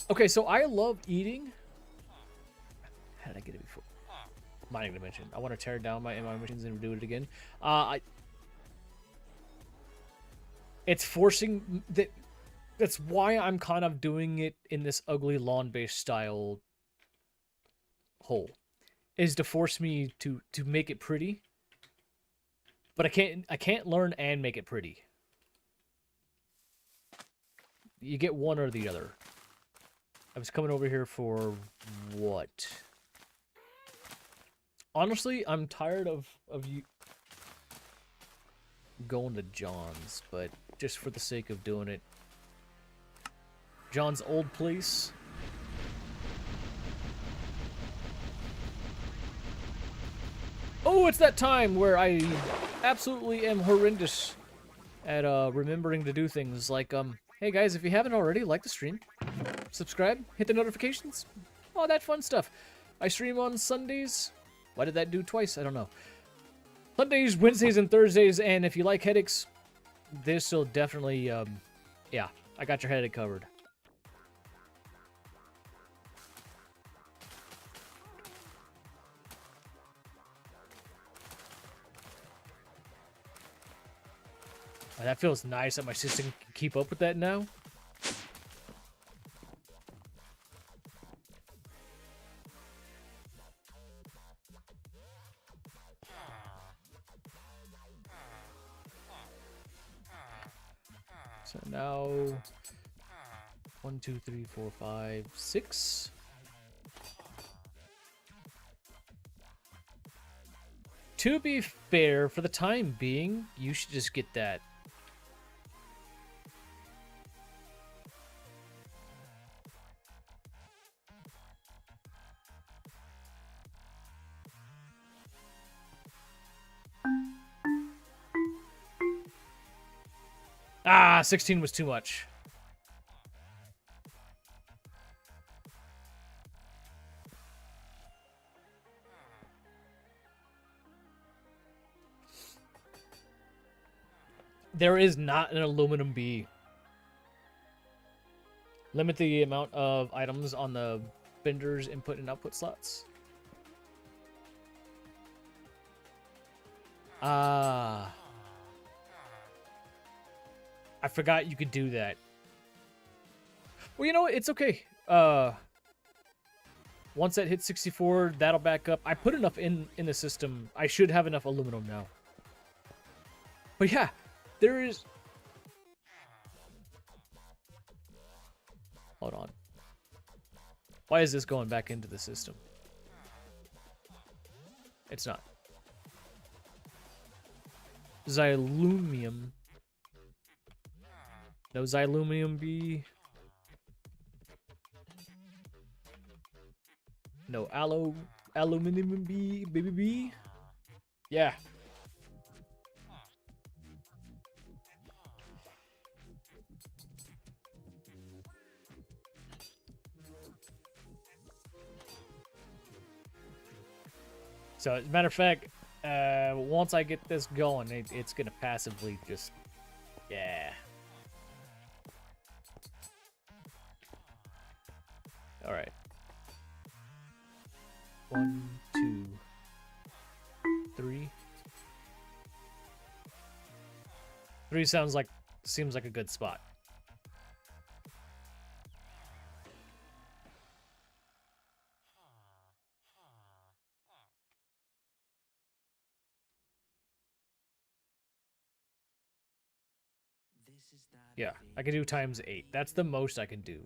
Okay, so I love eating. How did I get it before? Mining dimension. I want to tear down my MI machines and do it again. It's forcing that. That's why I'm kind of doing it in this ugly lawn-based style hole, is to force me to make it pretty. But I can't learn and make it pretty. You get one or the other. I was coming over here for what? Honestly, I'm tired of you going to John's, but just for the sake of doing it. John's old place. Oh, it's that time where I absolutely am horrendous at remembering to do things like, hey guys, if you haven't already, like the stream, subscribe, hit the notifications, all that fun stuff. I stream on Sundays. Why did that do twice? I don't know. Sundays, Wednesdays, and Thursdays, and if you like headaches, this will definitely, yeah, I got your headache covered. That feels nice that my system can keep up with that now. So now 1, 2, 3, 4, 5, 6. To be fair, for the time being, you should just get that. Ah, 16 was too much. There is not an aluminum B. Limit the amount of items on the vendor's input and output slots. Ah. I forgot you could do that. Well, you know what? It's okay. Once that hits 64, that'll back up. I put enough in the system. I should have enough aluminum now. But yeah, there is... Hold on. Why is this going back into the system? It's not. Xylumium. No xylumium B. No aluminum B, baby B. Yeah. So, as a matter of fact, once I get this going, it's gonna passively just, yeah. All right. 1, 2, 3. 3 seems like a good spot. Yeah, I can do times 8. That's the most I can do.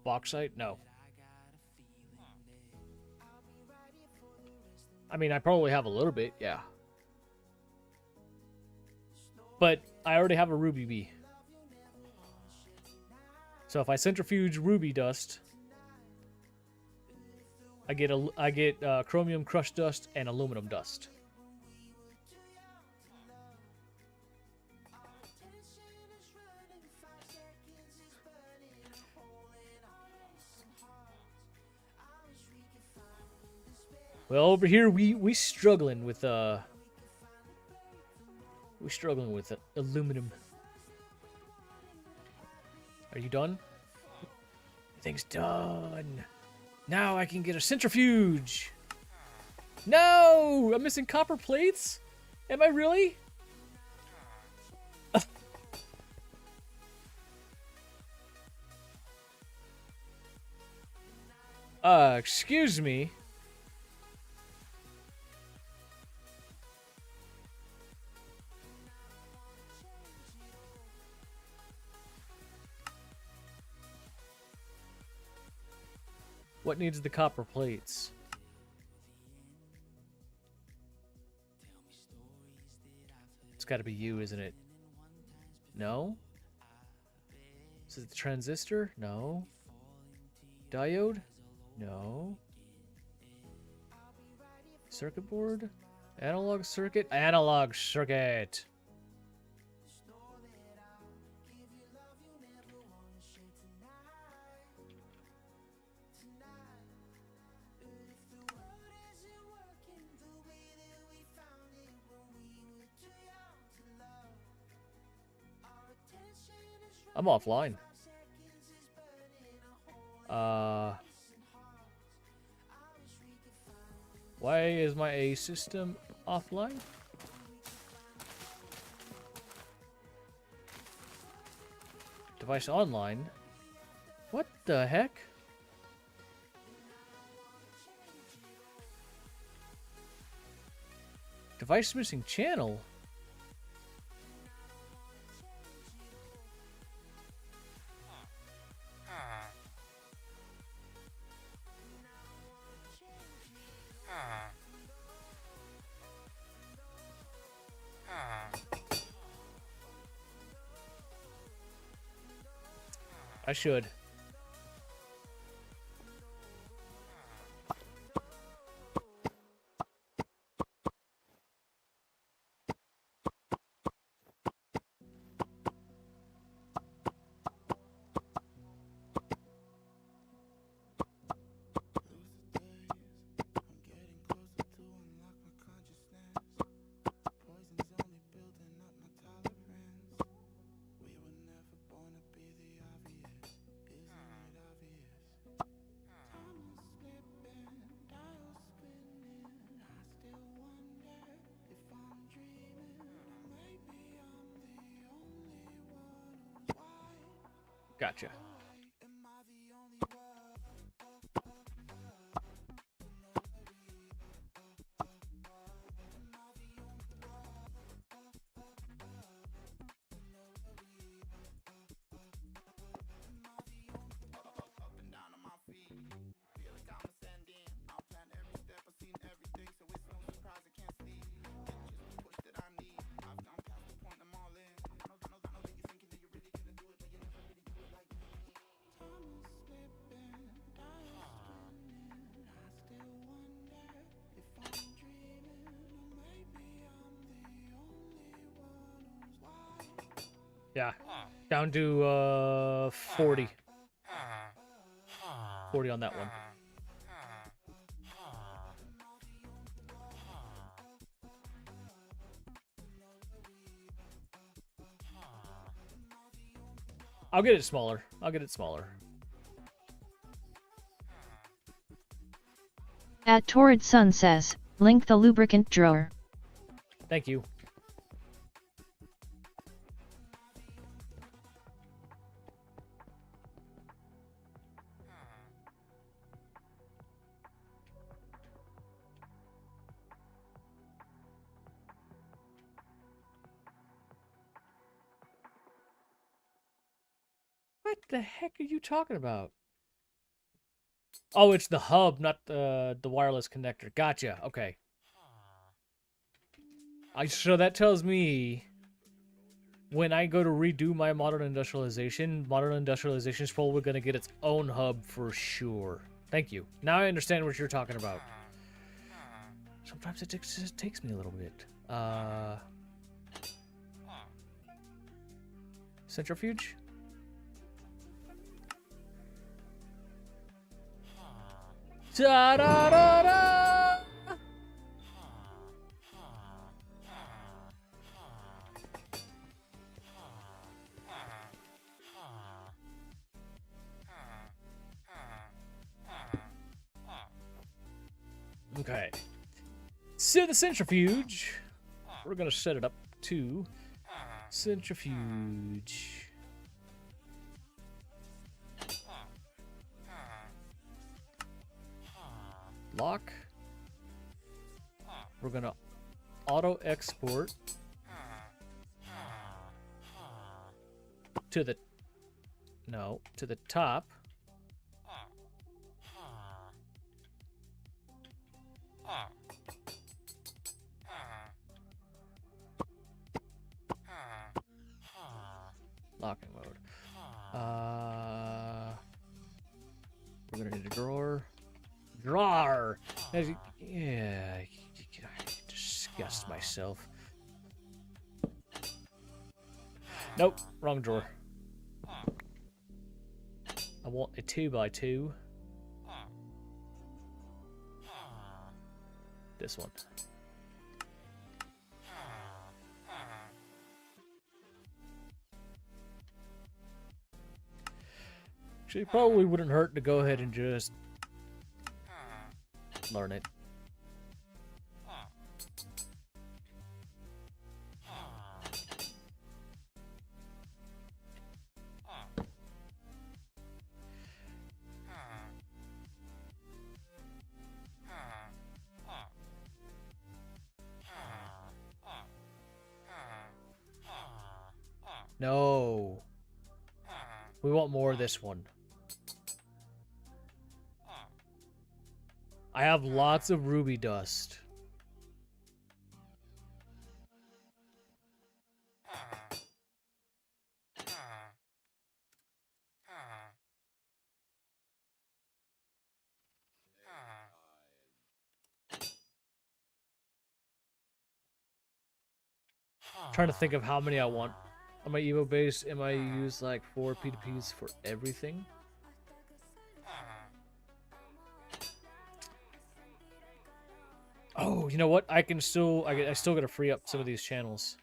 Bauxite? No. I mean, I probably have a little bit, yeah. But I already have a ruby B. So if I centrifuge ruby dust, I get chromium crushed dust and aluminum dust. Well, over here we struggling with aluminum. Are you done? Everything's done. Now I can get a centrifuge. No, I'm missing copper plates. Am I really? Excuse me. What needs the copper plates? It's got to be you, isn't it? No? Is it the transistor? No. Diode? No. Circuit board? Analog circuit? Analog circuit! I'm offline. Why is my A system offline? Device online? What the heck? Device missing channel? I should. Gotcha. Yeah, down to 40. 40 on that one. I'll get it smaller. I'll get it smaller. At Torrid Sun says, link the lubricant drawer. Thank you. What the heck are you talking about? Oh, it's the hub, not the wireless connector. Gotcha. Okay. So that tells me when I go to redo my Modern Industrialization is probably going to get its own hub for sure. Thank you. Now I understand what you're talking about. Sometimes it just takes me a little bit. Centrifuge? Da-da-da-da! Okay. So the centrifuge, we're going to set it up to centrifuge. Lock. We're going to auto export to the top. Locking mode. We're gonna need a drawer. Drawer! Yeah, I disgust myself. Nope, wrong drawer. I want a 2x2. This one. Actually, probably wouldn't hurt to go ahead and just learn it. No. We want more of this one. I have lots of ruby dust. Trying to think of how many I want. On my Evo base, am I use like 4 P2Ps for everything? Oh, you know what? I still gotta free up some of these channels.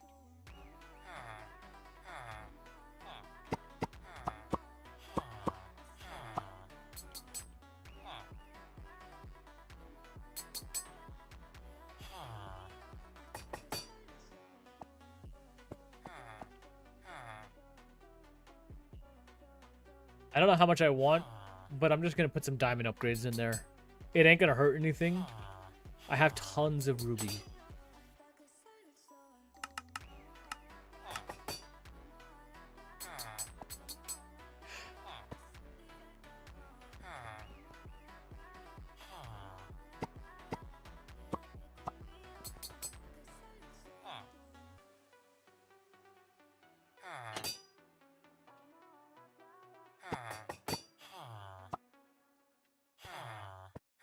I don't know how much I want, but I'm just gonna put some diamond upgrades in there. It ain't gonna hurt anything. I have tons of ruby.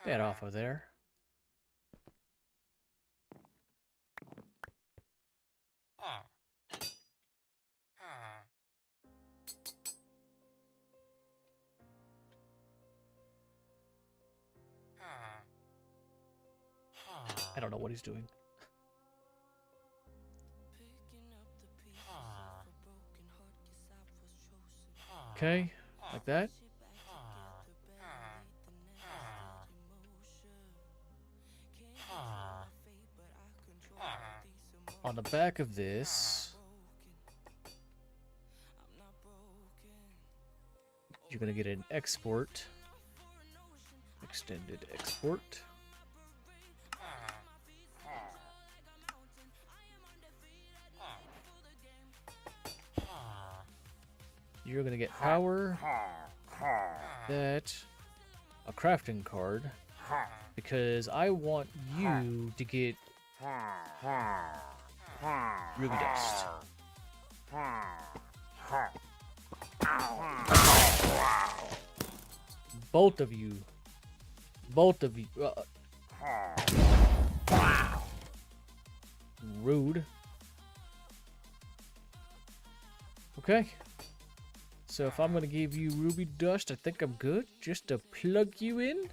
Get off of there. I don't know what he's doing. Okay, like that. On the back of this, you're gonna get an export, extended export. You're gonna get power, that, a crafting card, because I want you to get ruby dust. Both of you. Rude. Okay. So if I'm gonna give you ruby dust, I think I'm good. Just to plug you in.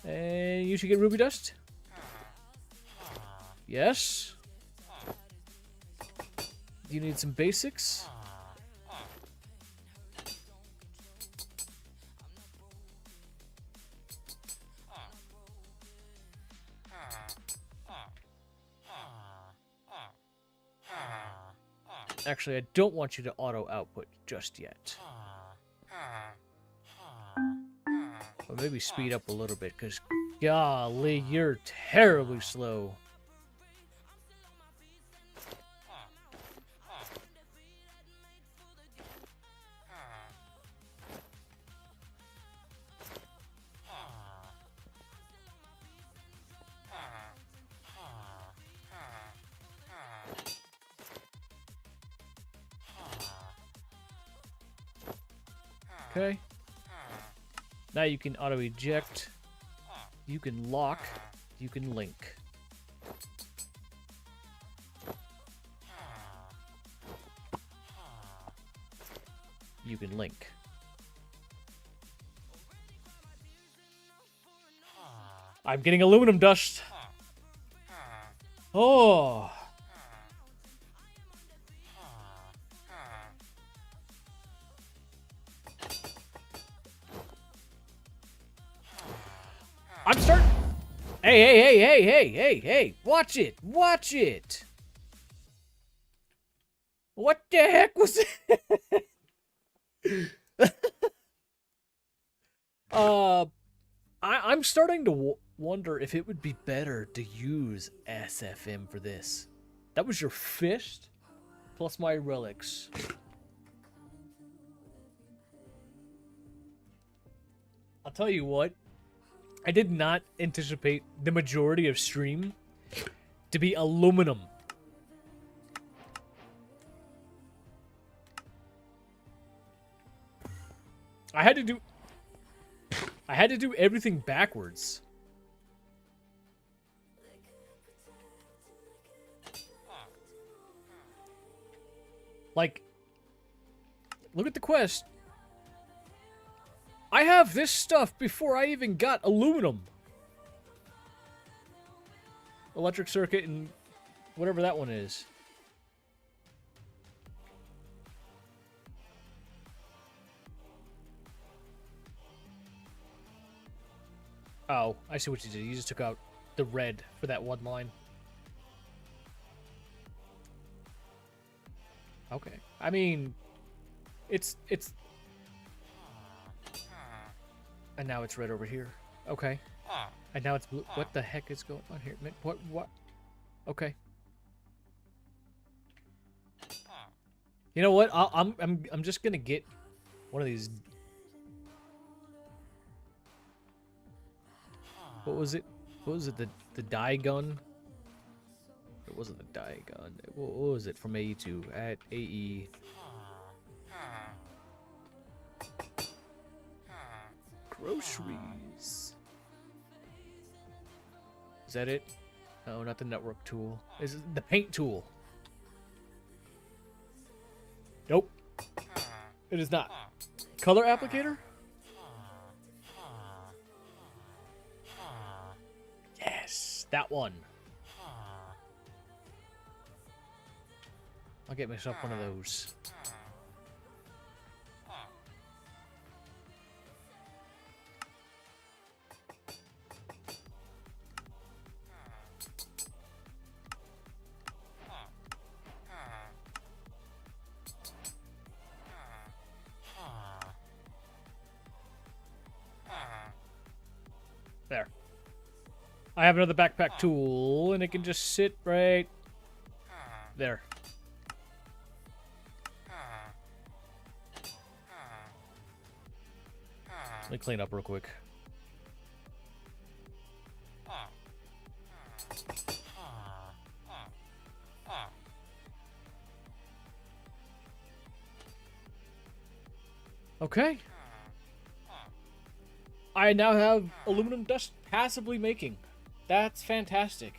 And you should get ruby dust. Yes. You need some basics. Actually, I don't want you to auto output just yet. Or maybe speed up a little bit, because golly, you're terribly slow. Okay. Now you can auto eject. You can lock. You can link. You can link. I'm getting aluminum dust. Oh. I'm starting. Hey. Watch it. Watch it. What the heck was it? I'm starting to wonder if it would be better to use SFM for this. That was your fist plus my relics. I'll tell you what. I did not anticipate the majority of stream to be aluminum. I had to do everything backwards. Like, look at the quest. I have this stuff before I even got aluminum. Electric circuit and whatever that one is. Oh, I see what you did. You just took out the red for that one line. Okay. I mean, it's... And now it's red over here. Okay. And now it's blue. What the heck is going on here? What? Okay. You know what? I'm just gonna get one of these. What was it? What was it? The dye gun? It wasn't the dye gun. What was it from AE2? At AE. Groceries. Is that it? No, not the network tool. Is it the paint tool? Nope. It is not. Color applicator? Yes, that one. I'll get myself one of those. There. I have another backpack tool, and it can just sit right there. Let me clean up real quick. Okay. I now have aluminum dust passively making. That's fantastic.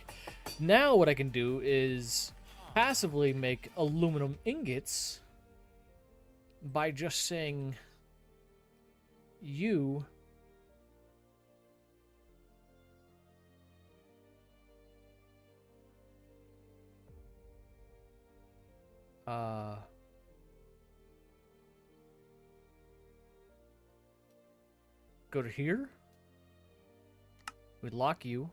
Now what I can do is passively make aluminum ingots by just saying you go to here. We'd lock you.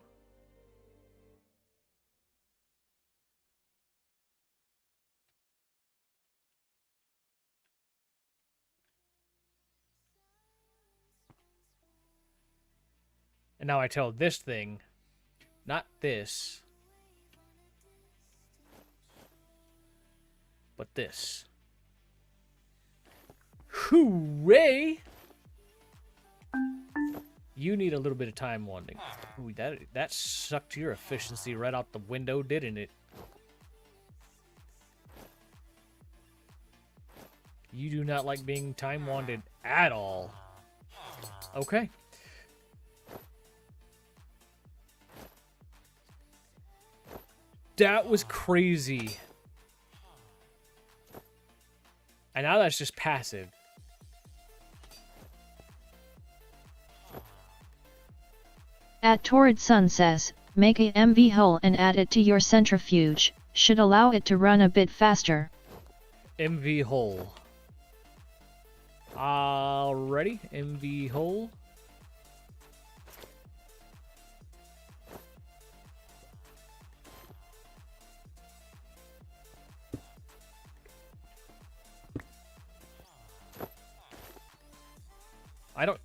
And now I tell this thing, not this, but this. Hooray! You need a little bit of time wanding. Ooh, that sucked your efficiency right out the window, didn't it? You do not like being time-wanded at all. Okay. That was crazy. And now that's just passive. At Torrid Sun says, make a MV hull and add it to your centrifuge, should allow it to run a bit faster. MV hull. Alrighty, MV hull. I don't...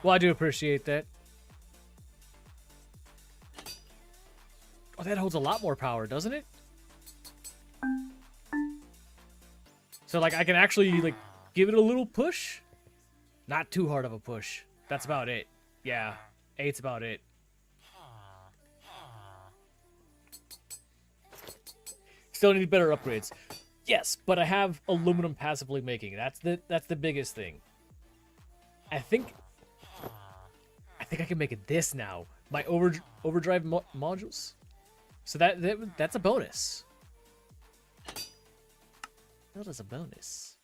Well, I do appreciate that. Oh, that holds a lot more power, doesn't it? So, like, I can actually, like, give it a little push? Not too hard of a push. That's about it. Yeah, 8's about it. Still need better upgrades. Yes, but I have aluminum passively making. That's the biggest thing. I think I can make it this now. My overdrive modules. So that's a bonus. That is a bonus.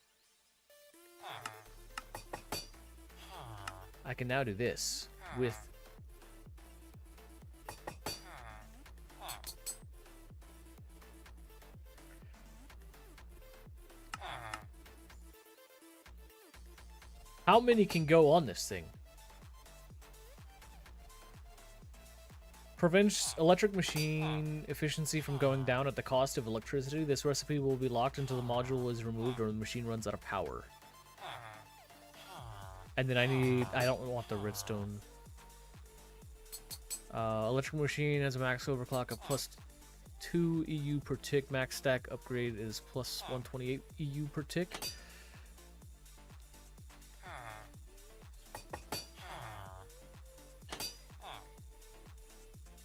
I can now do this with... How many can go on this thing? Prevents electric machine efficiency from going down at the cost of electricity. This recipe will be locked until the module is removed or the machine runs out of power. And then I don't want the redstone. Electric machine has a max overclock of plus 2 EU per tick. Max stack upgrade is plus 128 EU per tick.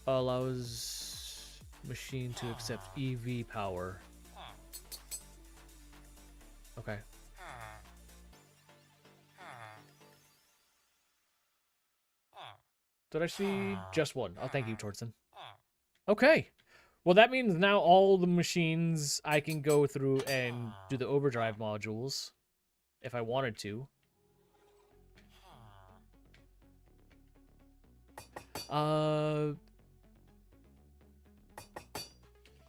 Allows machine to accept EV power. Okay. Did I see just one? Oh, thank you, Tortson. Okay. Well, that means now all the machines I can go through and do the overdrive modules if I wanted to.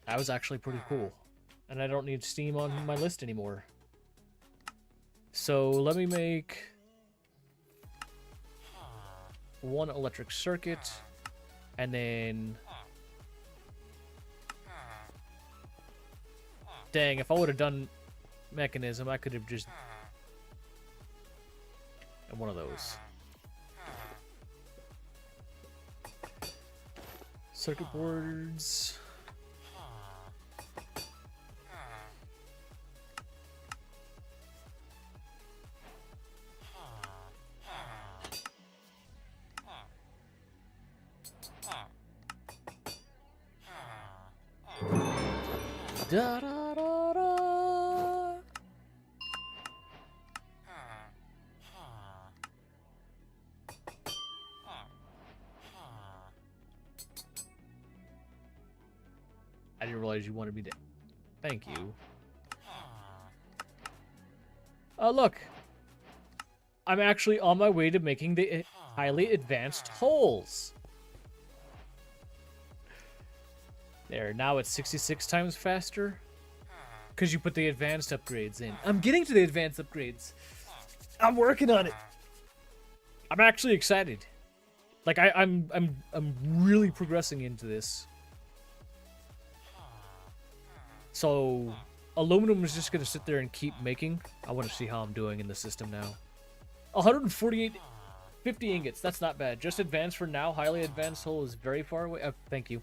That was actually pretty cool. And I don't need Steam on my list anymore. So let me make one electric circuit, and then... Dang, if I would have done mechanism, I could have just... And one of those. Circuit boards... Da, da, da, da. I didn't realize you wanted me to... Thank you. Oh, look. I'm actually on my way to making the highly advanced holes. There, now it's 66 times faster. Because you put the advanced upgrades in. I'm getting to the advanced upgrades. I'm working on it. I'm actually excited. Like I'm really progressing into this. So aluminum is just gonna sit there and keep making. I want to see how I'm doing in the system now. 148, 50 ingots. That's not bad. Just advanced for now. Highly advanced hole is very far away. Thank you.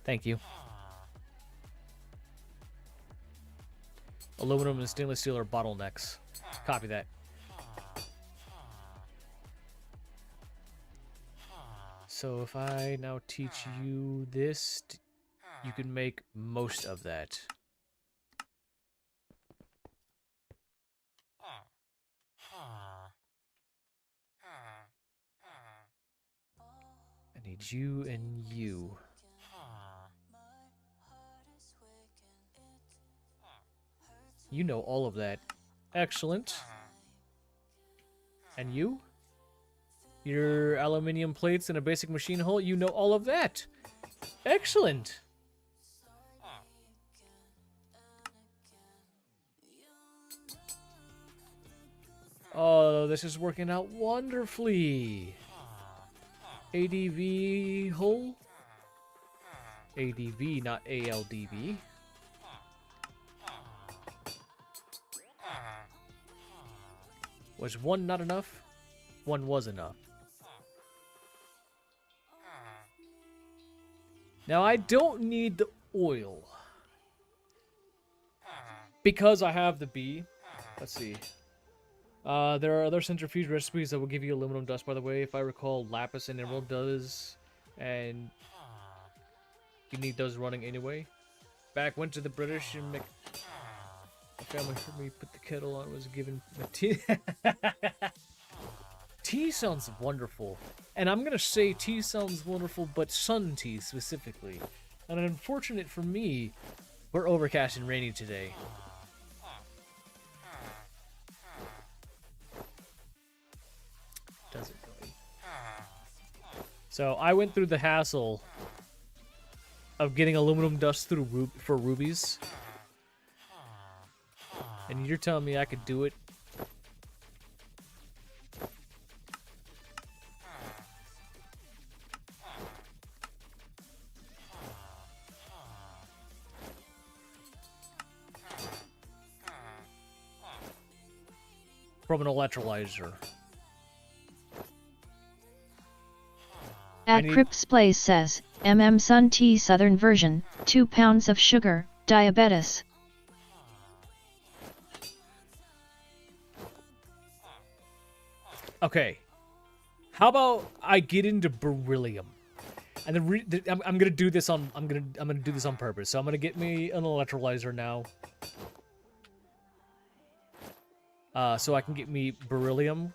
Thank you. Aluminum and stainless steel are bottlenecks. Copy that. So if I now teach you this, you can make most of that. I need you and you. You know all of that. Excellent. And you? Your aluminium plates and a basic machine hull, you know all of that. Excellent. Oh, this is working out wonderfully. ADV hull? ADV, not ALDV. Was one not enough? One was enough. Now, I don't need the oil. Because I have the B. Let's see. There are other centrifuge recipes that will give you aluminum dust, by the way. If I recall, lapis and emerald does. And you need those running anyway. Back went to the British and my family heard me put the kettle on, was given the tea. Tea sounds wonderful. And I'm gonna say tea sounds wonderful, but sun tea specifically. And unfortunate for me, we're overcast and rainy today. Does it really? So I went through the hassle of getting aluminum dust through for rubies. And you're telling me I could do it? From an electrolyzer. At Crips Place says, Sun Tea Southern version, 2 pounds of sugar, diabetes. Okay. How about I get into beryllium? And I'm gonna do this on I'm gonna do this on purpose. So I'm gonna get me an electrolyzer now. So I can get me beryllium.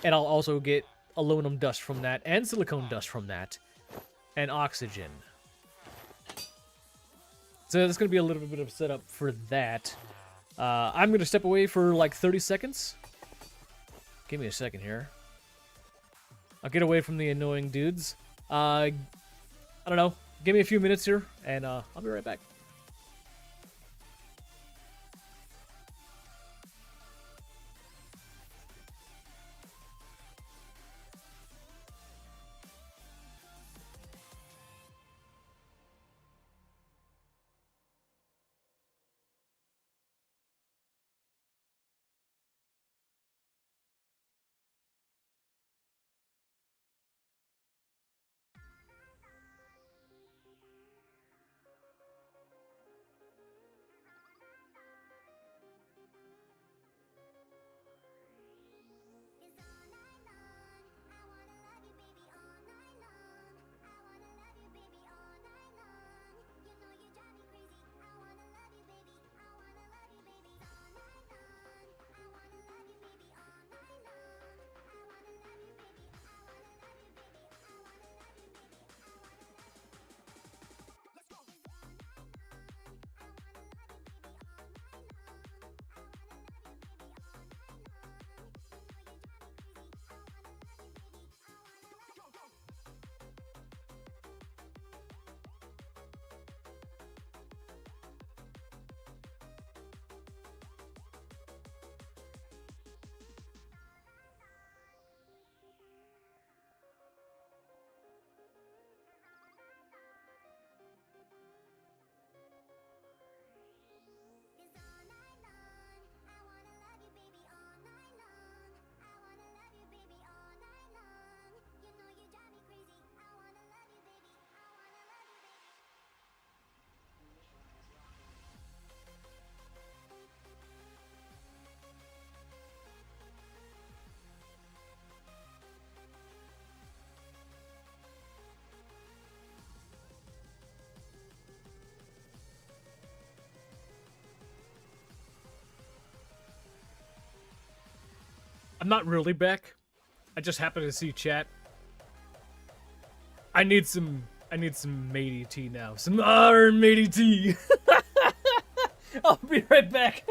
And I'll also get aluminum dust from that, and silicone dust from that, and oxygen. So there's going to be a little bit of setup for that. I'm going to step away for like 30 seconds. Give me a second here. I'll get away from the annoying dudes. I don't know. Give me a few minutes here, and I'll be right back. I'm not really back. I just happened to see chat. I need some matey tea now. Some iron matey tea. I'll be right back.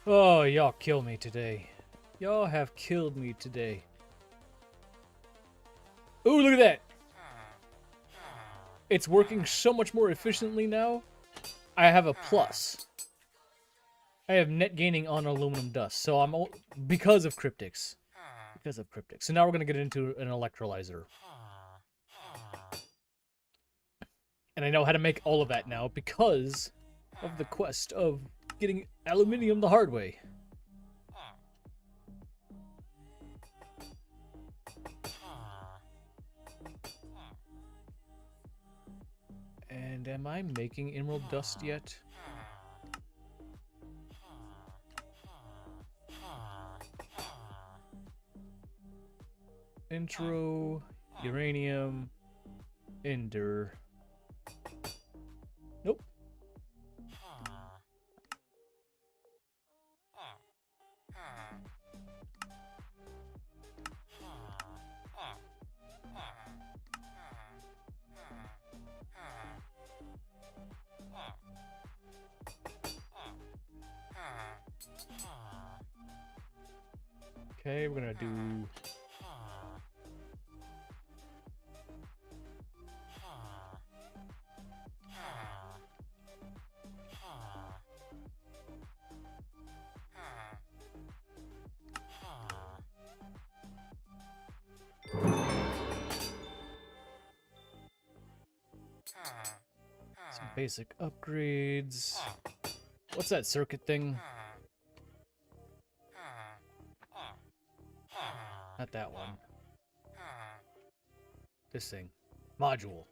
Oh, y'all kill me today. Y'all have killed me today. Ooh, look at that! It's working so much more efficiently now. I have a plus. I have net gaining on aluminum dust, so I'm because of cryptics. Because of cryptics. So now we're gonna get into an electrolyzer. And I know how to make all of that now because of the quest of getting aluminium the hard way. And am I making emerald dust yet? Intro, uranium, ender. Okay, we're gonna do. Some basic upgrades. What's that circuit thing? Not that one. This thing. Module.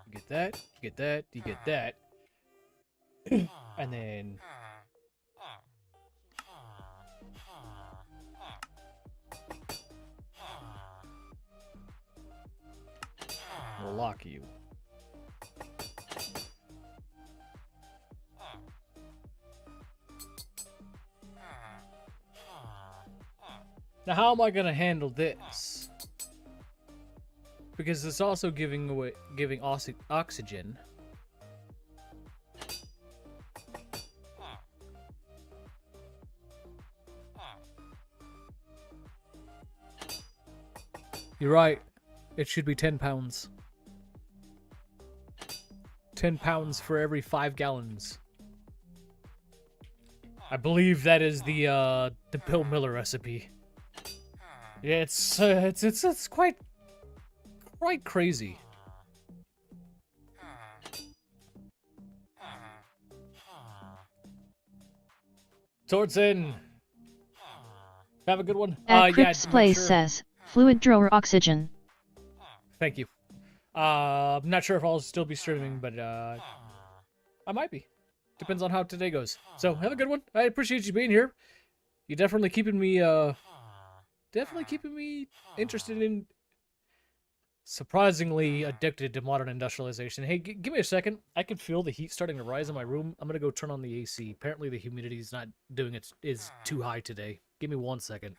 You get that, you get that, you get that. And then we'll lock you. Now how am I gonna handle this? Because it's also giving oxygen. You're right. It should be 10 pounds. 10 pounds for every 5 gallons. I believe that is the Bill Miller recipe. Yeah, it's quite crazy. Towards in. Have a good one. At Crips yeah, Place sure. says, fluid drawer oxygen. Thank you. I'm not sure if I'll still be streaming, but I might be. Depends on how today goes. So have a good one. I appreciate you being here. You're definitely keeping me interested in, surprisingly addicted to modern industrialization. Hey, give me a second. I can feel the heat starting to rise in my room. I'm gonna go turn on the AC. Apparently the humidity is not doing it, is too high today. Give me 1 second.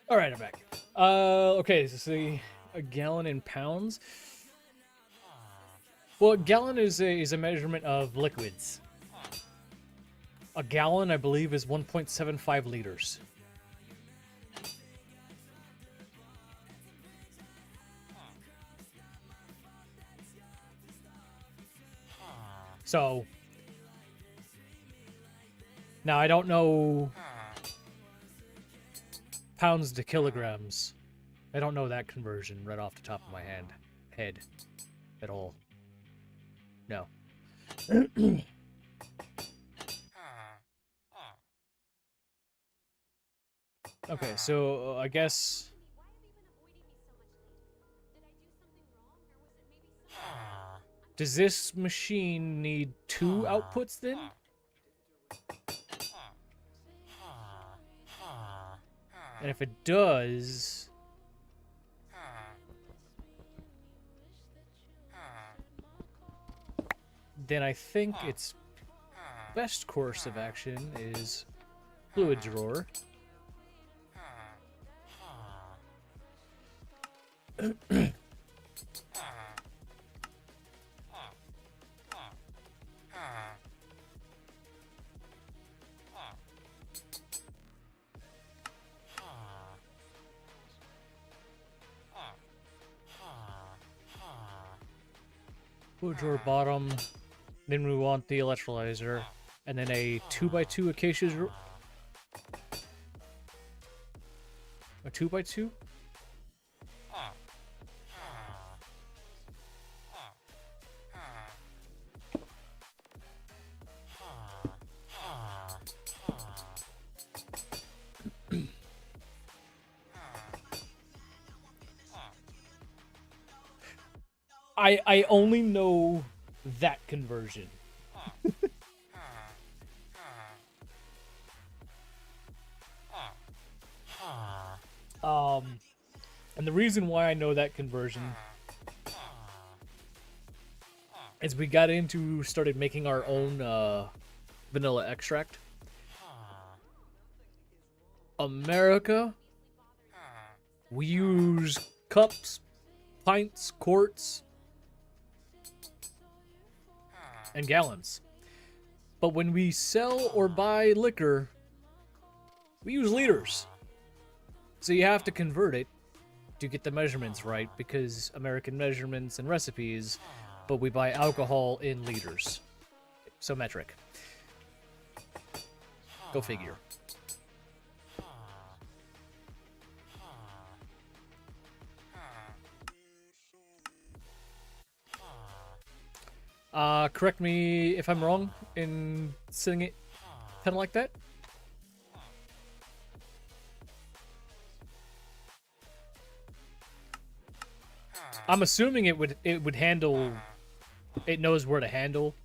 All right, I'm back. Okay, so a gallon in pounds. Well, a gallon is a measurement of liquids. A gallon, I believe, is 1.75 liters. So now I don't know pounds to kilograms. I don't know that conversion right off the top of my head at all. No. Okay, so I guess does this machine need 2 outputs then? And if it does, then I think its best course of action is fluid drawer. maple drawer bottom. Then we want the electrolyzer. And then a 2x2 acacia. A 2x2? I only know that conversion. And the reason why I know that conversion is we started making our own vanilla extract. America, we use cups, pints, quarts, and gallons. But when we sell or buy liquor, we use liters. So you have to convert it to get the measurements right, because American measurements and recipes, but we buy alcohol in liters. So metric. Go figure. Correct me if I'm wrong in saying it kind of like that. I'm assuming it would handle. It knows where to handle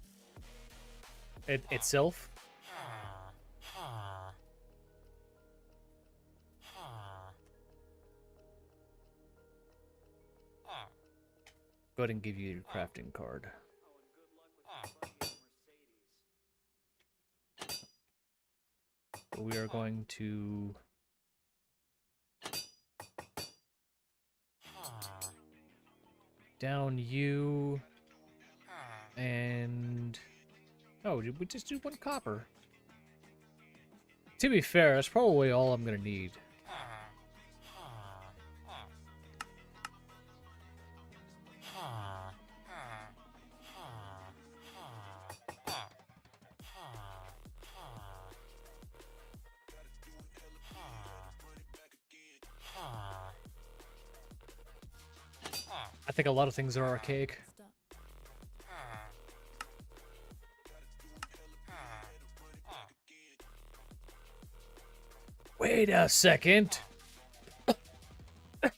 it itself. Go ahead and give you your crafting card. We are going to down you and did we just do one copper? To be fair, that's probably all I'm gonna need. I think a lot of things are archaic. Wait a second. If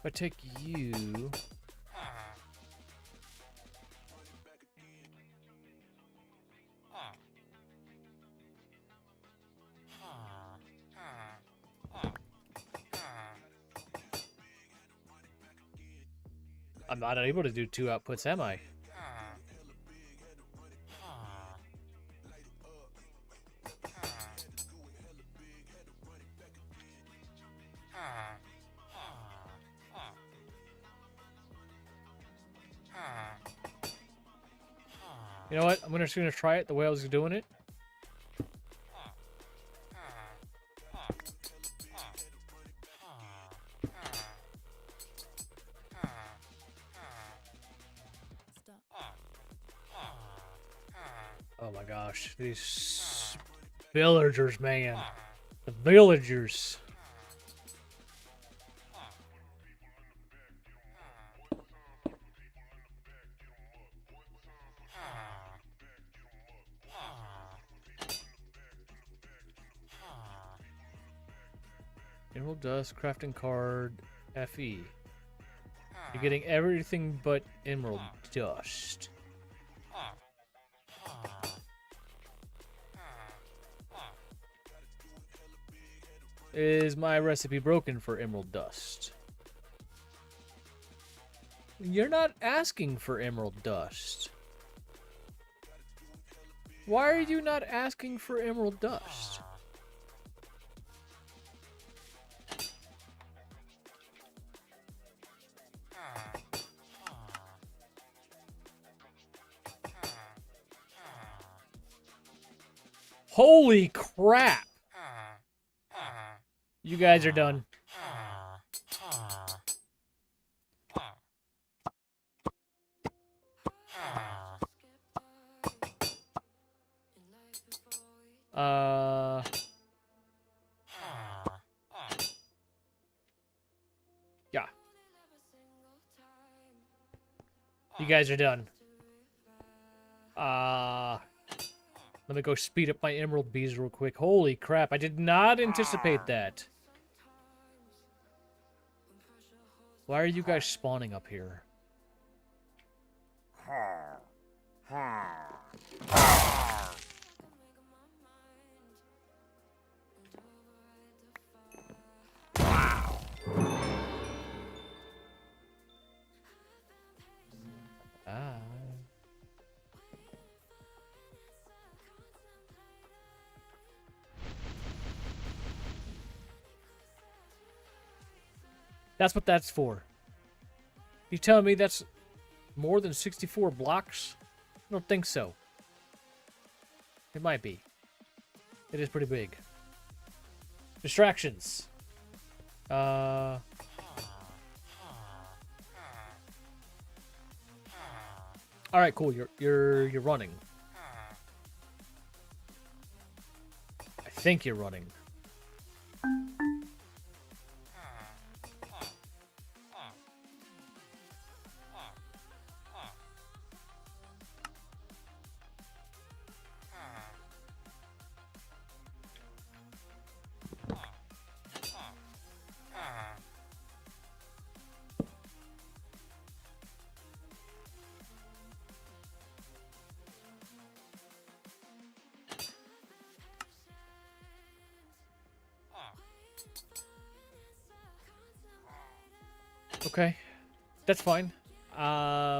I take you... I'm not able to do two outputs, am I? You know what? I'm just gonna try it the way I was doing it. Oh my gosh, these villagers, man. The villagers. Emerald dust, crafting card, FE. You're getting everything but emerald dust. Is my recipe broken for emerald dust? You're not asking for emerald dust. Why are you not asking for emerald dust? Holy crap! You guys are done. You guys are done. Let me go speed up my emerald bees real quick. Holy crap, I did not anticipate that. Why are you guys spawning up here? Ah. That's what that's for. You telling me that's more than 64 blocks? I don't think so. It might be. It is pretty big. Distractions. All right, cool. You're running. I think you're running. Okay, that's fine.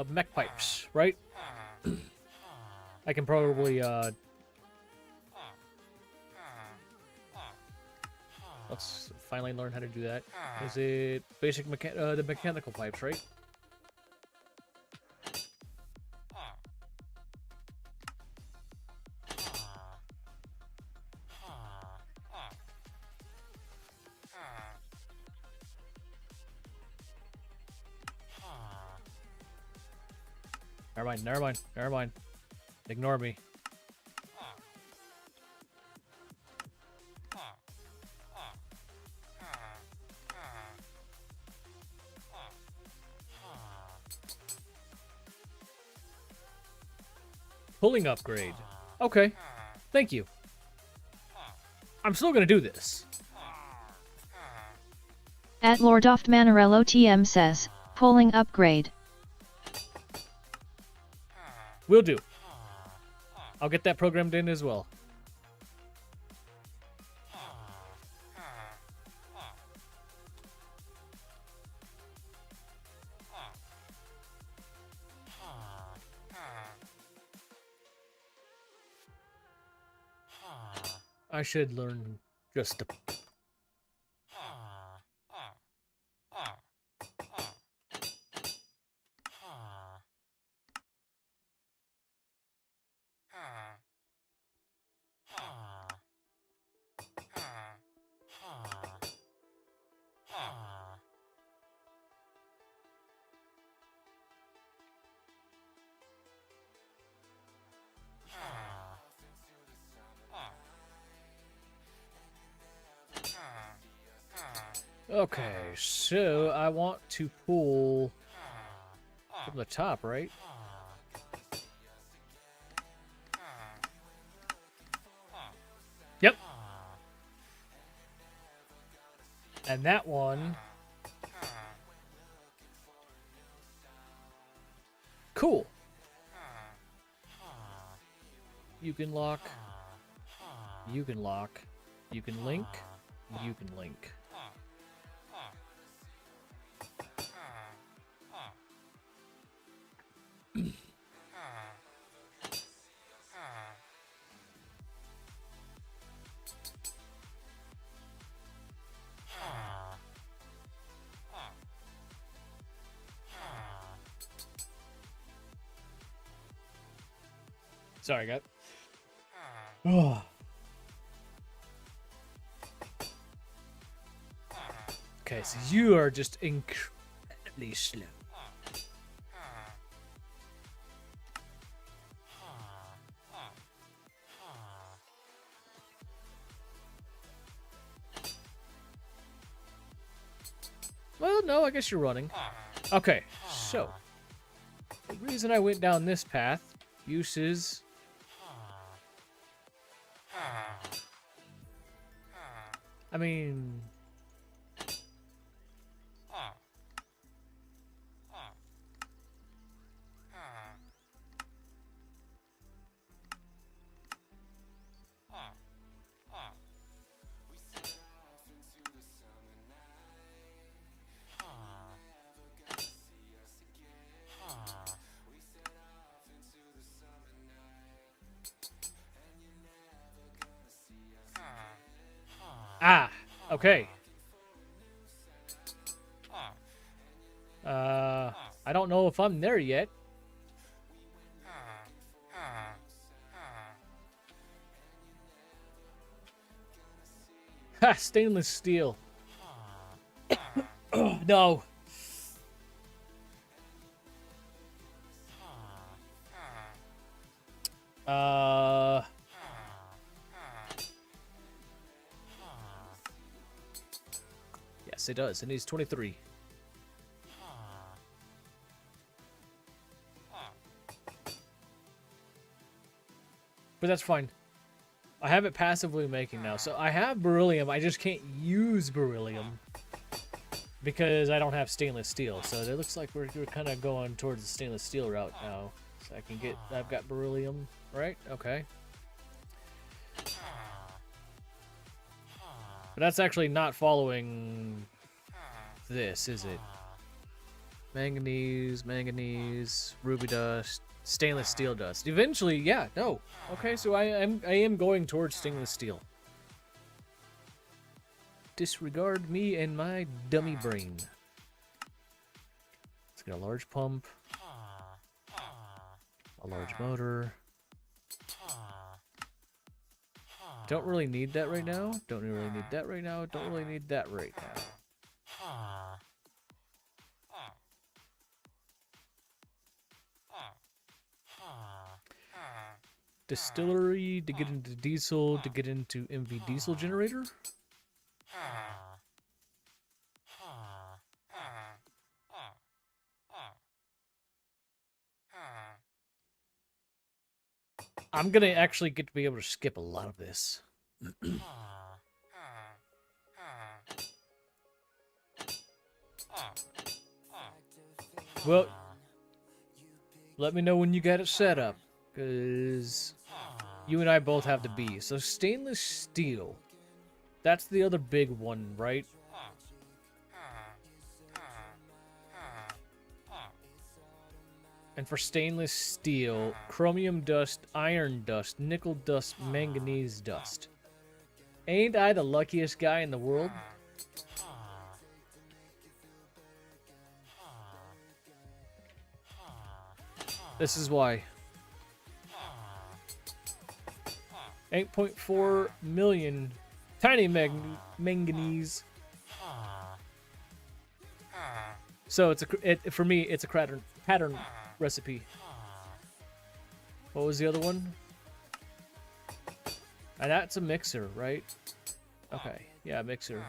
Mech pipes, right? I can probably, let's finally learn how to do that. Is it basic the mechanical pipes, right? Never mind. Ignore me. Pulling upgrade. Okay. Thank you. I'm still gonna do this. At Lordoft Manarello TM says, pulling upgrade. Will do. I'll get that programmed in as well. I should learn just to... Okay, so I want to pull from the top, right? Yep. And that one... Cool. You can lock. You can lock. You can link. You can link. Sorry, guys. Oh. Okay, so you are just incredibly slow. Well, no, I guess you're running. Okay, so The reason I went down this path, uses... I mean... Ah, okay. I don't know if I'm there yet. Ha, stainless steel. Oh, no. Yes, it does. It needs 23. But that's fine. I have it passively making now. So I have beryllium. I just can't use beryllium because I don't have stainless steel. So it looks like we're kind of going towards the stainless steel route now. So I can get... I've got beryllium, right? Okay. But that's actually not following this, is it? Manganese, manganese, ruby dust, stainless steel dust. Eventually, yeah, no. Okay, so I am going towards stainless steel. Disregard me and my dummy brain. Let's get a large pump. A large motor. Don't really need that right now. Don't really need that right now. Don't really need that right now. Distillery to get into diesel, to get into MV diesel generator. I'm gonna actually get to be able to skip a lot of this. Well, let me know when you got it set up, because you and I both have the B. So stainless steel, that's the other big one, right? And for stainless steel, chromium dust, iron dust, nickel dust, manganese dust. Ain't I the luckiest guy in the world? This is why. 8.4 million tiny manganese. So it's for me, it's a pattern recipe. What was the other one? And that's a mixer, right? Okay, yeah, mixer.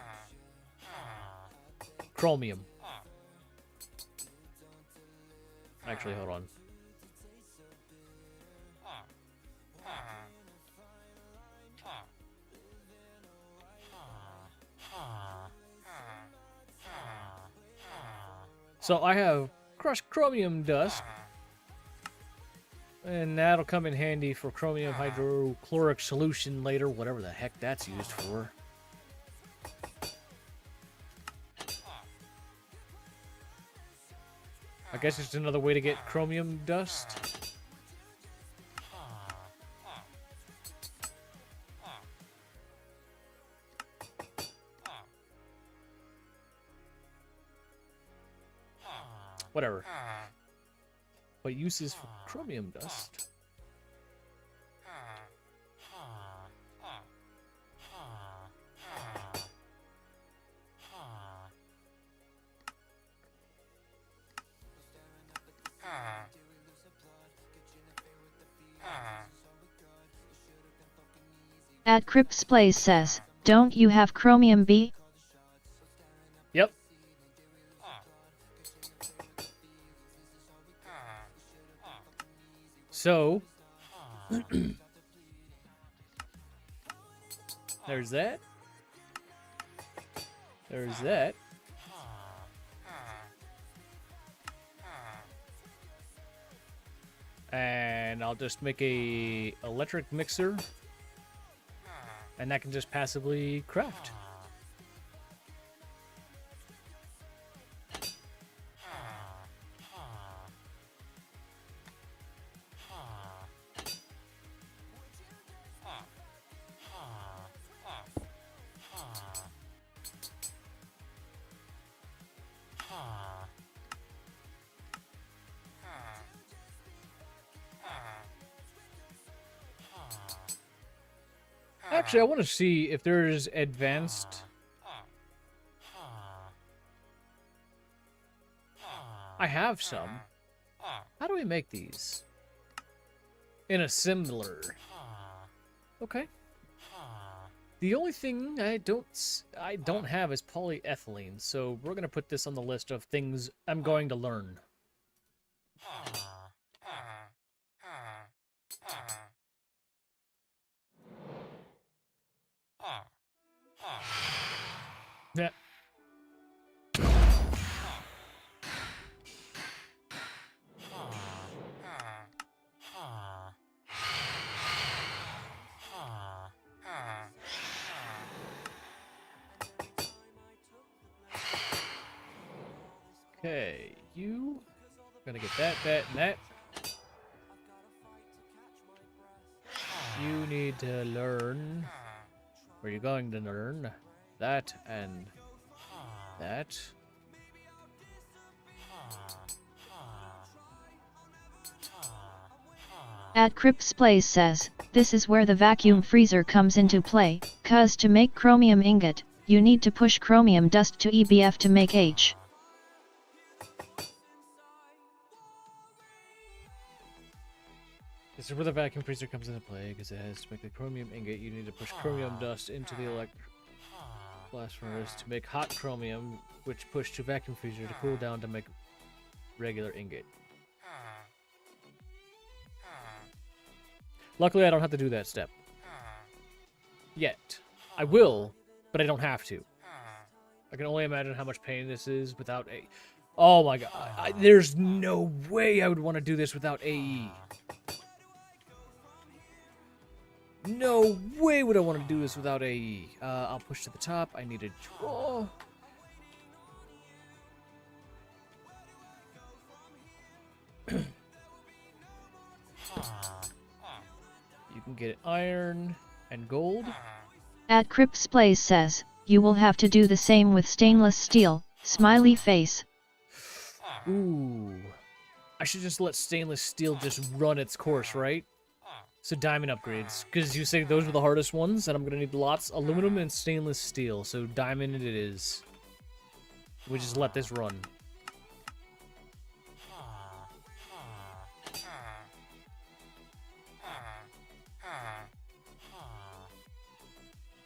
Chromium. Actually, hold on. So I have crushed chromium dust, and that'll come in handy for chromium hydrochloric solution later, whatever the heck that's used for. I guess it's another way to get chromium dust. Whatever. What uses for chromium dust? At Crip's Place says, don't you have chromium B? Yep. So there's that. There's that. And I'll just make a electric mixer, and that can just passively craft. Actually, I want to see if there's advanced... I have some. How do we make these? In assembler. Okay. The only thing I don't have is polyethylene, so we're gonna put this on the list of things I'm going to learn. Yeah. Okay, you gonna get that, and that. You need to learn, or you're going to learn that and that. At Crip's Place says, this is where the vacuum freezer comes into play, cause to make chromium ingot, you need to push chromium dust to EBF to make H. This is where the vacuum freezer comes into play, because it has to make the chromium ingot. You need to push chromium dust into the blast furnace to make hot chromium, which push to vacuum freezer to cool down to make regular ingot. Luckily, I don't have to do that step. Yet. I will, but I don't have to. I can only imagine how much pain this is without a... Oh my god. There's no way I would want to do this without AE. No way would I want to do this without AE. I'll push to the top. I need a draw. You can get iron and gold. At Crip's Place says, you will have to do the same with stainless steel, smiley face. Ooh. I should just let stainless steel just run its course, right? So diamond upgrades, because you say those were the hardest ones, and I'm going to need lots aluminum and stainless steel, so diamond it is. We just let this run.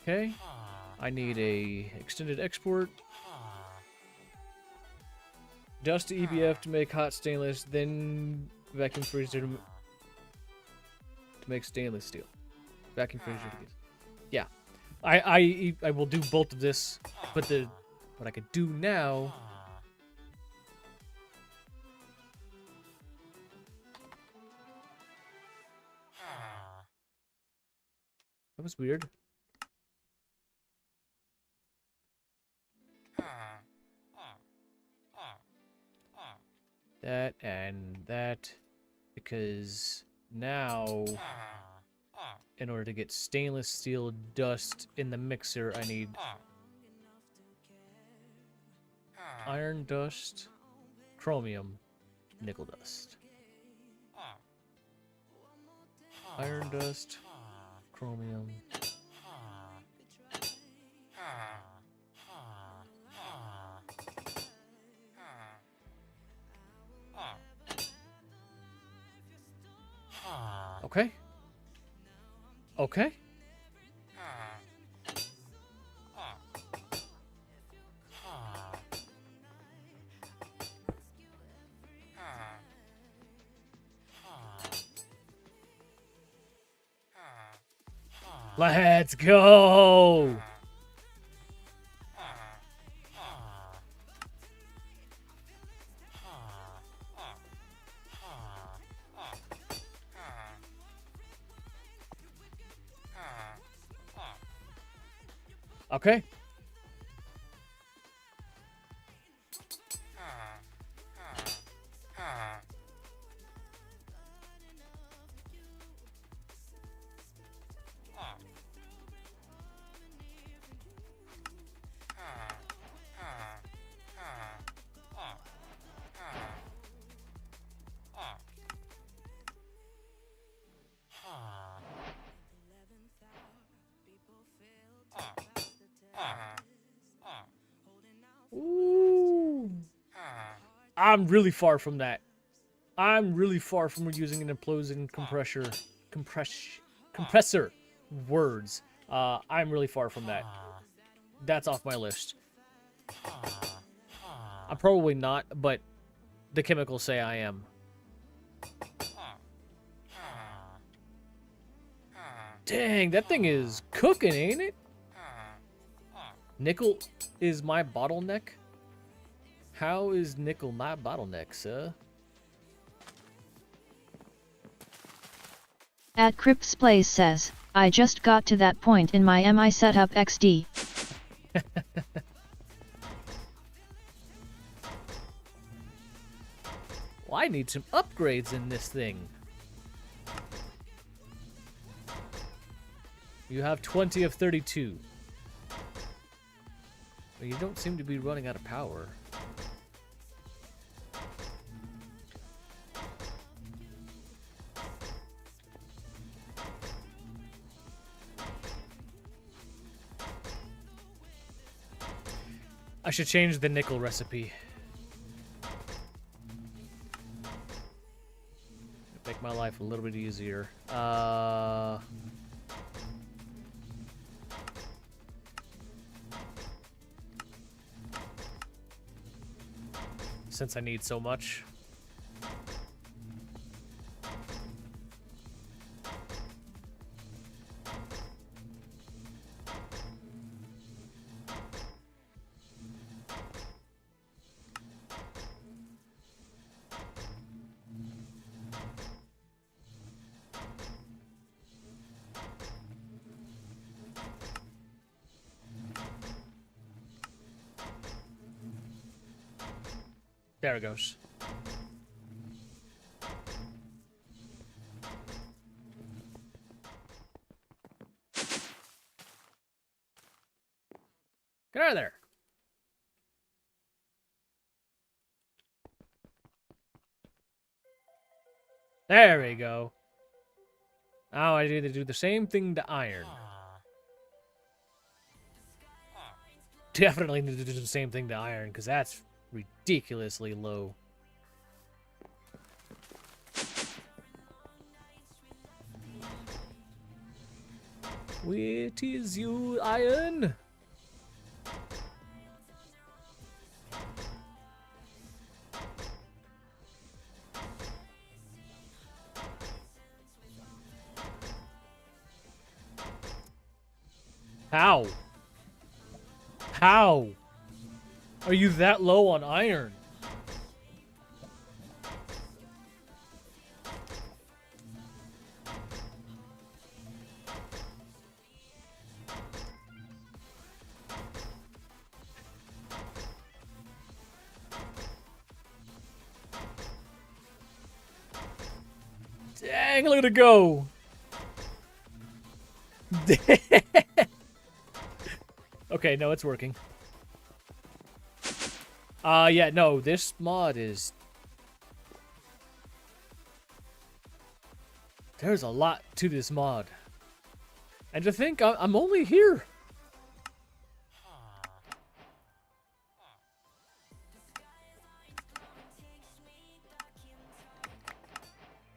Okay, I need a extended export. Dust to EBF to make hot stainless, then vacuum freezer to make stainless steel. Vacuum freezer to get... Yeah, I will do both of this, but what I could do now... That was weird. That and that, because now, in order to get stainless steel dust in the mixer, I need iron dust, chromium, nickel dust. Iron dust, chromium. Okay. Okay. Let's go! Okay. Ooh. I'm really far from that. I'm really far from using an implosion compressor words. I'm really far from that. That's off my list. I'm probably not, but the chemicals say I am. Dang, that thing is cooking, ain't it? Nickel is my bottleneck? How is nickel my bottleneck, sir? At Crips Plays says, I just got to that point in my MI setup XD. Well, I need some upgrades in this thing. You have 20 of 32. But you don't seem to be running out of power. I should change the nickel recipe. Make my life a little bit easier. Since I need so much. There it goes. Get out of there. There we go. Now I need to do the same thing to iron. Definitely need to do the same thing to iron, because that's ridiculously low. Where is you, iron? How? How? Are you that low on iron? Dang, look at it go. Okay, no, it's working. Yeah, no, this mod is... There's a lot to this mod. And to think I'm only here.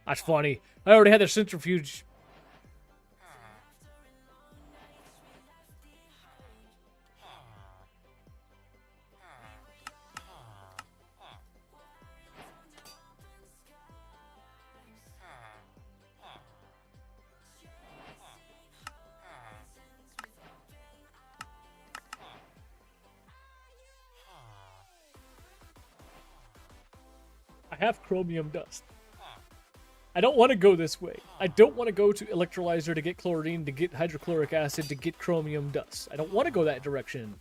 That's funny. I already had the centrifuge. I have chromium dust. I don't want to go this way. I don't want to go to electrolyzer to get chlorine, to get hydrochloric acid, to get chromium dust. I don't want to go that direction.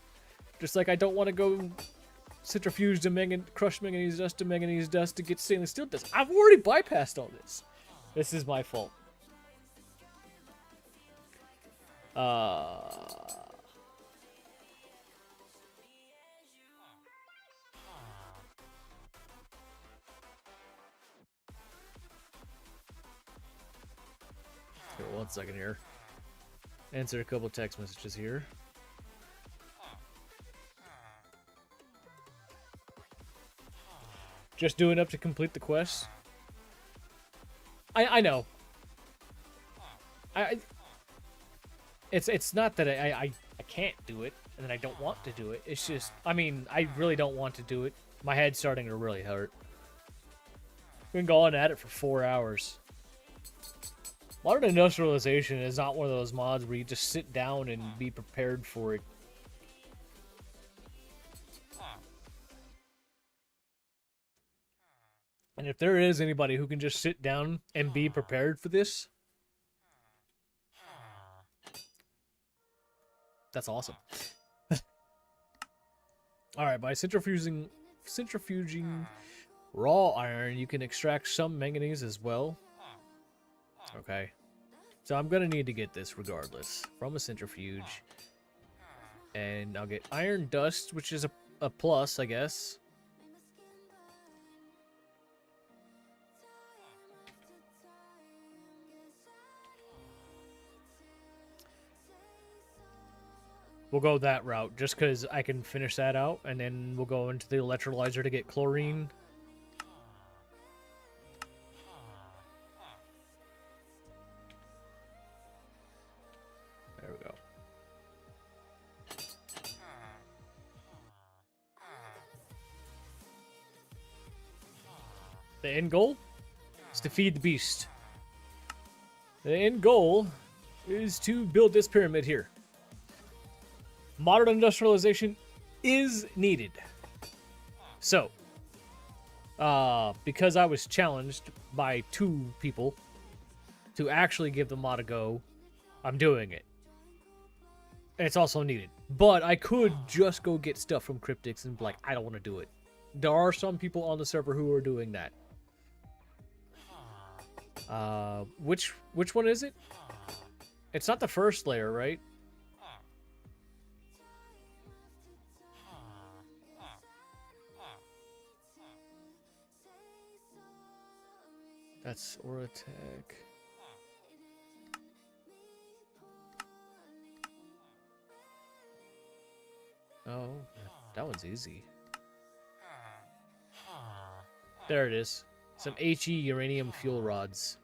Just like I don't want to go centrifuge to crush manganese dust to manganese dust to get stainless steel dust. I've already bypassed all this. This is my fault. Here, 1 second here. Answer a couple text messages here. Just doing up to complete the quest. I know. It's not that I can't do it and that I don't want to do it. It's just, I mean, I really don't want to do it. My head's starting to really hurt. Been going at it for 4 hours. Modern Industrialization is not one of those mods where you just sit down and be prepared for it. And if there is anybody who can just sit down and be prepared for this, that's awesome. Alright, by centrifuging raw iron, you can extract some manganese as well. Okay. So I'm going to need to get this regardless from a centrifuge. And I'll get iron dust, which is a plus, I guess. We'll go that route, just because I can finish that out, and then we'll go into the electrolyzer to get chlorine. There we go. The end goal is to feed the beast. The end goal is to build this pyramid here. Modern industrialization is needed. So, because I was challenged by 2 people to actually give the mod a go, I'm doing it. And it's also needed. But I could just go get stuff from Cryptics and be like, I don't want to do it. There are some people on the server who are doing that. Which one is it? It's not the first layer, right? That's Oratech. Oh, that one's easy. There it is. Some HE uranium fuel rods.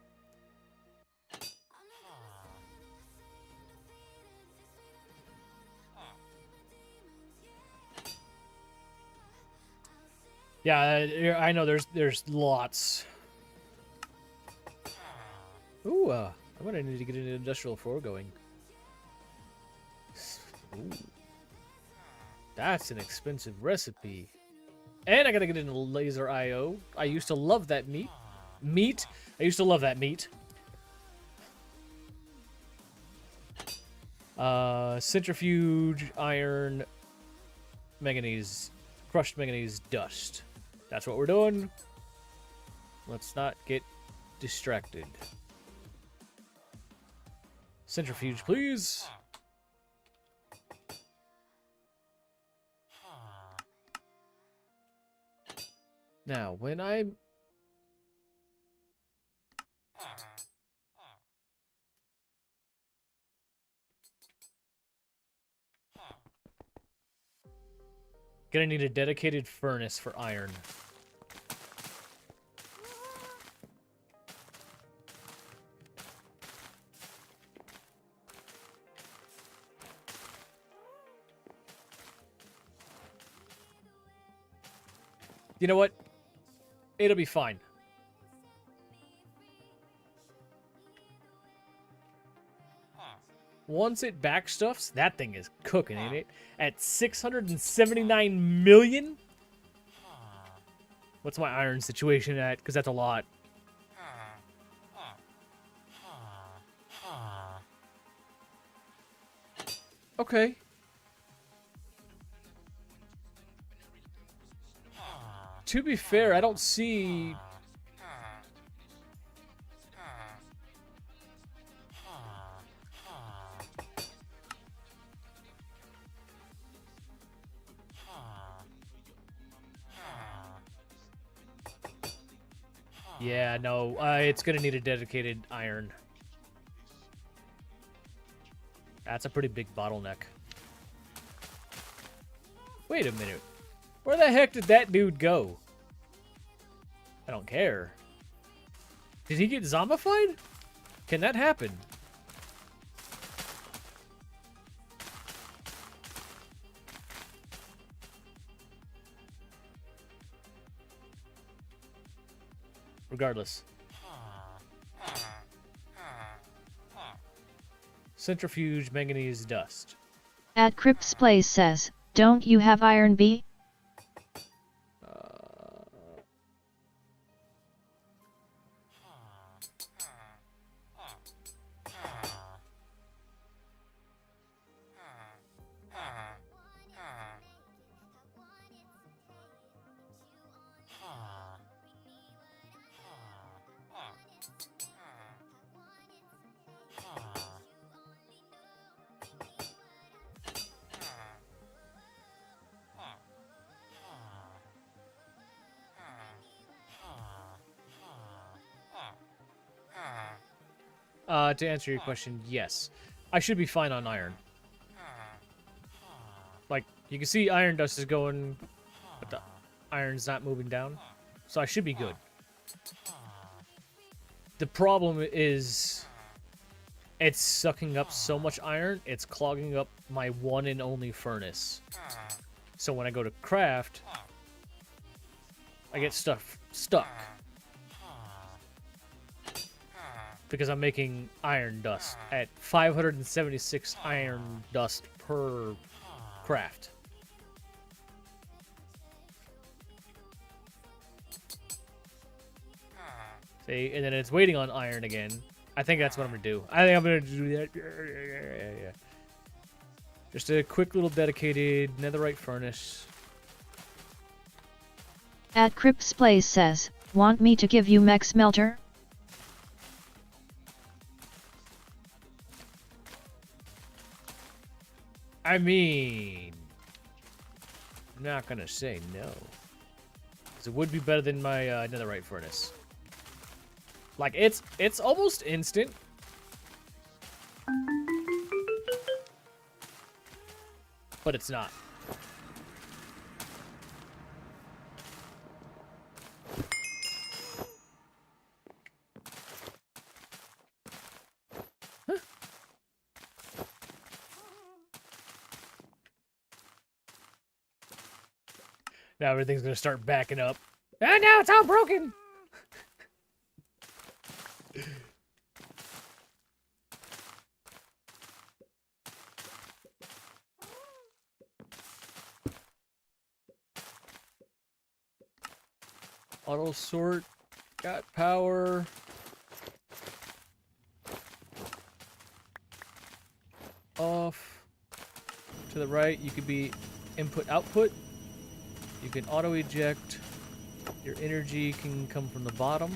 Yeah, I know there's lots. Ooh, I'm gonna need to get an industrial 4 going. Ooh. That's an expensive recipe. And I gotta get into laser IO. I used to love that meat. I used to love that meat. Centrifuge, iron, manganese, crushed manganese dust. That's what we're doing. Let's not get distracted. Centrifuge, please. Now, when I'm... Gonna need a dedicated furnace for iron. You know what? It'll be fine. Once it backstuffs, that thing is cooking, ain't it? At 679 million? What's my iron situation at? Because that's a lot. Okay. To be fair, I don't see... Yeah, no, it's gonna need a dedicated iron. That's a pretty big bottleneck. Wait a minute. Where the heck did that dude go? I don't care. Did he get zombified? Can that happen? Regardless. Centrifuge manganese dust. At Crip's Place says, don't you have iron B? To answer your question, yes. I should be fine on iron. Like, you can see iron dust is going, but the iron's not moving down. So I should be good. The problem is, it's sucking up so much iron, it's clogging up my one and only furnace. So when I go to craft, I get stuff stuck. Because I'm making iron dust at 576 iron dust per craft. See, and then it's waiting on iron again. I think that's what I'm gonna do. I think I'm gonna do that. Yeah. Just a quick little dedicated netherite furnace. At Crip's Place says, want me to give you mech smelter? I mean, I'm not gonna say no. 'Cause it would be better than my netherite furnace. Like, it's almost instant. But it's not. Huh. Now everything's gonna start backing up. Ah, now it's all broken! Auto sort, got power. Off. To the right, you could be input output. You can auto eject. Your energy can come from the bottom.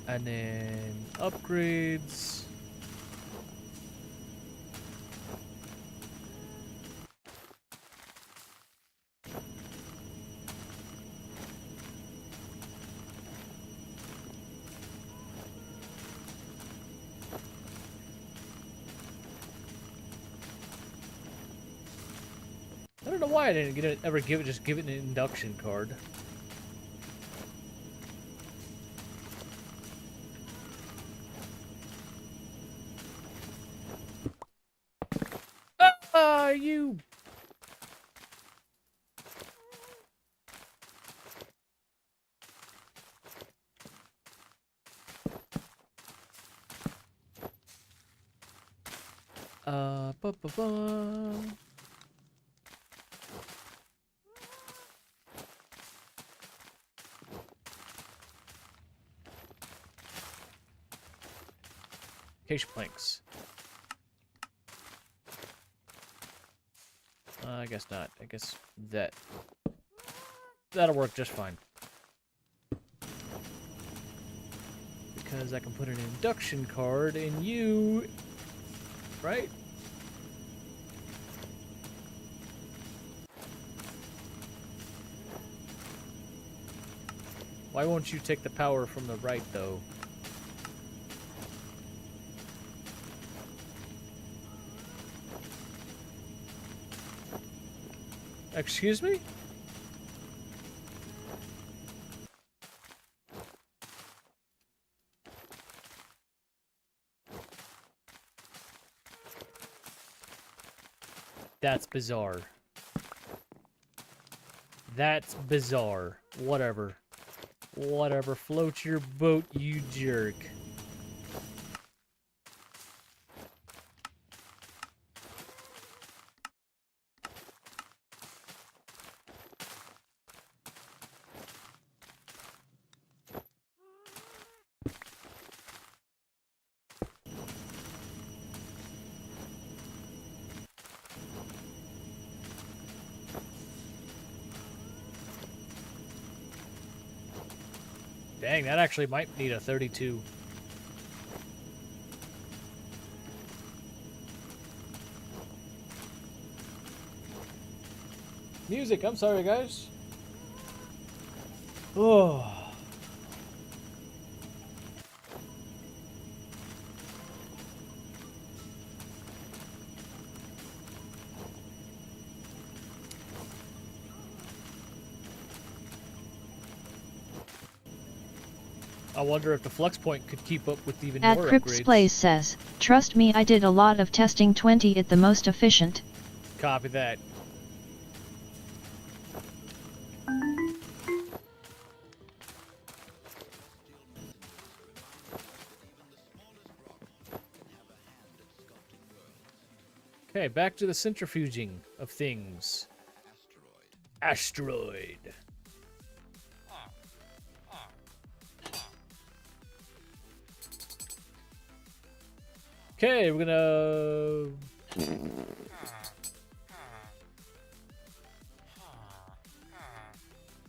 And then upgrades. I don't know why I didn't just give it an induction card. You. Ba-ba-ba. Acacia planks. I guess not. I guess that'll work just fine. Because I can put an induction card in you, right? Why won't you take the power from the right, though? Excuse me? That's bizarre. That's bizarre. Whatever. Whatever. Float your boat, you jerk. Dang, that actually might need a 32. Music, I'm sorry, guys. Oh. I wonder if the flux point could keep up with even more Crypt's upgrades. Plays says, trust me, I did a lot of testing. 20 it the most efficient. Copy that. Okay, back to the centrifuging of things. Asteroid. Okay, we're gonna...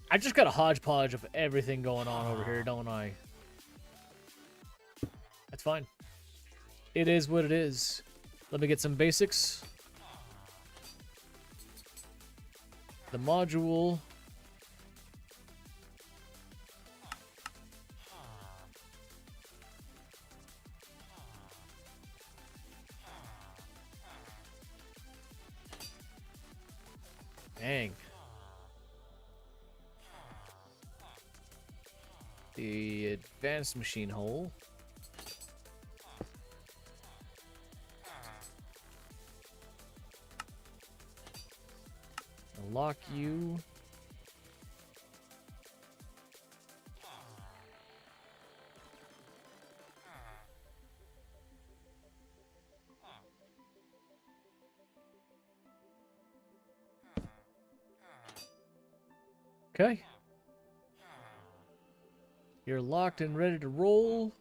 I just got a hodgepodge of everything going on over here, don't I? That's fine. It is what it is. Let me get some basics. The module. Dang. The advanced machine hull. Unlock you. Okay. You're locked and ready to roll.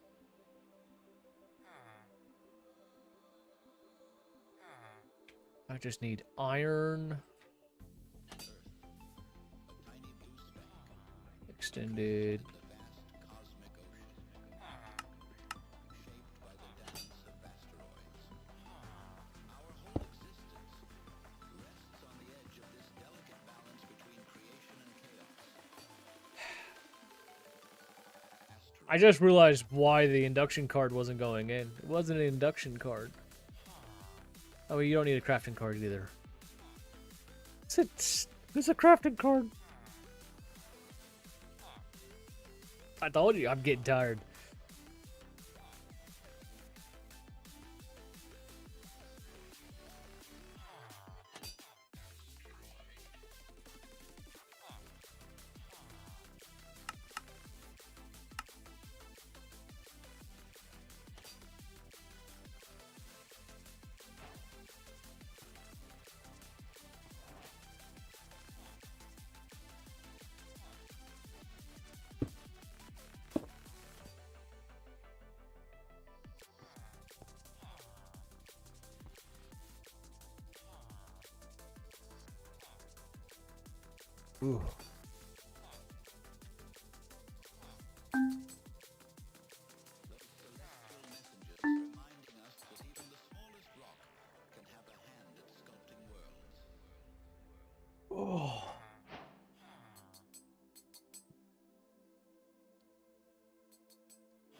I just need iron. Extended. I just realized why the induction card wasn't going in. It wasn't an induction card. Oh, you don't need a crafting card either. It's a crafting card. I told you, I'm getting tired. Ooh. Oh.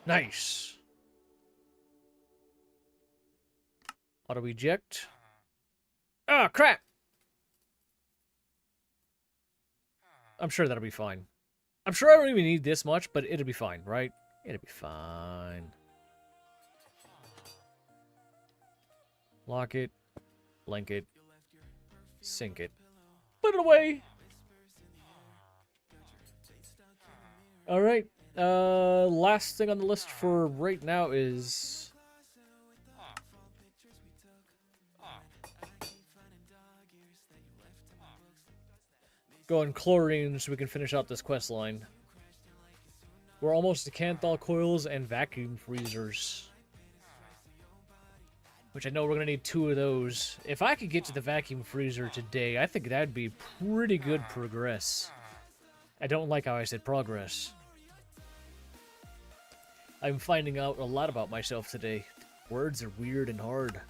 Nice. Auto eject. Ah, crap. I'm sure that'll be fine. I'm sure I don't even need this much, but it'll be fine, right? It'll be fine. Lock it. Link it. Sync it. Put it away. All right. Last thing on the list for right now is going chlorine so we can finish out this quest line. We're almost to Canthal coils and vacuum freezers, which I know we're gonna need 2 of those. If I could get to the vacuum freezer today, I think that'd be pretty good progress. I don't like how I said progress. I'm finding out a lot about myself today. Words are weird and hard.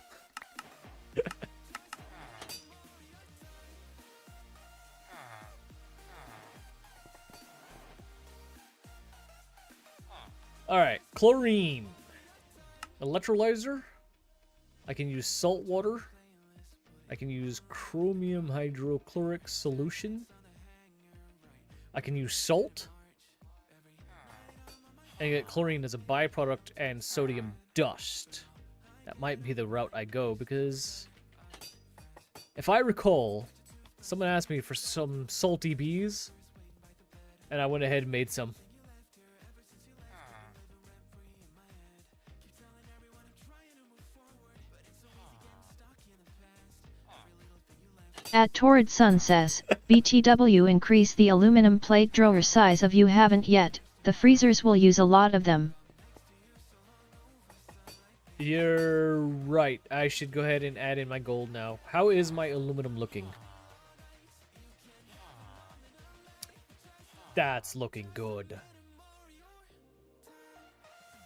Alright, chlorine. Electrolyzer. I can use salt water. I can use chromium hydrochloric solution. I can use salt. And get chlorine as a byproduct and sodium dust. That might be the route I go because if I recall, someone asked me for some salty bees and I went ahead and made some. At Torrid Sun says, BTW increase the aluminum plate drawer size of you haven't yet, the freezers will use a lot of them. You're right. I should go ahead and add in my gold now. How is my aluminum looking? That's looking good.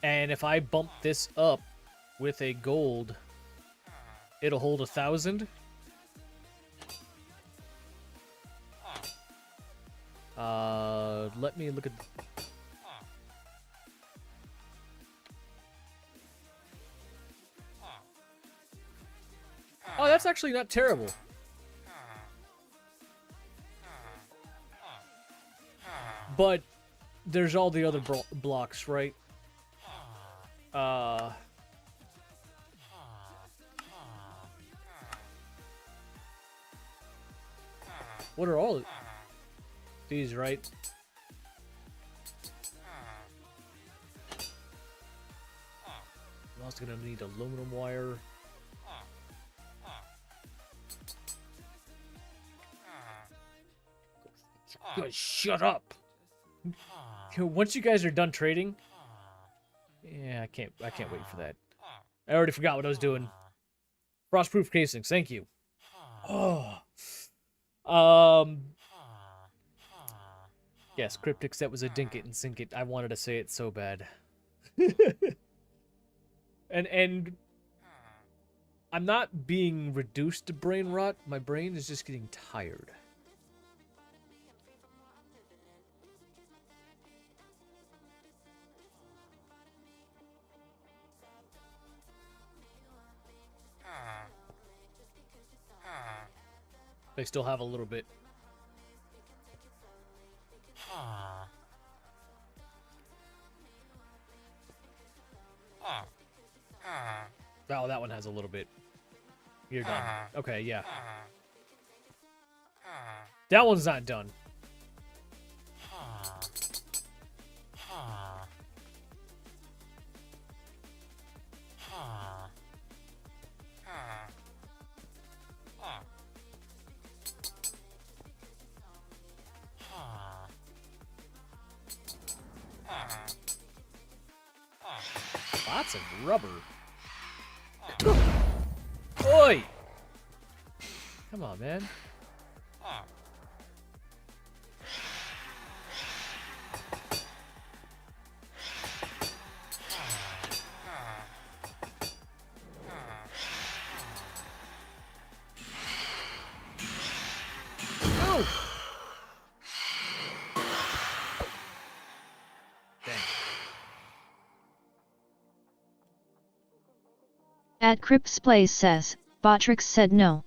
And if I bump this up with a gold, it'll hold 1,000. Let me look at... Oh, that's actually not terrible. But there's all the other blocks, right? What are all these, right? I'm also gonna need aluminum wire. Guys, shut up! Once you guys are done trading, yeah, I can't wait for that. I already forgot what I was doing. Frostproof casings, thank you. Oh, yes, cryptics. That was a dink it and sink it. I wanted to say it so bad. and I'm not being reduced to brain rot. My brain is just getting tired. They still have a little bit. Oh, that one has a little bit. You're done. Okay, yeah. That one's not done. Lots of rubber. Oi! Come on, man. No! Dang. At Crip's Place says, Botrix said no.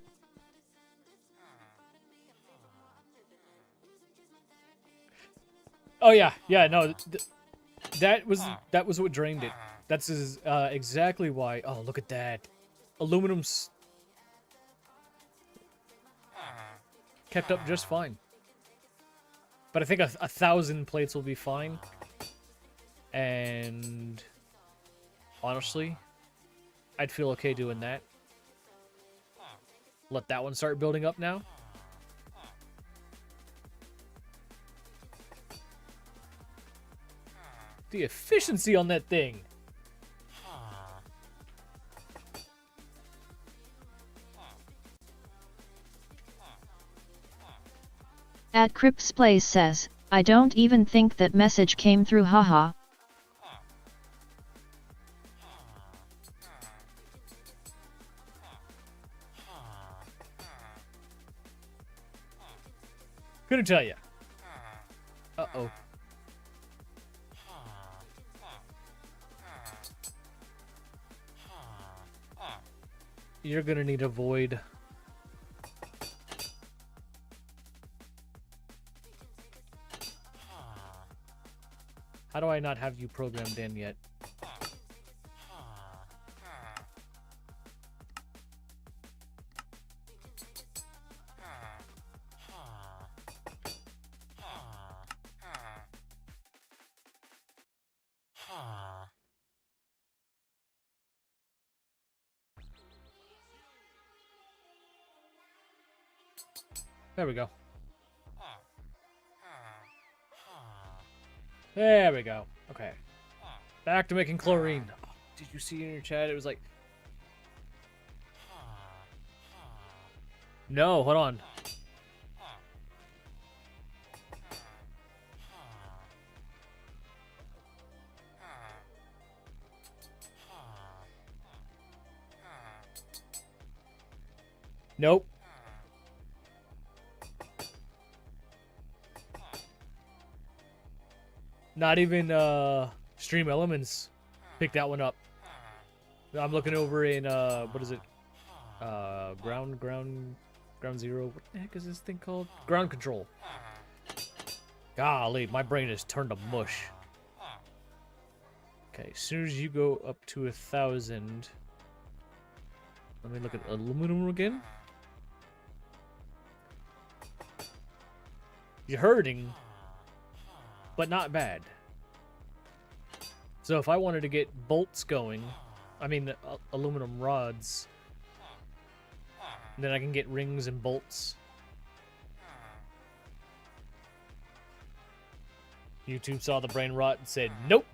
Oh yeah, yeah, no, that was what drained it. That's exactly why. Oh, look at that. Aluminum's kept up just fine. But I think 1,000 plates will be fine. And honestly, I'd feel okay doing that. Let that one start building up now. The efficiency on that thing. At Crip's Place says, I don't even think that message came through, haha. Couldn't tell you. Uh-oh. You're gonna need a void. How do I not have you programmed in yet? There we go. There we go. Okay. Back to making chlorine. Oh, did you see in your chat? It was like... No, hold on. Nope. Not even Stream Elements picked that one up. I'm looking over in what is it? Ground Zero. What the heck is this thing called? Ground Control. Golly, my brain has turned to mush. Okay, as soon as you go up to 1,000, let me look at aluminum again. You're hurting, but not bad. So if I wanted to get bolts going, I mean aluminum rods, then I can get rings and bolts. YouTube saw the brain rot and said, nope.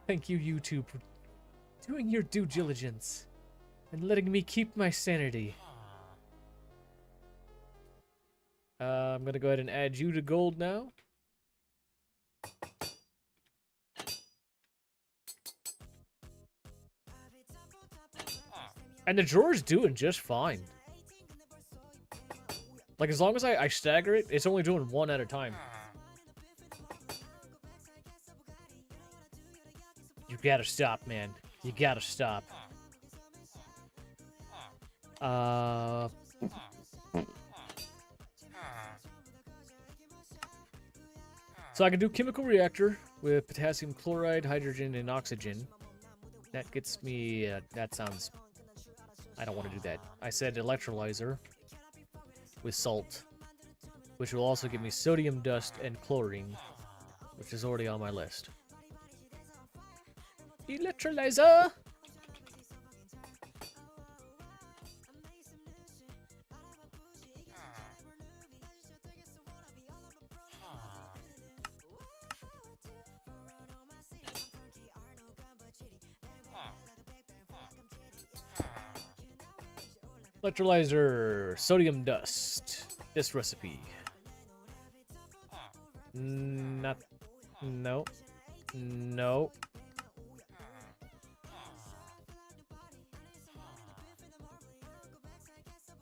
Thank you, YouTube, for doing your due diligence and letting me keep my sanity. I'm gonna go ahead and add you to gold now. And the drawer's doing just fine. Like, as long as I stagger it, it's only doing one at a time. You gotta stop, man. You gotta stop. So I can do chemical reactor with potassium chloride, hydrogen, and oxygen. That gets me... that sounds... I don't want to do that. I said electrolyzer with salt, which will also give me sodium dust and chlorine, which is already on my list. Electrolyzer! Electrolyzer, sodium dust. This recipe. Not. No. No.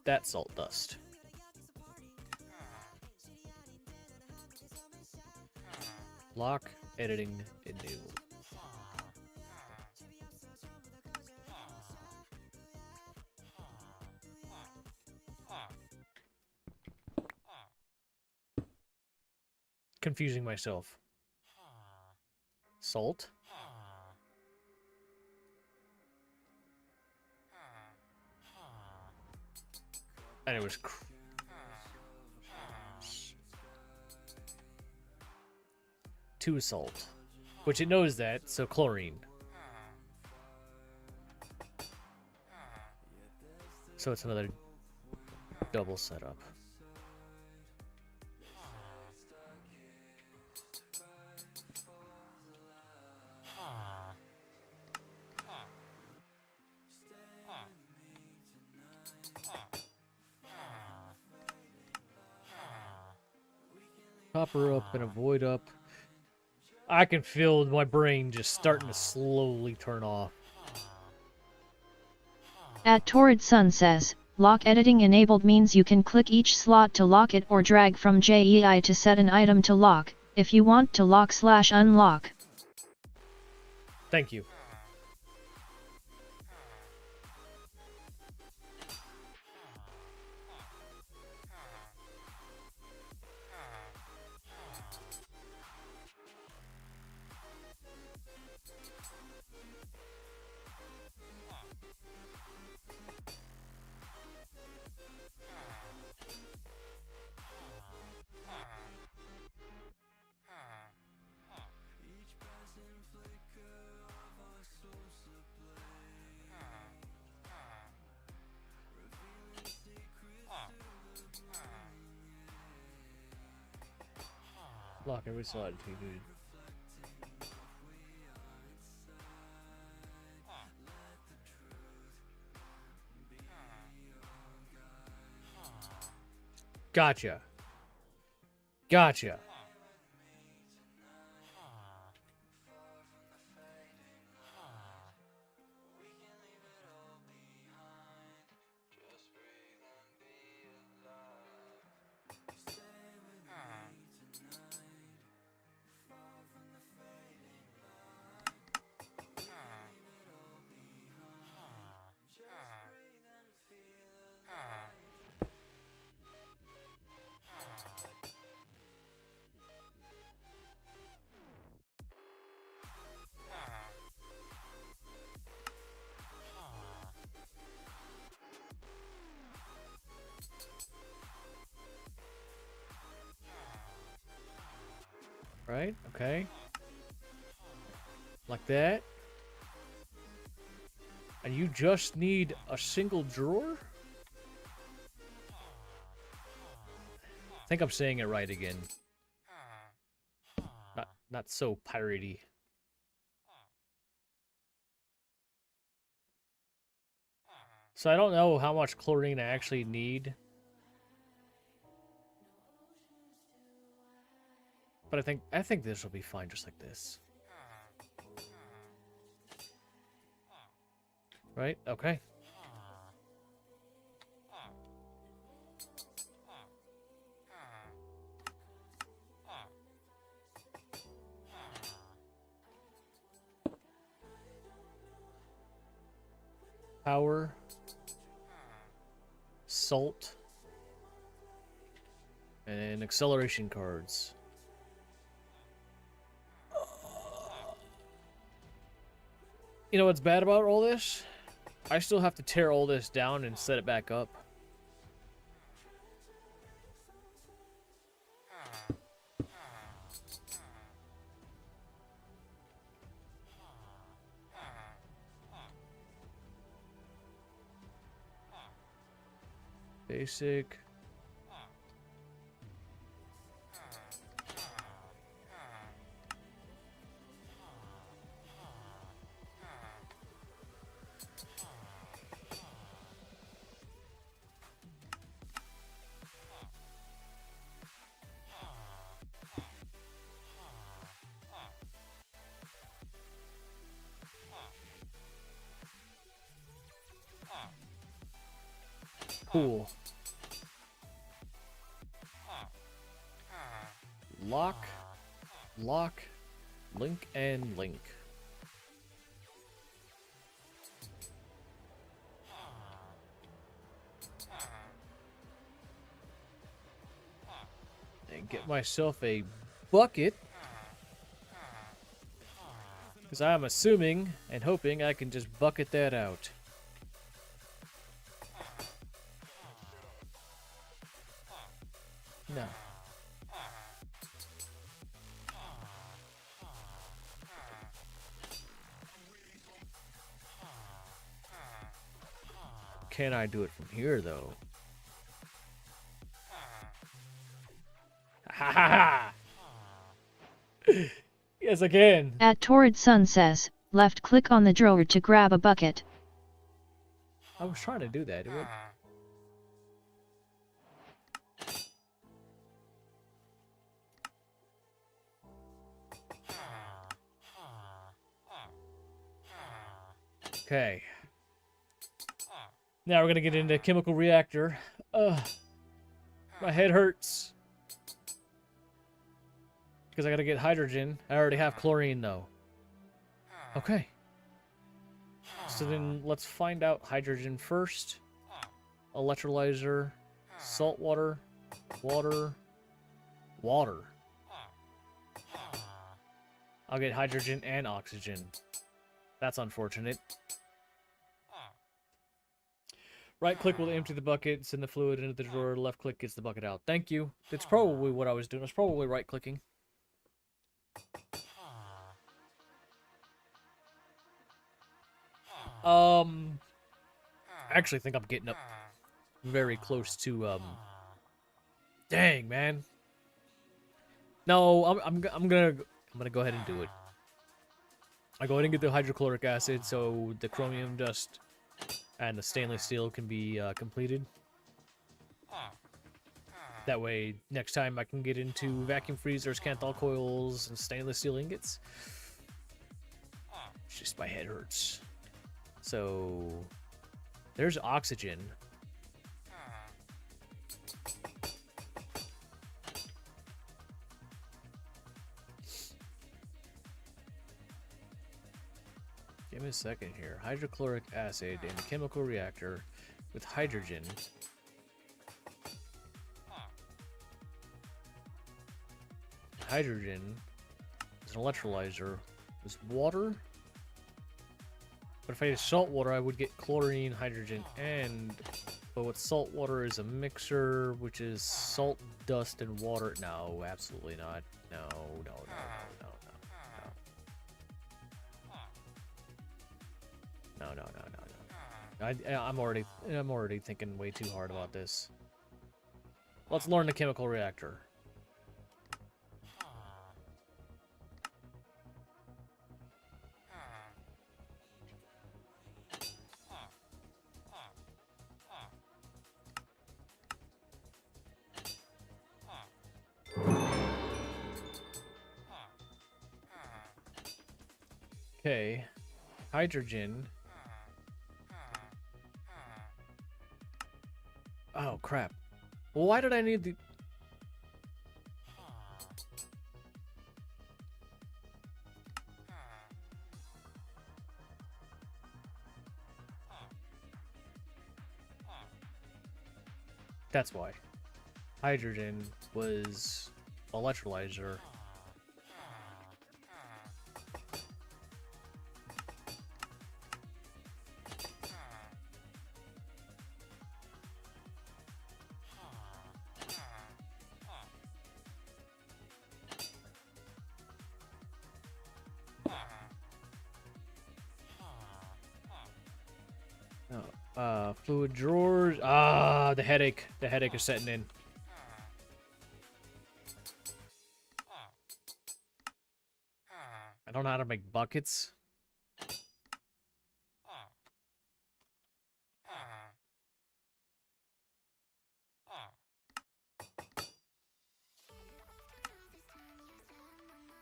that salt dust. Lock, editing, enable. Confusing myself. Salt. And it was two salt, which it knows that, so chlorine. So it's another double setup. Copper up and avoid up. I can feel my brain just starting to slowly turn off. At Torrid Sun says, lock editing enabled means you can click each slot to lock it or drag from JEI to set an item to lock, if you want to lock/unlock. Thank you. Lock every slot if you need. Gotcha. Gotcha. Right? Okay. Like that. And you just need a single drawer? I think I'm saying it right again. Not so piratey. So I don't know how much chlorine I actually need. But I think this will be fine just like this. Right? Okay. Power. Salt. And acceleration cards. You know what's bad about all this? I still have to tear all this down and set it back up. Basic. Cool. Lock, lock, link, and link. And get myself a bucket. Because I'm assuming and hoping I can just bucket that out. No. Can I do it from here, though? Ha ha ha! Yes, I can. At Torrid Sun says, left click on the drawer to grab a bucket. I was trying to do that. It would... Okay. Now we're gonna get into chemical reactor. Ugh. My head hurts. Because I gotta get hydrogen. I already have chlorine though. Okay. So then let's find out hydrogen first. Electrolyzer. Salt water. Water. Water. I'll get hydrogen and oxygen. That's unfortunate. Right click will empty the bucket, send the fluid into the drawer, left click gets the bucket out. Thank you. That's probably what I was doing. I was probably right clicking. I actually think I'm getting up very close to dang, man. No, I'm gonna go ahead and do it. I go ahead and get the hydrochloric acid so the chromium dust and the stainless steel can be completed. That way, next time I can get into vacuum freezers, Kanthal coils, and stainless steel ingots. It's just my head hurts. So, there's oxygen. Give me a second here. Hydrochloric acid in a chemical reactor with hydrogen. Hydrogen is an electrolyzer. Is water? But if I use salt water, I would get chlorine, hydrogen, and... But what salt water is a mixer, which is salt, dust, and water. No, absolutely not. No, no, no, no, no. No. I'm already thinking way too hard about this. Let's learn the chemical reactor. Okay, hydrogen. Oh, crap. Well, why did I need the... That's why. Hydrogen was electrolyzer. Fluid drawers. Ah, the headache. The headache is setting in. I don't know how to make buckets.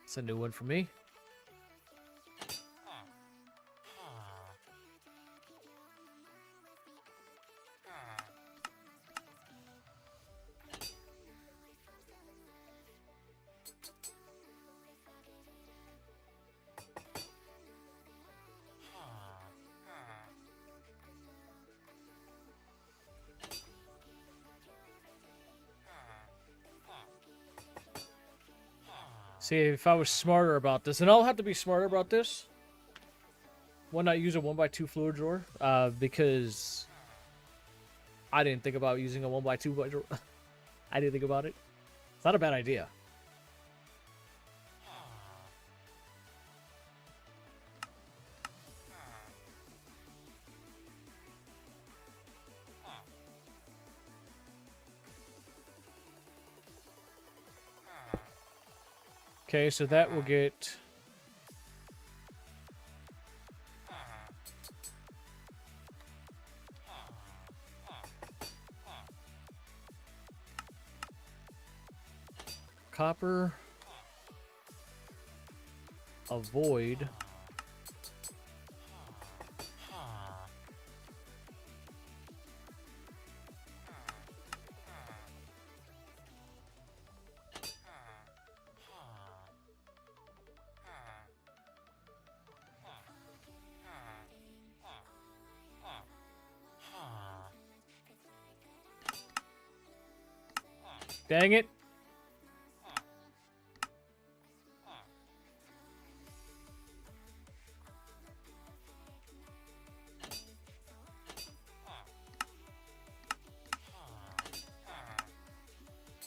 It's a new one for me. See, if I was smarter about this, and I'll have to be smarter about this. Why not use a 1x2 fluid drawer? Because I didn't think about using a 1x2 drawer. I didn't think about it. It's not a bad idea. Okay, so that will get... copper. Avoid. Dang it.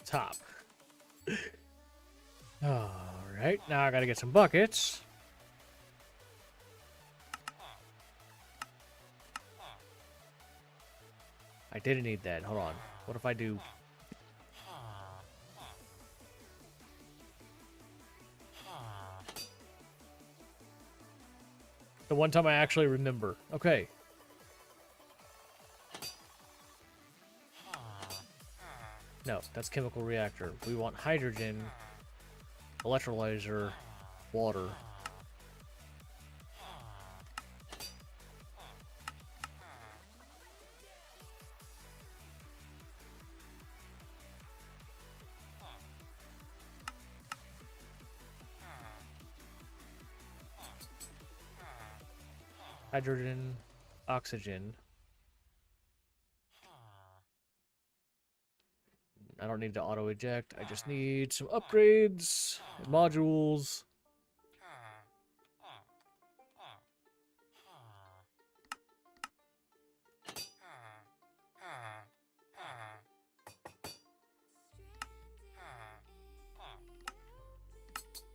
Top. Alright, now I gotta get some buckets. I didn't need that. Hold on. What if I do... the one time I actually remember. Okay. No, that's chemical reactor. We want hydrogen, electrolyzer, water. Hydrogen, oxygen. I don't need to auto eject. I just need some upgrades, modules.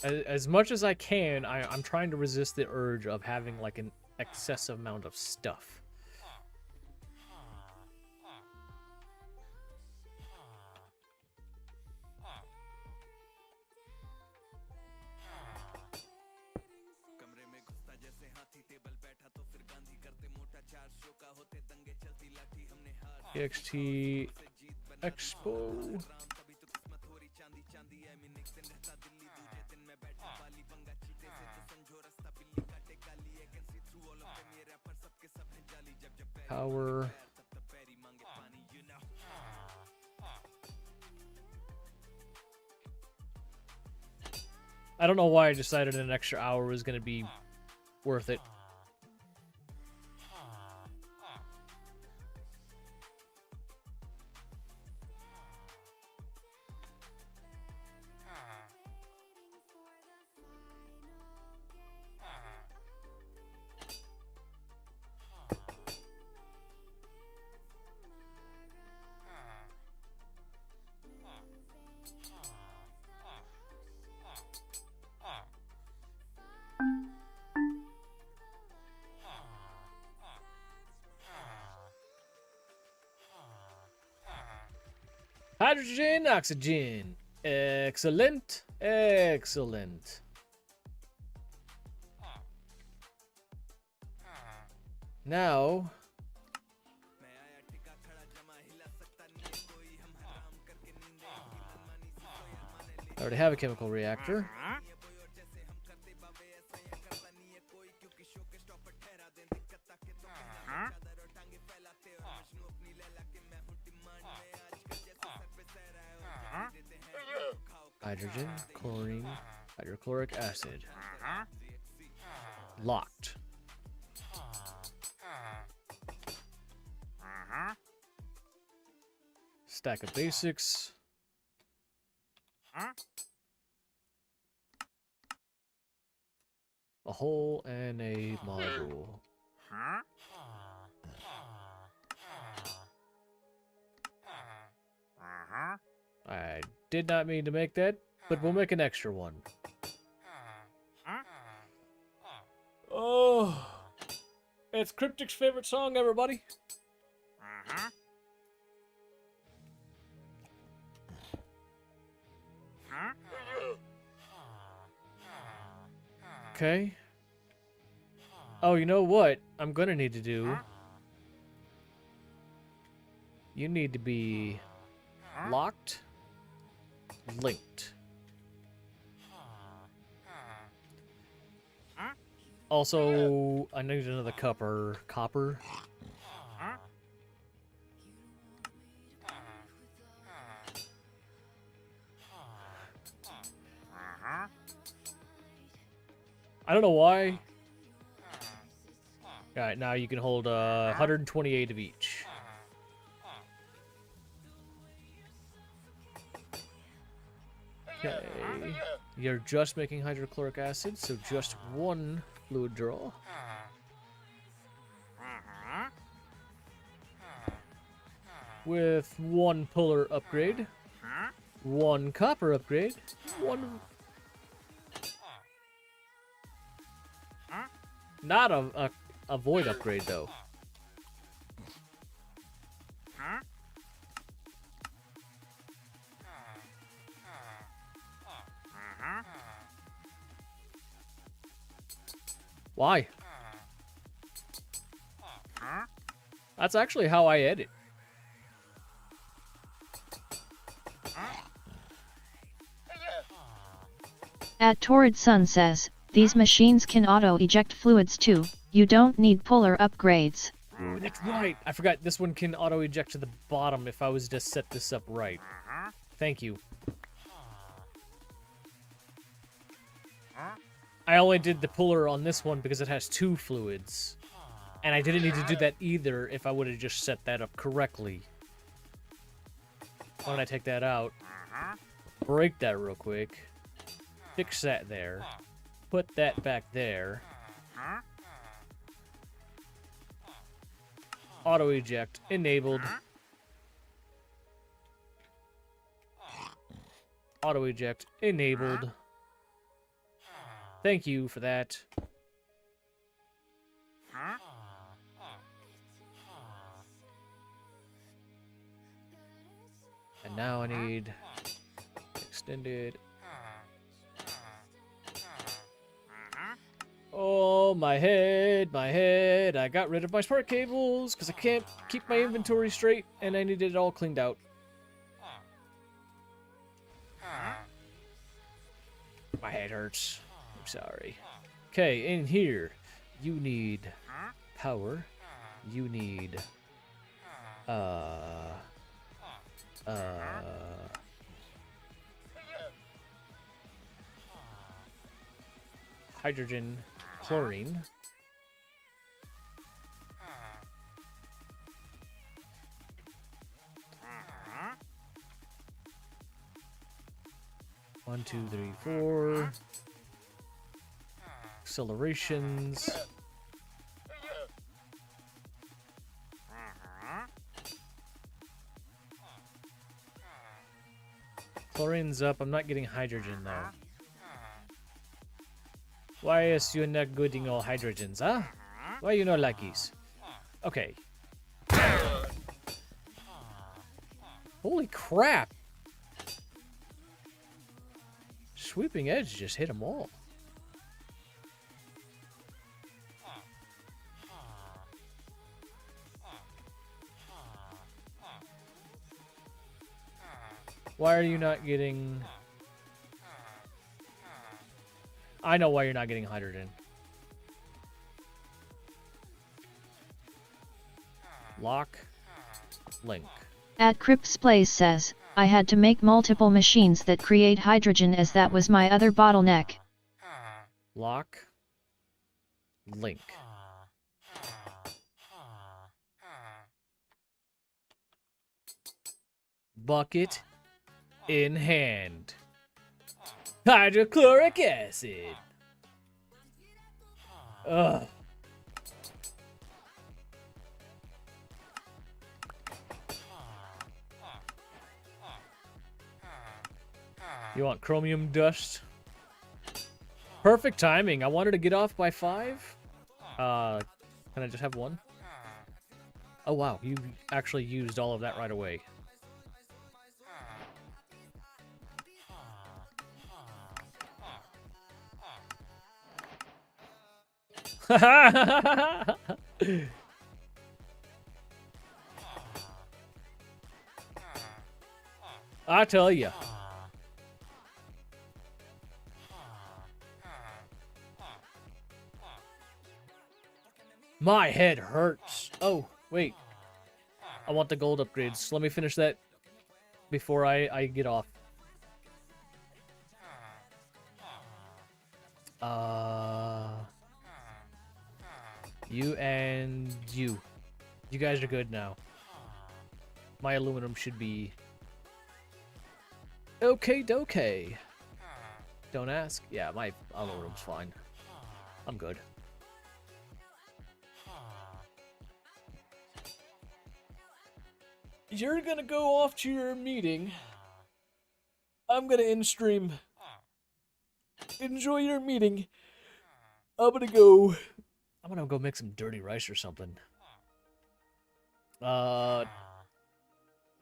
As much as I can, I'm trying to resist the urge of having like an excessive amount of stuff. EXT Expo. Power. I don't know why I decided an extra hour was going to be worth it. Hydrogen, oxygen. Excellent. Excellent. Now, I already have a chemical reactor. Hydrogen, chlorine, hydrochloric acid. Locked. Stack of basics. A hole and a module. I did not mean to make that, but we'll make an extra one. Oh, it's Cryptic's favorite song, everybody. Okay. Oh, you know what I'm gonna need to do? You need to be locked, linked. Also, I need another copper. I don't know why. Alright, now you can hold 128 of each. Okay. You're just making hydrochloric acid, so just one fluid draw. With one puller upgrade, one copper upgrade, one... Not a void upgrade, though. Why? That's actually how I edit. At Torrid Sun says, these machines can auto-eject fluids too, you don't need puller upgrades. Ooh, that's right. I forgot this one can auto-eject to the bottom if I was to set this up right. Thank you. I only did the puller on this one because it has two fluids. And I didn't need to do that either if I would have just set that up correctly. Why don't I take that out? Break that real quick. Fix that there. Put that back there. Auto eject enabled. Auto eject enabled. Thank you for that. And now I need extended. Oh, my head, my head. I got rid of my spark cables because I can't keep my inventory straight and I needed it all cleaned out. My head hurts. I'm sorry. Okay, in here, you need power. You need, hydrogen, chlorine. One, two, three, four. Accelerations. Chlorine's up. I'm not getting hydrogen though. Why is you not getting all hydrogens, huh? Why you not luckies? Okay. Holy crap! Sweeping edge just hit them all. Why are you not getting... I know why you're not getting hydrogen. Lock. Link. At Crip's Place says, I had to make multiple machines that create hydrogen as that was my other bottleneck. Lock. Link. Bucket in hand. Hydrochloric acid. Ugh. You want chromium dust? Perfect timing. I wanted to get off by 5. Can I just have 1? Oh wow, you actually used all of that right away. I tell you. My head hurts. Oh, wait. I want the gold upgrades. Let me finish that before I get off. You and you. You guys are good now. My aluminum should be okay. Don't ask. Yeah, my aluminum's fine. I'm good. You're gonna go off to your meeting. I'm gonna end stream. Enjoy your meeting. I'm gonna go make some dirty rice or something.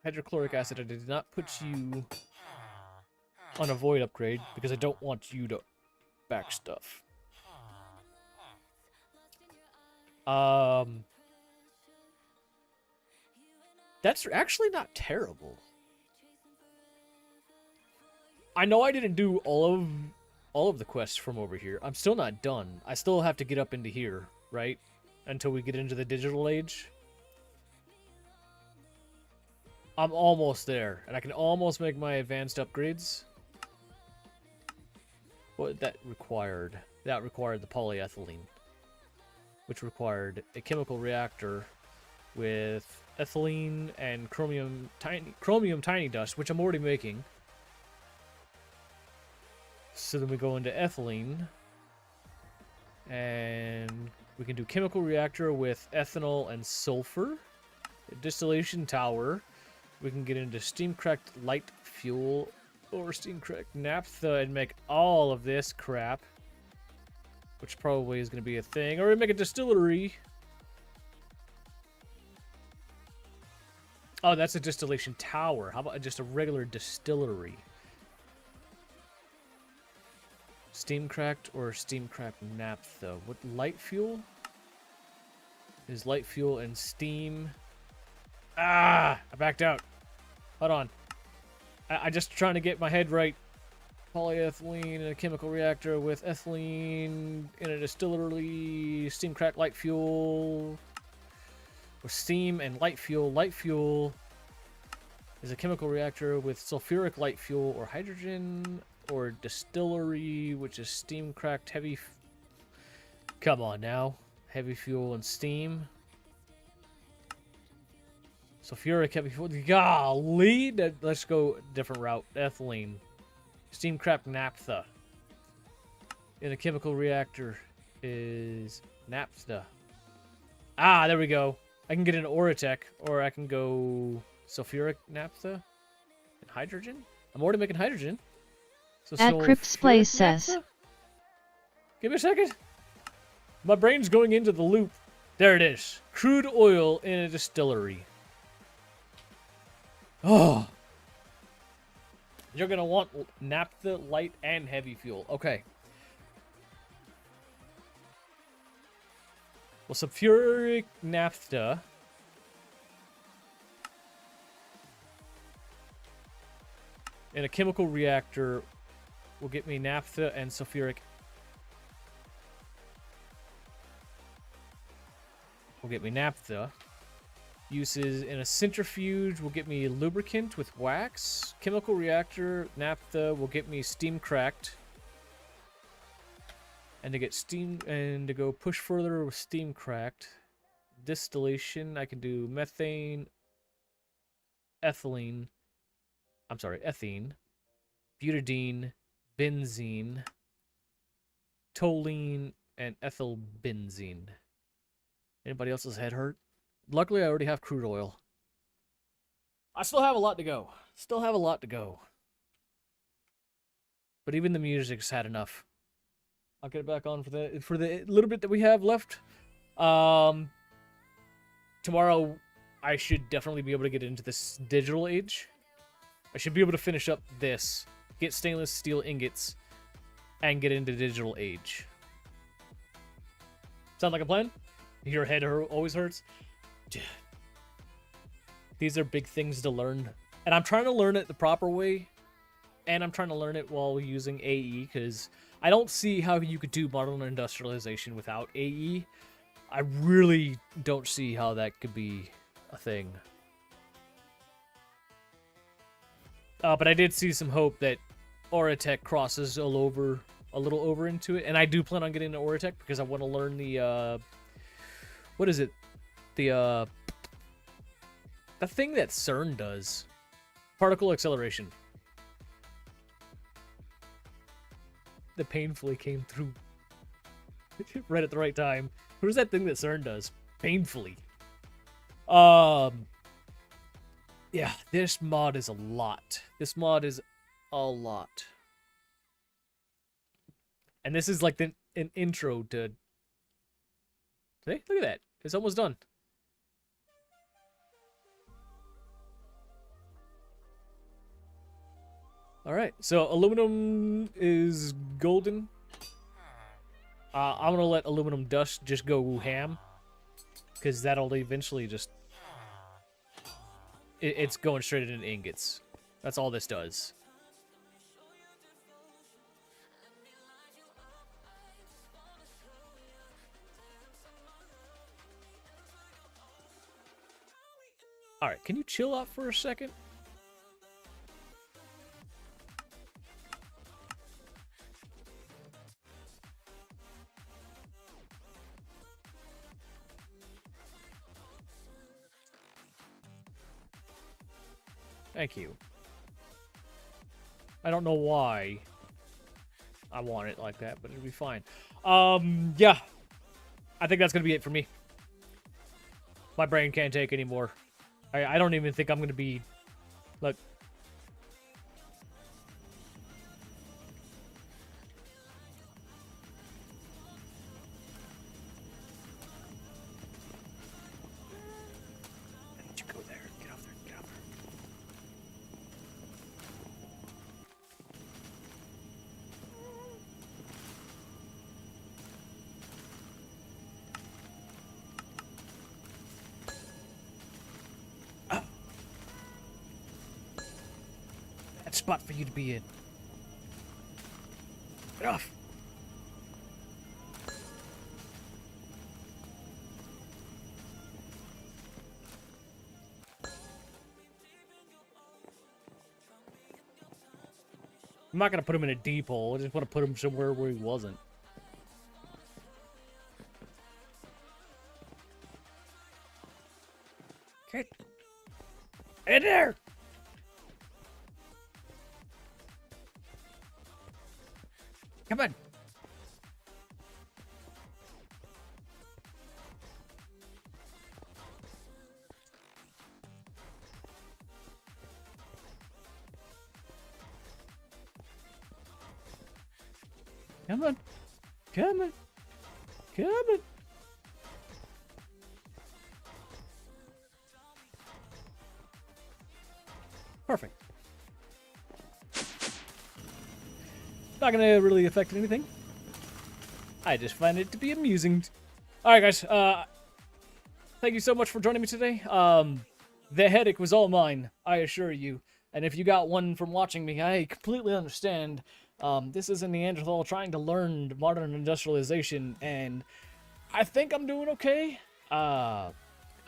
Hydrochloric acid, I did not put you on a void upgrade because I don't want you to back stuff. That's actually not terrible. I know I didn't do all of the quests from over here. I'm still not done. I still have to get up into here, right? Until we get into the digital age. I'm almost there, and I can almost make my advanced upgrades. What that required? That required the polyethylene, which required a chemical reactor with ethylene and chromium tiny dust, which I'm already making. So then we go into ethylene, and we can do chemical reactor with ethanol and sulfur. A distillation tower. We can get into steam cracked light fuel or steam cracked naphtha and make all of this crap, which probably is going to be a thing. Or we make a distillery. Oh, that's a distillation tower. How about just a regular distillery? Steam cracked or steam cracked naphtha? What light fuel? Is light fuel and steam? Ah, I backed out. Hold on. I just trying to get my head right. Polyethylene in a chemical reactor with ethylene in a distillery. Steam cracked light fuel. With steam and light fuel. Light fuel is a chemical reactor with sulfuric light fuel or hydrogen, or distillery, which is steam cracked heavy. Come on now. Heavy fuel and steam. Sulfuric heavy fuel. Golly! Let's go different route. Ethylene. Steam cracked naphtha. In a chemical reactor is naphtha. Ah, there we go. I can get an Oratech, or I can go sulfuric naphtha and hydrogen. I'm already making hydrogen. So At Crips Place says, naphtha? Give me a second. My brain's going into the loop. There it is. Crude oil in a distillery. Oh. You're going to want naphtha, light, and heavy fuel. Okay. Well, sulfuric naphtha in a chemical reactor will get me naphtha and sulfuric. Will get me naphtha. Uses in a centrifuge will get me lubricant with wax. Chemical reactor naphtha will get me steam cracked. And to get steam and to go push further with steam cracked. Distillation, I can do methane, ethylene. I'm sorry, ethene, butadiene, benzene, toluene, and ethyl benzene. Anybody else's head hurt? Luckily, I already have crude oil. I still have a lot to go. Still have a lot to go. But even the music's had enough. I'll get it back on for the little bit that we have left. Tomorrow, I should definitely be able to get into this digital age. I should be able to finish up this, get stainless steel ingots, and get into digital age. Sound like a plan? Your head always hurts? These are big things to learn. And I'm trying to learn it the proper way. And I'm trying to learn it while using AE, because I don't see how you could do Modern Industrialization without AE. I really don't see how that could be a thing. But I did see some hope that Auratech crosses a little over into it. And I do plan on getting into Auratech because I want to learn the, what is it? The thing that CERN does. Particle acceleration. That painfully came through right at the right time. What is that thing that CERN does? Painfully. Yeah, this mod is a lot. This mod is a lot. And this is like an intro to... Hey, look at that. It's almost done. Alright, so aluminum is golden. I'm gonna let aluminum dust just go ham. Because that'll eventually just... It's going straight into ingots. That's all this does. Alright, can you chill out for a second? Thank you. I don't know why I want it like that, but it'll be fine. Yeah. I think that's going to be it for me. My brain can't take anymore. I don't even think I'm going to be... Look. I need you to go there. Get off there. Get off there. Spot for you to be in. Get off. I'm not gonna put him in a deep hole. I just want to put him somewhere where he wasn't. Get in there. Come on. Come on. Come on. Come on. Perfect. Not gonna really affect anything. I just find it to be amusing. Alright guys, thank you so much for joining me today. The headache was all mine, I assure you. And if you got one from watching me, I completely understand. This is a Neanderthal trying to learn modern industrialization, and I think I'm doing okay. I'm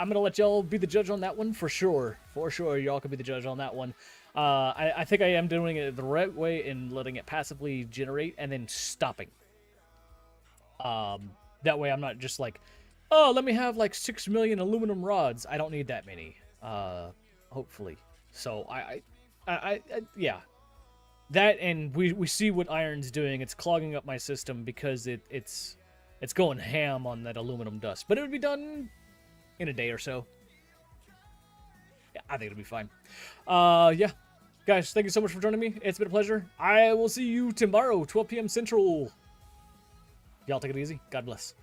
gonna let y'all be the judge on that one for sure. For sure, y'all can be the judge on that one. I think I am doing it the right way in letting it passively generate and then stopping. That way I'm not just like, oh, let me have like 6 million aluminum rods. I don't need that many, hopefully. So yeah. That, and we see what iron's doing. It's clogging up my system because it's It's going ham on that aluminum dust, but it would be done in a day or so. Yeah, I think it'll be fine. Yeah. Guys, thank you so much for joining me. It's been a pleasure. I will see you tomorrow, 12 p.m. Central. Y'all take it easy. God bless.